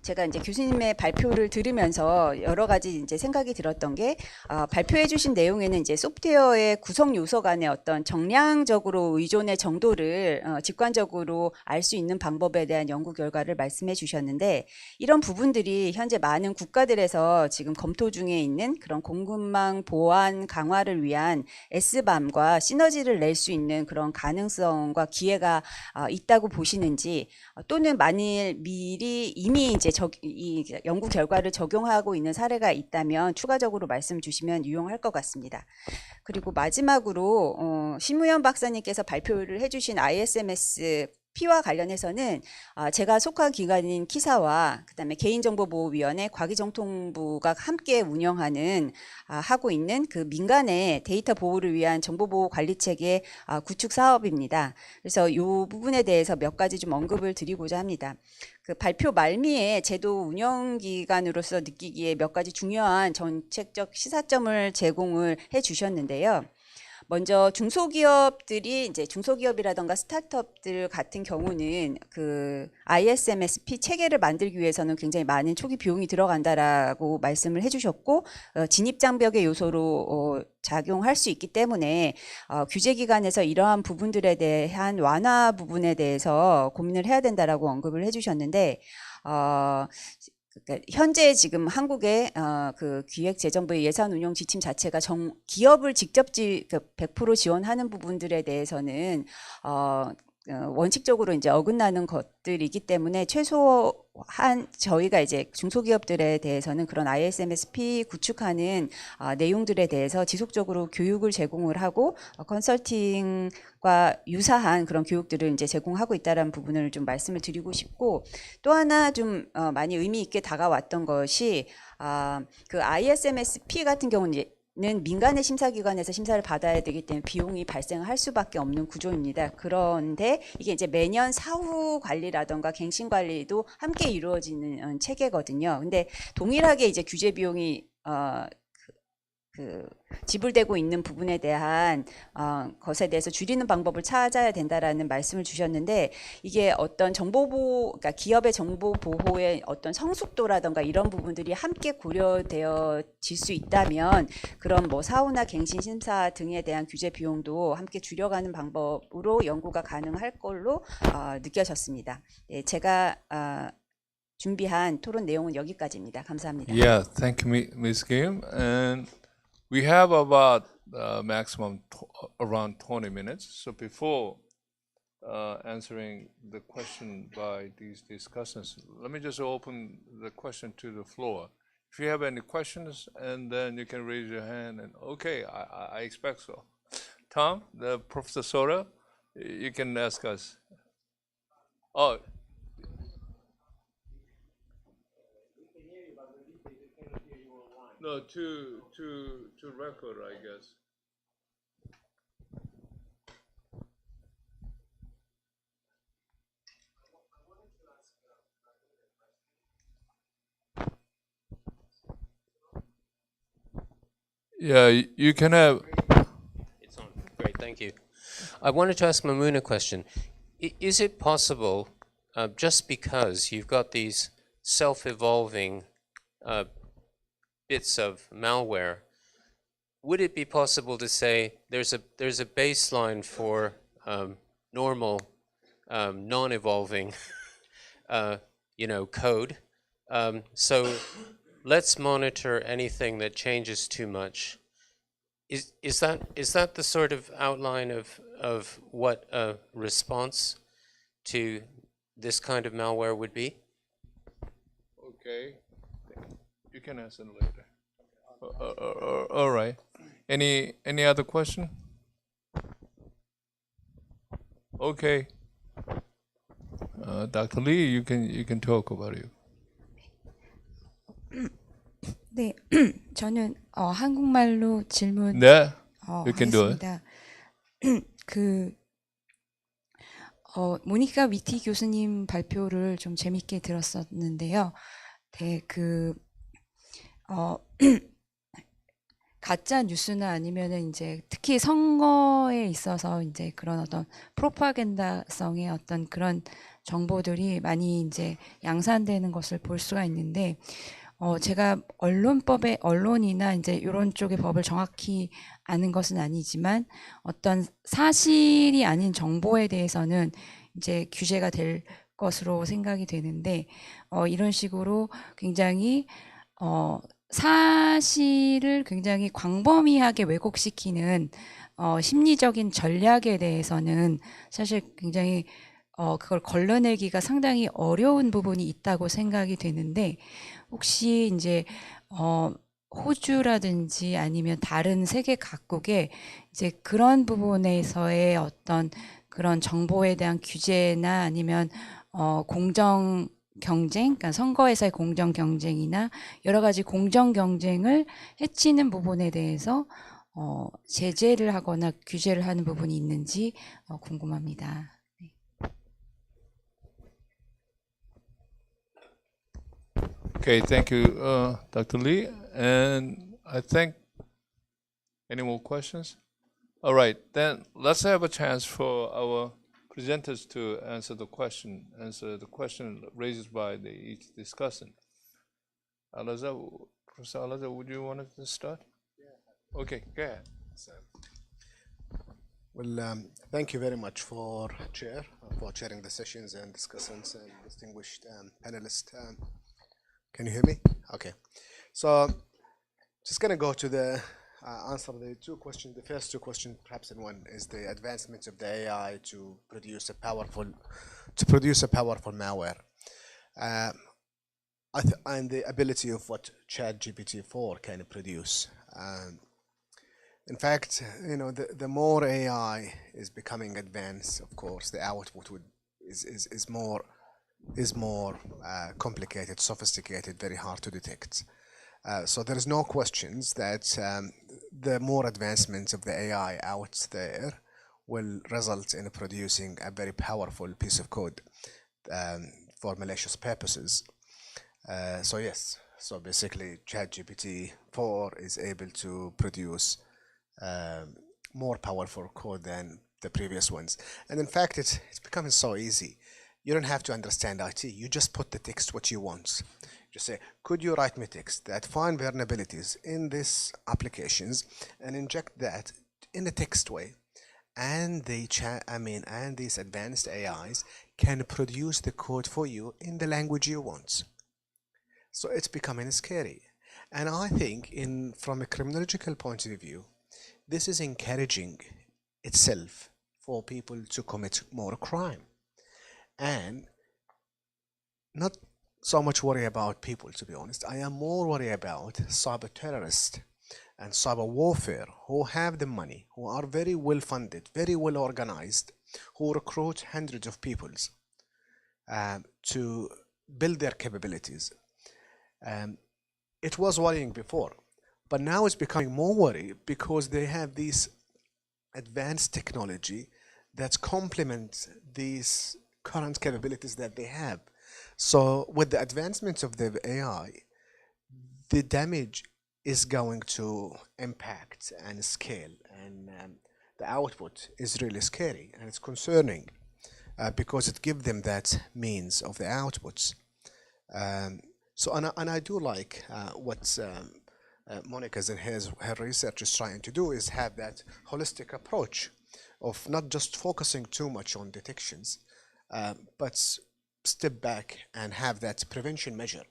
제가 이제 교수님의 발표를 들으면서 여러 가지 이제 생각이 들었던 게, 발표해 주신 내용에는 이제 소프트웨어의 구성 요소 간의 어떤 정량적으로 의존의 정도를 직관적으로 알 수 있는 방법에 대한 연구 결과를 말씀해 주셨는데, 이런 부분들이 현재 많은 국가들에서 지금 검토 중에 있는 그런 공급망 보안 강화를 위한 SBAM과 시너지를 낼 수 있는 그런 가능성과 기회가 있다고 보시는지, 또는 만일 미리 이미 이제 이 연구 결과를 적용하고 있는 사례가 있다면 추가적으로 말씀 주시면 유용할 것 같습니다. 그리고 마지막으로 심우현 박사님께서 발표를 해주신 ISMS P와 관련해서는 제가 속한 기관인 키사와 그다음에 개인정보보호위원회 과기정통부가 함께 운영하는 하고 있는 그 민간의 데이터 보호를 위한 정보보호 관리체계 구축 사업입니다. 그래서 이 부분에 대해서 몇 가지 좀 언급을 드리고자 합니다. 그 발표 말미에 제도 운영기관으로서 느끼기에 몇 가지 중요한 정책적 시사점을 제공을 해 주셨는데요. 먼저 중소기업들이 이제 중소기업이라던가 스타트업들 같은 경우는 그 ISMSP 체계를 만들기 위해서는 굉장히 많은 초기 비용이 들어간다라고 말씀을 해주셨고 진입장벽의 요소로 작용할 수 있기 때문에 규제기관에서 이러한 부분들에 대한 완화 부분에 대해서 고민을 해야 된다라고 언급을 해주셨는데 그러니까 현재 지금 한국의 그 기획재정부의 예산 운영 지침 자체가 기업을 직접 100% 지원하는 부분들에 대해서는 원칙적으로 이제 어긋나는 것들이기 때문에 최소한 저희가 이제 중소기업들에 대해서는 그런 ISMSP 구축하는 내용들에 대해서 지속적으로 교육을 제공을 하고 컨설팅과 유사한 그런 교육들을 이제 제공하고 있다는 부분을 좀 말씀을 드리고 싶고 또 하나 좀 많이 의미 있게 다가왔던 것이 그 ISMSP 같은 경우는 민간의 심사기관에서 심사를 받아야 되기 때문에 비용이 발생할 수밖에 없는 구조입니다. 그런데 이게 이제 매년 사후 관리라던가 갱신 관리도 함께 이루어지는 체계거든요. 근데 동일하게 이제 규제 비용이 지불되고 있는 부분에 대한 것에 대해서 줄이는 방법을 찾아야 된다라는 말씀을 주셨는데 이게 어떤 그러니까 기업의 정보 보호의 어떤 성숙도라던가 이런 부분들이 함께 고려되어질 수 있다면 그런 뭐 사후나 갱신 심사 등에 대한 규제 비용도 함께 줄여가는 방법으로 연구가 가능할 걸로 느껴졌습니다. 네, 제가 준비한 토론 내용은 여기까지입니다. 감사합니다. Yeah, thank you, Ms. Kim. And we have about maximum around 20 minutes. So before answering the question by these discussants, let me just open the question to the floor. If you have any questions, and then you can raise your hand. And okay, I expect so. Tom, Professor Soda, you can ask us. Oh. No, to record, I guess. Yeah, you can have. It's on. Great, thank you. I wanted to ask Mamoun a question. Is it possible, just because you've got these self-evolving bits of malware, would it be possible to say there's a baseline for normal non-evolving code? So let's monitor anything that changes too much. Is that the sort of outline of what a response to this kind of malware would be? Okay, you can answer later. All right. Any other question? Okay. Dr. Lee, you can talk about it. 네, 저는 한국말로 질문 네, you can do it. 하겠습니다. 모니카 위티 교수님 발표를 좀 재밌게 들었었는데요. 네, 가짜 뉴스나 아니면은 이제 특히 선거에 있어서 이제 그런 어떤 프로파간다성의 어떤 그런 정보들이 많이 이제 양산되는 것을 볼 수가 있는데, 제가 언론이나 이제 이런 쪽의 법을 정확히 아는 것은 아니지만 어떤 사실이 아닌 정보에 대해서는 이제 규제가 될 것으로 생각이 되는데, 이런 식으로 굉장히 사실을 굉장히 광범위하게 왜곡시키는 심리적인 전략에 대해서는 사실 굉장히 그걸 걸러내기가 상당히 어려운 부분이 있다고 생각이 되는데, 혹시 이제 호주라든지 아니면 다른 세계 각국에 이제 그런 부분에서의 어떤 그런 정보에 대한 규제나 아니면 공정 경쟁, 그러니까 선거에서의 공정 경쟁이나 여러 가지 공정 경쟁을 해치는 부분에 대해서 제재를 하거나 규제를 하는 부분이 있는지 궁금합니다. Okay, thank you, Dr. Lee. And I think, any more questions? All right, then let's have a chance for our presenters to answer the question raised by each discussant. Alazab, Professor Alazab, would you want to start? Yeah. Okay, go ahead. Well, thank you very much for chairing the sessions and discussants and distinguished panelists. Can you hear me? Okay. So, just going to go to the answer the two questions. The first two questions, perhaps in one, is the advancements of the AI to produce a powerful malware, and the ability of what ChatGPT-4 can produce. In fact, the more AI is becoming advanced, of course, the output is more complicated, sophisticated, very hard to detect. So there is no questions that the more advancements of the AI out there will result in producing a very powerful piece of code for malicious purposes. So yes, so basically ChatGPT-4 is able to produce more powerful code than the previous ones. And in fact, it's becoming so easy. You don't have to understand IT. You just put the text what you want. Just say, could you write me text that find vulnerabilities in these applications and inject that in a text way, and and these advanced AIs can produce the code for you in the language you want. So it's becoming scary. And I think from a criminological point of view, this is encouraging itself for people to commit more crime. And not so much worry about people, to be honest. I am more worried about cyber terrorists and cyber warfare who have the money, who are very well funded, very well organized, who recruit hundreds of people to build their capabilities. It was worrying before, but now it's becoming more worry because they have this advanced technology that complements these current capabilities that they have. So with the advancements of the AI, the damage is going to impact and scale, and the output is really scary, and it's concerning because it gives them that means of the outputs. So I do like what Monica's and her research is trying to do, is have that holistic approach of not just focusing too much on detections, but step back and have that prevention measure.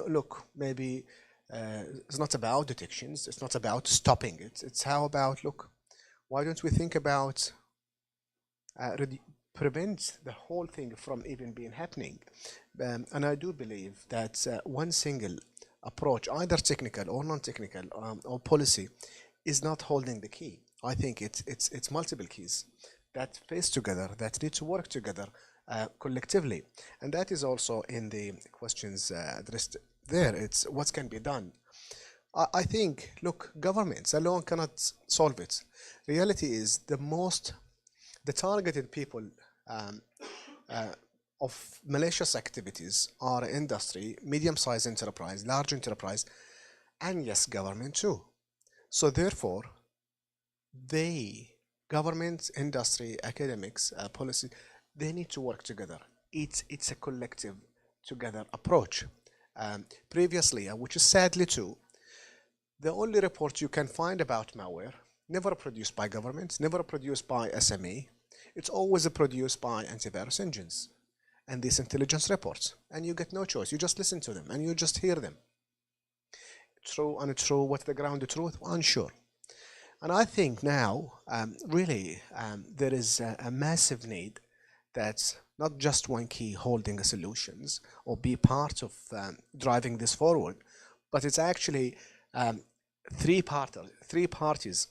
Look, maybe it's not about detections, it's not about stopping it, it's how about, look, why don't we think about prevent the whole thing from even being happening? And I do believe that one single approach, either technical or non-technical or policy, is not holding the key. I think it's multiple keys that face together, that need to work together collectively. And that is also in the questions addressed there. It's what can be done. I think, look, governments alone cannot solve it. Reality is the targeted people of malicious activities are industry, medium-sized enterprise, large enterprise, and yes, government too. So therefore, government, industry, academics, policy, they need to work together. It's a collective together approach. Previously, which is sadly too, the only report you can find about malware, never produced by governments, never produced by SME, it's always produced by antivirus engines and these intelligence reports, and you get no choice. You just listen to them and you just hear them. True, untrue, what's the ground of truth? Unsure. And I think now, really, there is a massive need that's not just one key holding the solutions or be part of driving this forward, but it's actually three parties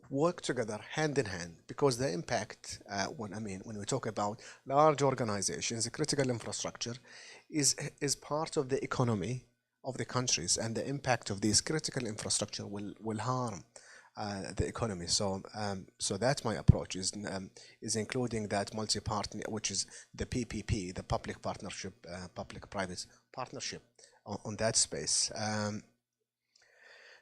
work together hand in hand, because the impact, when we talk about large organizations, the critical infrastructure is part of the economy of the countries, and the impact of these critical infrastructure will harm the economy. So that's my approach, is including that multi-partner, which is the PPP, the public partnership, public-private partnership on that space.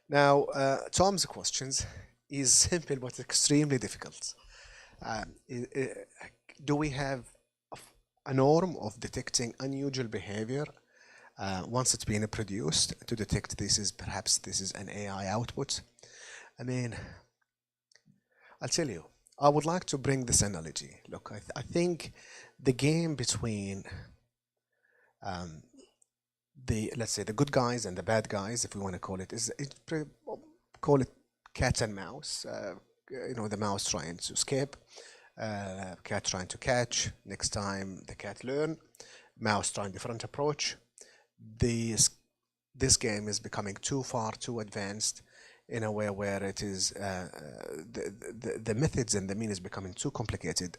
Now, Tom's questions is simple but extremely difficult. Do we have a norm of detecting unusual behavior once it's been produced to detect perhaps this is an AI output? I mean, I'll tell you, I would like to bring this analogy. Look, I think the game between let's say the good guys and the bad guys, if we want to call it, call it cat and mouse. The mouse trying to escape, cat trying to catch. Next time the cat learn, mouse trying different approach. This game is becoming too advanced in a way where it is the methods and the means is becoming too complicated,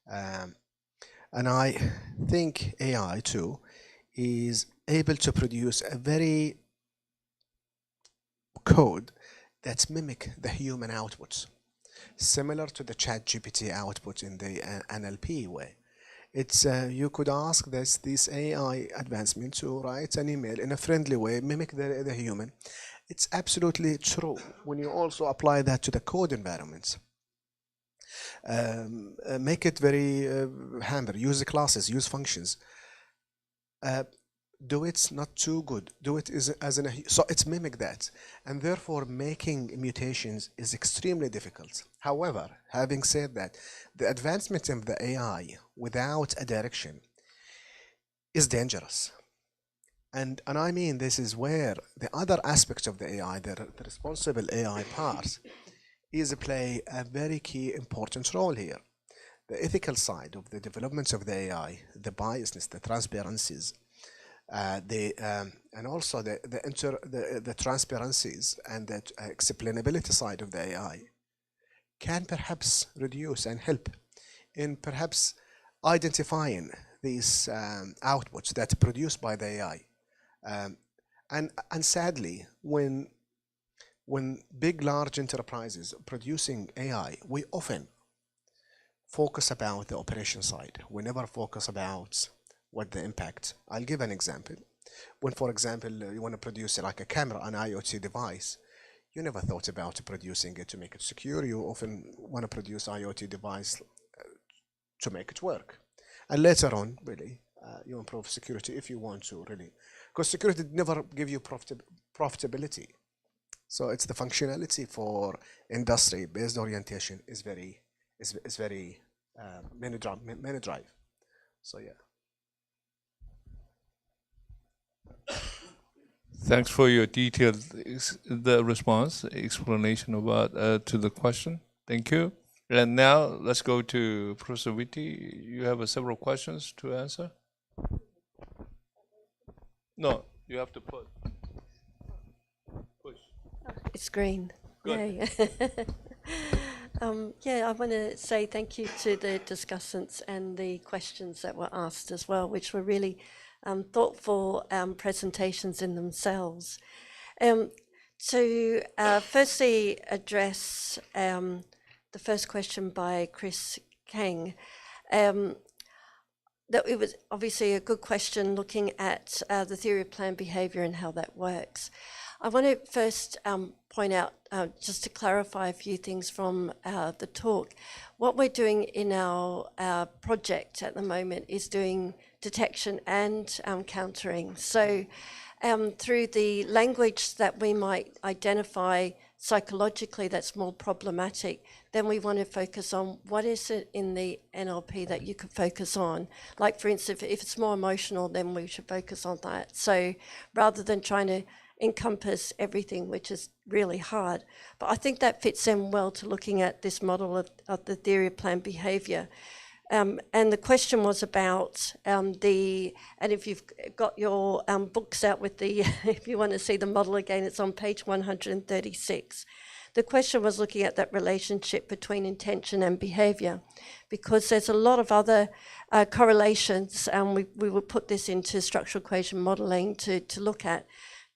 and I think AI too is able to produce a very code that mimic the human outputs, similar to the ChatGPT output in the NLP way. It's you could ask this AI advancement to write an email in a friendly way, mimic the human. It's absolutely true when you also apply that to the code environments. Make it very handy. Use the classes, use functions. Do it not too good. Do it so it's mimic that, and therefore making mutations is extremely difficult. However, having said that, the advancement of the AI without a direction is dangerous. And I mean, this is where the other aspects of the AI, the responsible AI part, is play a very key important role here. The ethical side of the developments of the AI, the biasness, the transparencies, and also the transparencies and the explainability side of the AI can perhaps reduce and help in perhaps identifying these outputs that are produced by the AI. And sadly, when large enterprises producing AI, we often focus about the operation side. We never focus about what the impact. I'll give an example. When, for example, you want to produce like a camera, an IoT device, you never thought about producing it to make it secure. You often want to produce IoT device to make it work. And later on, really, you improve security if you want to, really. Because security never give you profitability. So it's the functionality for industry-based orientation is very many drive. So yeah. Thanks for your detailed response, explanation about to the question. Thank you. And now let's go to Professor Whitty. You have several questions to answer. No, you have to push. It's green. Good. Yeah, I want to say thank you to the discussants and the questions that were asked as well, which were really thoughtful presentations in themselves. To firstly address the first question by Chris Kang, that it was obviously a good question looking at the theory of planned behavior and how that works. I want to first point out, just to clarify a few things from the talk. What we're doing in our project at the moment is doing detection and countering. So through the language that we might identify psychologically that's more problematic, then we want to focus on what is it in the NLP that you could focus on. Like, for instance, if it's more emotional, then we should focus on that. So rather than trying to encompass everything, which is really hard. But I think that fits in well to looking at this model of the theory of planned behavior. And the question was about and if you've got your books out with the, if you want to see the model again, it's on page 136. the question was looking at that relationship between intention and behavior, because there's a lot of other correlations, and we will put this into structural equation modeling to look at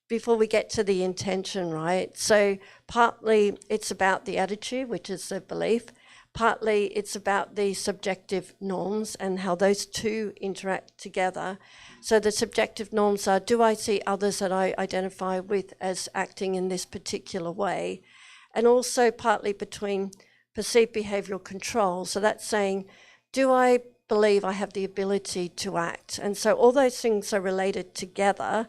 before we get to the intention, right? So partly it's about the attitude, which is the belief. Partly it's about the subjective norms and how those two interact together. So the subjective norms are, do I see others that I identify with as acting in this particular way? And also partly between perceived behavioral control. So that's saying, do I believe I have the ability to act? And so all those things are related together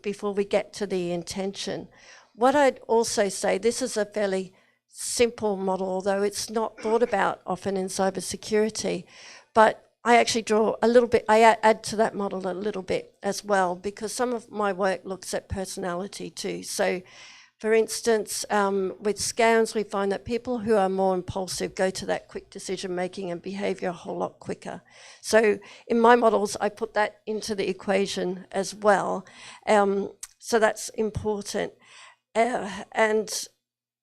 before we get to the intention. What I'd also say, this is a fairly simple model, although it's not thought about often in cybersecurity, but I actually draw a little bit, I add to that model a little bit as well, because some of my work looks at personality too. So for instance, with scams, we find that people who are more impulsive go to that quick decision making and behavior a whole lot quicker. So in my models, I put that into the equation as well. So that's important. And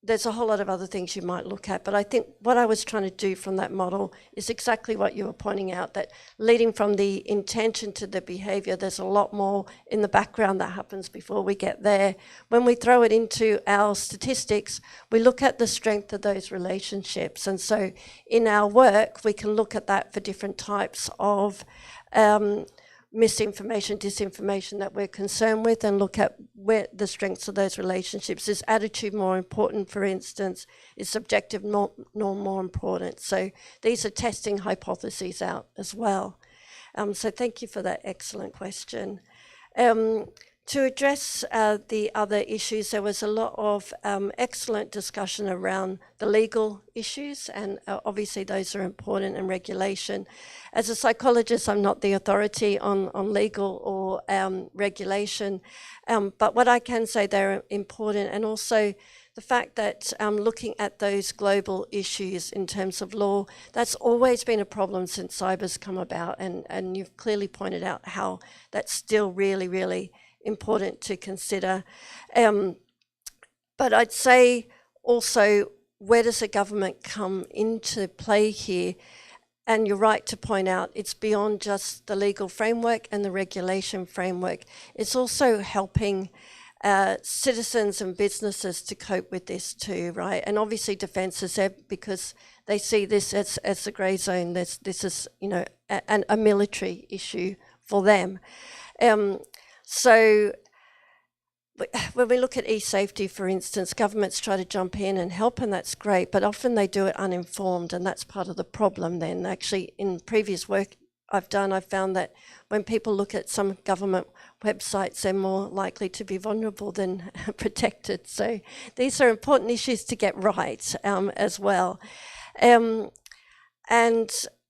there's a whole lot of other things you might look at, but I think what I was trying to do from that model is exactly what you were pointing out, that leading from the intention to the behavior, there's a lot more in the background that happens before we get there. When we throw it into our statistics, we look at the strength of those relationships. And so in our work, we can look at that for different types of misinformation, disinformation that we're concerned with, and look at where the strengths of those relationships. Is attitude more important, for instance? Is subjective norm more important? So these are testing hypotheses out as well. So thank you for that excellent question. To address the other issues, there was a lot of excellent discussion around the legal issues, and obviously those are important, and regulation. As a psychologist, I'm not the authority on legal or regulation, but what I can say, they're important, and also the fact that looking at those global issues in terms of law, that's always been a problem since cyber's come about, and you've clearly pointed out how that's still really, really important to consider. But I'd say also, where does the government come into play here? And you're right to point out, it's beyond just the legal framework and the regulation framework. It's also helping citizens and businesses to cope with this too, right? And obviously defence is there because they see this as a grey zone. This is, you know, a military issue for them. So when we look at e-safety, for instance, governments try to jump in and help, and that's great, but often they do it uninformed, and that's part of the problem then. Actually, in previous work I've done, I've found that when people look at some government websites, they're more likely to be vulnerable than protected. So these are important issues to get right as well. And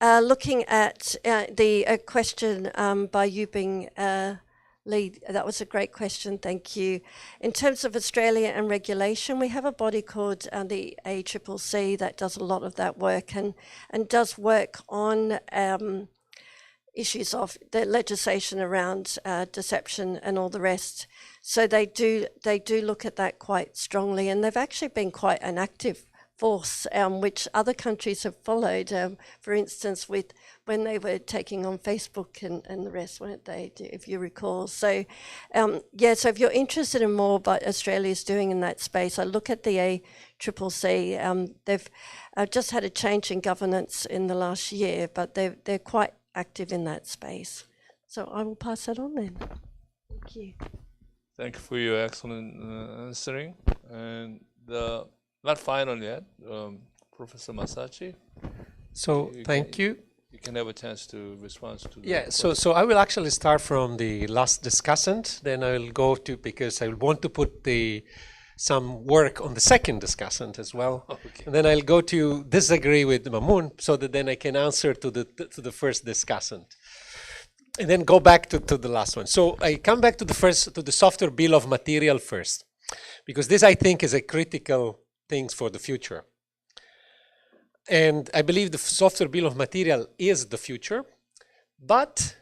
looking at the question by Yubing Lee, that was a great question, thank you. In terms of Australia and regulation, we have a body called the ACCC that does a lot of that work and does work on issues of the legislation around deception and all the rest. So they do look at that quite strongly, and they've actually been quite an active force, which other countries have followed. For instance, with when they were taking on Facebook and the rest, weren't they, if you recall? So, yeah, so if you're interested in more what Australia's doing in that space, I look at the ACCC. They've just had a change in governance in the last year, but they're quite active in that space. So I will pass that on then. Thank you. Thank you for your excellent answering. And not final yet, Professor Massacci. So thank you. You can have a chance to respond to the question. So I will actually start from the last discussant, then I will go to, because I want to put some work on the second discussant as well. Okay. And then I'll go to disagree with Mamoun, so that then I can answer to the first discussant. And then go back to the last one. So I come back to the software bill of material first, because this I think is a critical thing for the future. And I believe the software bill of material is the future, but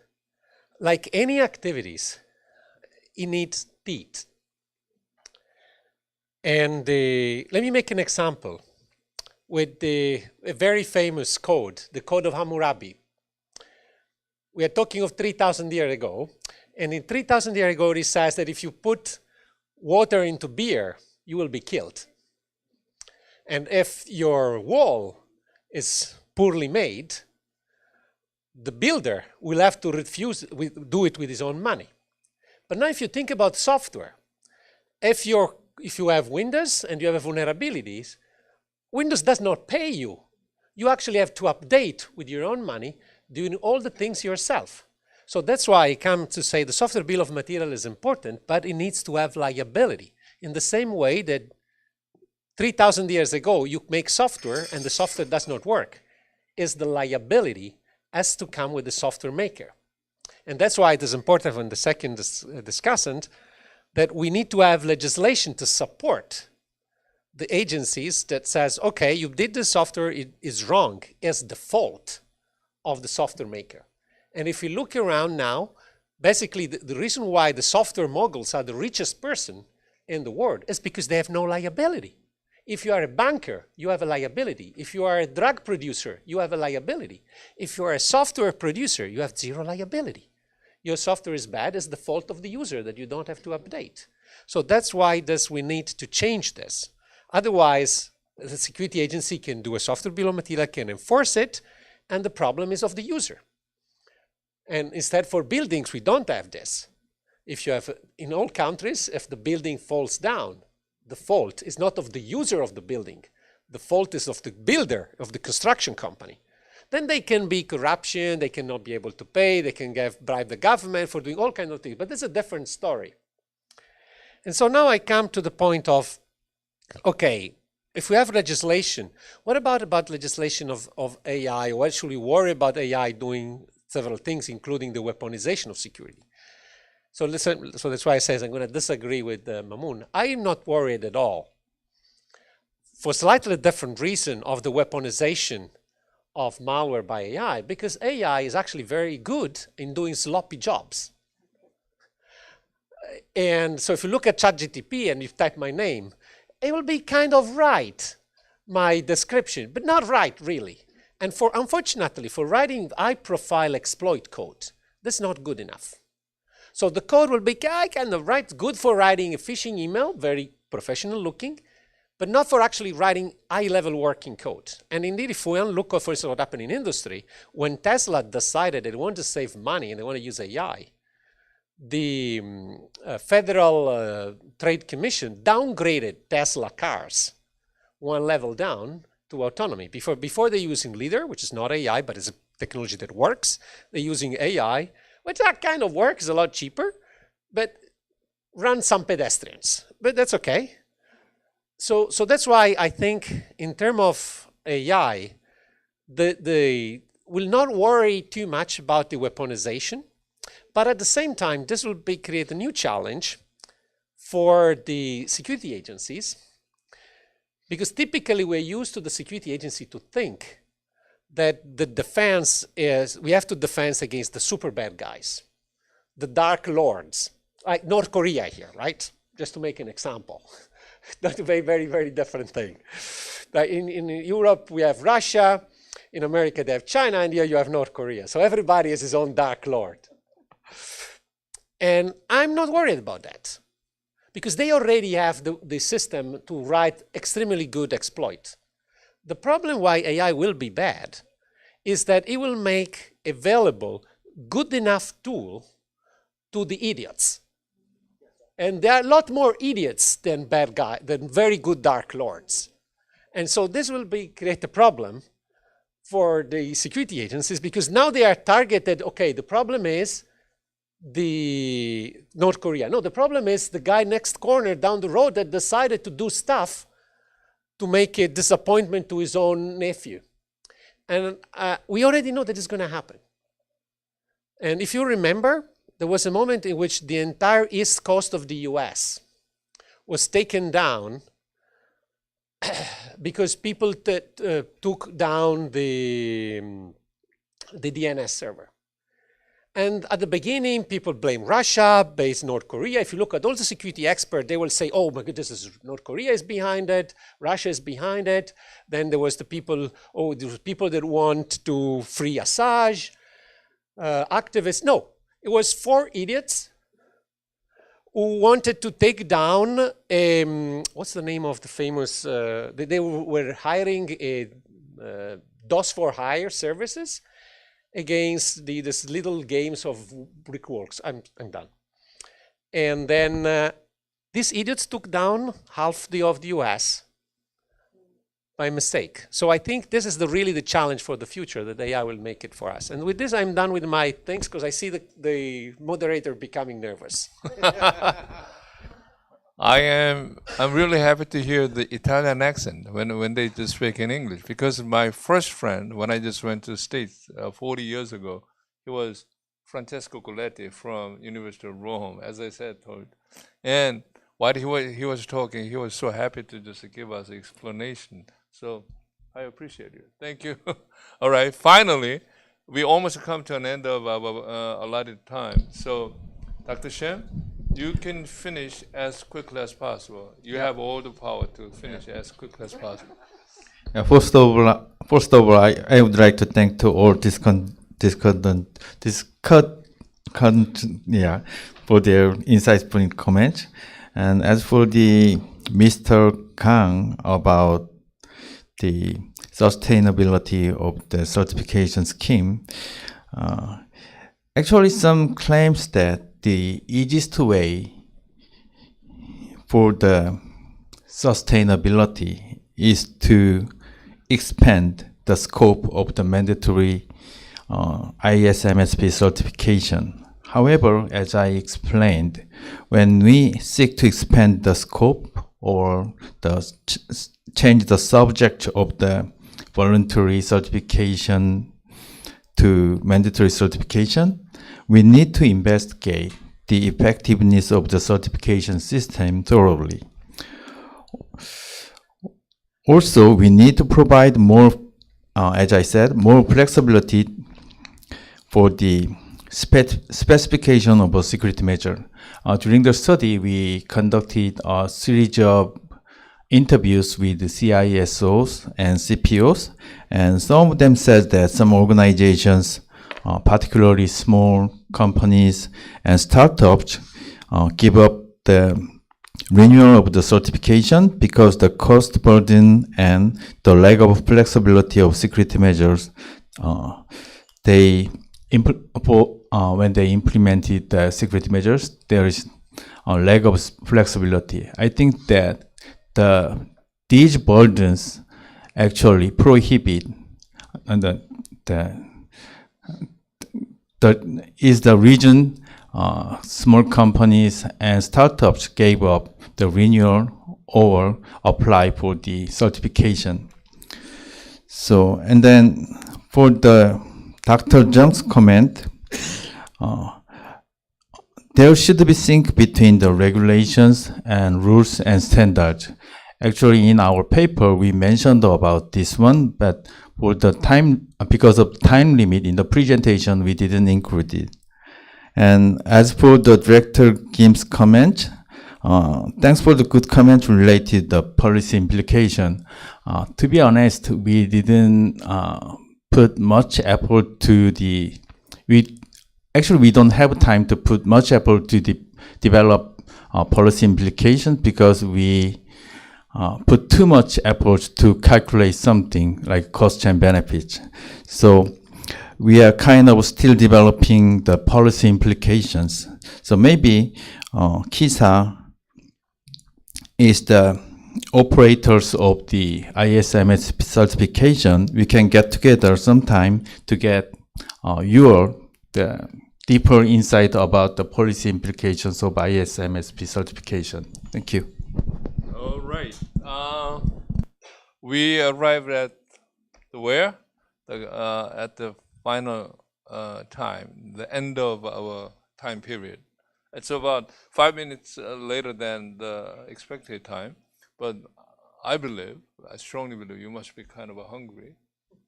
like any activities, it needs teeth. And let me make an example with a very famous code, the Code of Hammurabi. We are talking of 3,000 years ago, and in 3,000 years ago it says that if you put water into beer, you will be killed. And if your wall is poorly made, the builder will have to do it with his own money. But now if you think about software, if you have Windows and you have vulnerabilities, Windows does not pay you. You actually have to update with your own money, doing all the things yourself. So that's why I come to say the software bill of material is important, but it needs to have liability. In the same way that 3,000 years ago, you make software and the software does not work, is the liability has to come with the software maker. And that's why it is important for the second discussant that we need to have legislation to support the agencies that says, okay, you did the software, it is wrong, it's the fault of the software maker. And if you look around now, basically the reason why the software moguls are the richest person in the world is because they have no liability. If you are a banker, you have a liability. If you are a drug producer, you have a liability. If you are a software producer, you have zero liability. Your software is bad, it's the fault of the user that you don't have to update. So that's why we need to change this. Otherwise, the security agency can do a software bill of material, can enforce it, and the problem is of the user. And instead for buildings, we don't have this. If you have, in all countries, if the building falls down, the fault is not of the user of the building. The fault is of the builder, of the construction company. Then they can be corruption, they cannot be able to pay, they can bribe the government for doing all kinds of things, but that's a different story. And so now I come to the point of, okay, if we have legislation, what about legislation of AI? Why should we worry about AI doing several things, including the weaponization of security? So listen, so that's why I say I'm going to disagree with Mamoun. I am not worried at all, for slightly different reason, of the weaponization of malware by AI, because AI is actually very good in doing sloppy jobs. And so if you look at ChatGPT and you type my name, it will be kind of right, my description, but not right really. And unfortunately, for writing high-profile exploit code, that's not good enough. So the code will be kind of good for writing a phishing email, very professional looking, but not for actually writing high-level working code. And indeed, if we look at, for instance, what happened in industry, when Tesla decided they want to save money and they want to use AI, the Federal Trade Commission downgraded Tesla cars one level down to autonomy. Before they're using LIDAR, which is not AI, but it's a technology that works. They're using AI, which that kind of works, a lot cheaper, but runs some pedestrians. But that's okay. So that's why I think in terms of AI, they will not worry too much about the weaponization, but at the same time, this will create a new challenge for the security agencies, because typically we're used to the security agency to think that the defense is, we have to defend against the super bad guys, the dark lords, like North Korea here, right? Just to make an example. That's a very, very, very different thing. Like in Europe, we have Russia. In America, they have China, and here you have North Korea. So everybody is his own dark lord. And I'm not worried about that, because they already have the system to write extremely good exploit. The problem why AI will be bad is that it will make available good enough tool to the idiots. And there are a lot more idiots than very good dark lords. And so this will create a problem for the security agencies, because now they are targeted. Okay, the problem is the North Korea. No, the problem is the guy next corner down the road that decided to do stuff to make a disappointment to his own nephew. And we already know that it's going to happen. And if you remember, there was a moment in which the entire east coast of the US was taken down because people took down the DNS server. And at the beginning, people blame Russia, based North Korea. If you look at all the security experts, they will say, oh my goodness, North Korea is behind it, Russia is behind it. Then there was the people, there were people that want to free Assange, activists. No, it was 4 idiots who wanted to take down, what's the name of the famous, they were hiring DOS for hire services against this little games of brickworks. I'm done. And then these idiots took down half of the US by mistake. So I think this is really the challenge for the future, that AI will make it for us. And with this, I'm done with my things, because I see the moderator becoming nervous. I'm really happy to hear the Italian accent when they just speak in English, because my first friend, when I just went to the States 40 years ago, he was Francesco Coletti from University of Rome, as I said, and while he was talking, he was so happy to just give us an explanation. So I appreciate you. Thank you. All right, finally, we almost come to an end of our allotted time. So, Dr. Shim, you can finish as quickly as possible. You have all the power to finish as quickly as possible. First of all, I would like to thank to all for their insightful comments. And as for the Mr. Kang about the sustainability of the certification scheme, actually some claims that the easiest way for the sustainability is to expand the scope of the mandatory ISMSP certification. However, as I explained, when we seek to expand the scope or change the subject of the voluntary certification to mandatory certification, we need to investigate the effectiveness of the certification system thoroughly. Also, we need to provide more, as I said, more flexibility for the specification of a security measure. During the study, we conducted a series of interviews with the CISOs and CPOs, and some of them said that some organizations, particularly small companies and startups, give up the renewal of the certification because the cost burden and the lack of flexibility of security measures, when they implemented the security measures, there is a lack of flexibility. I think that these burdens actually prohibit the reason small companies and startups gave up the renewal or apply for the certification. So, and then for the Dr. Jung's comment, there should be sync between the regulations and rules and standards. Actually, in our paper, we mentioned about this one, but for the time, because of time limit in the presentation, we didn't include it. And as for the Director Kim's comment, thanks for the good comment related to the policy implication. To be honest, we didn't put much effort to we don't have time to put much effort to develop policy implications, because we put too much effort to calculate something like cost and benefits. So we are kind of still developing the policy implications. So maybe KISA is the operators of the ISMS certification. We can get together sometime to get the deeper insight about the policy implications of ISMSP certification. Thank you. All right. We arrived at at the final time, the end of our time period. It's about 5 minutes later than the expected time, but I strongly believe you must be kind of hungry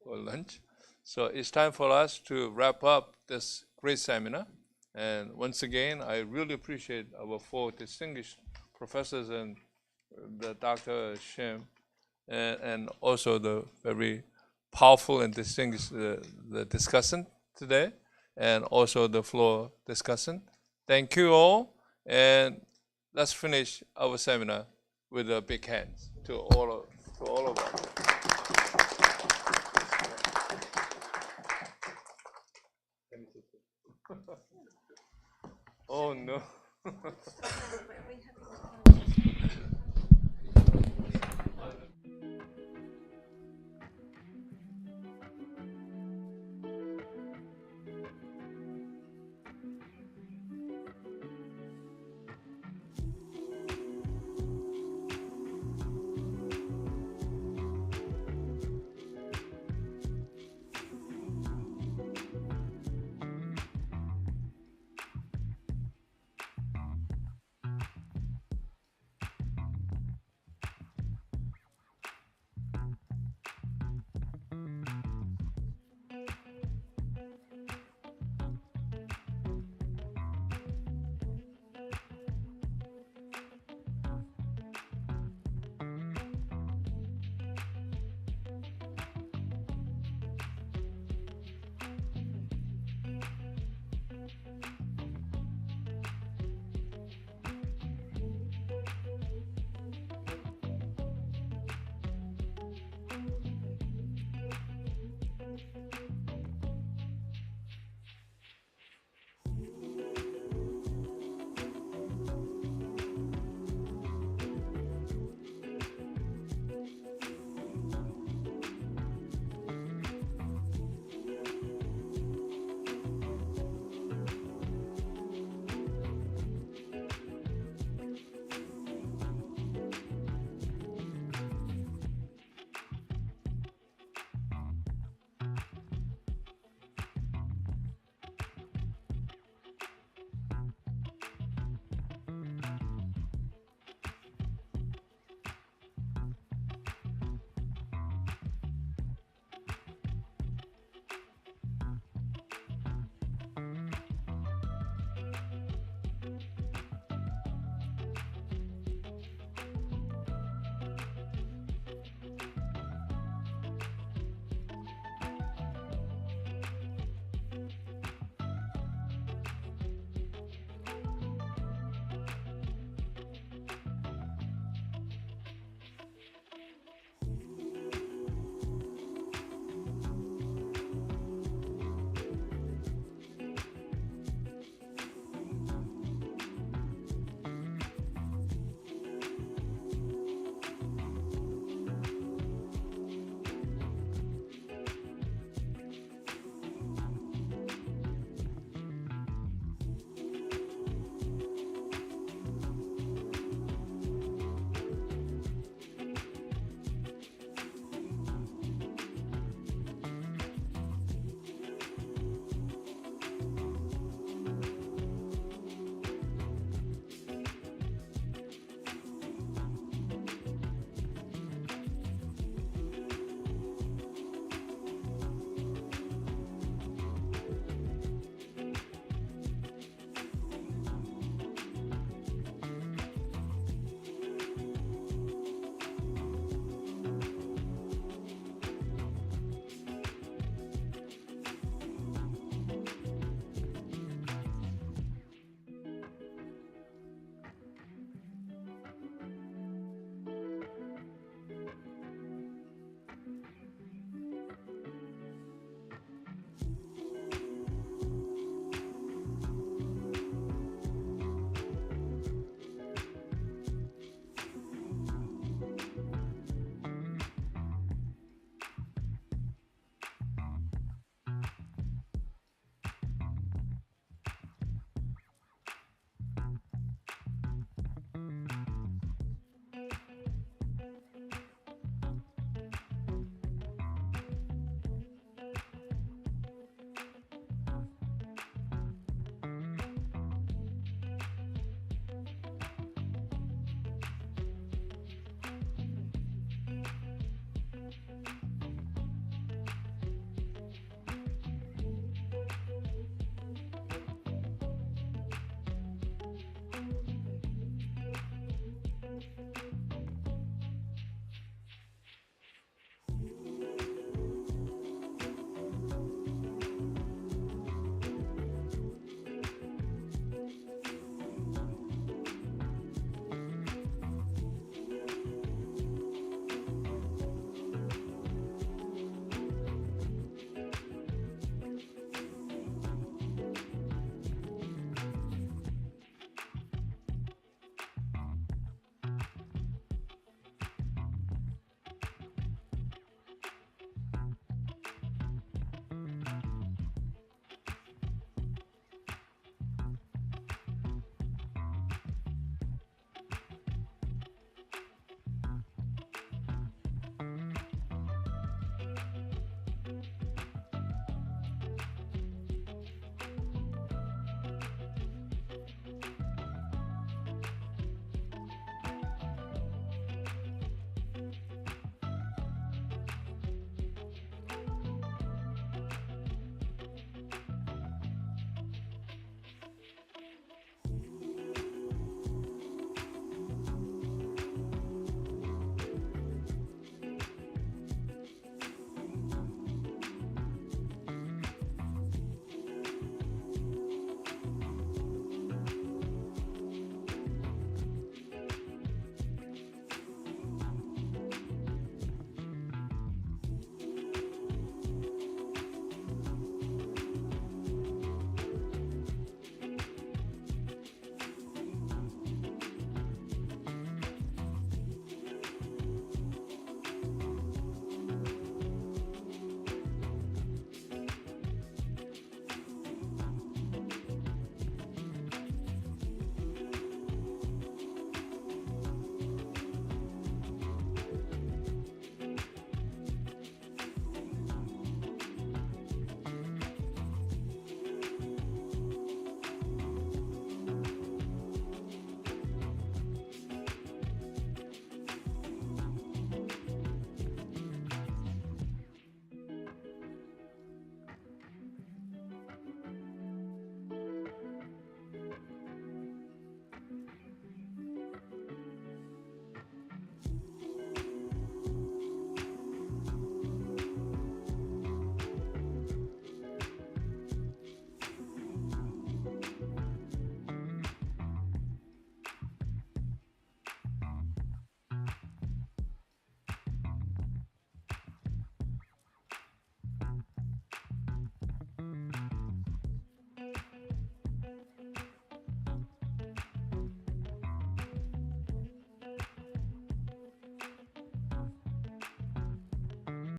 for lunch. So it's time for us to wrap up this great seminar. And once again, I really appreciate our 4 distinguished professors and the Dr. Shim, and also the very powerful and distinguished the discussant today, and also the floor discussant. Thank you all, and let's finish our seminar with a big hand to all of us. Oh no.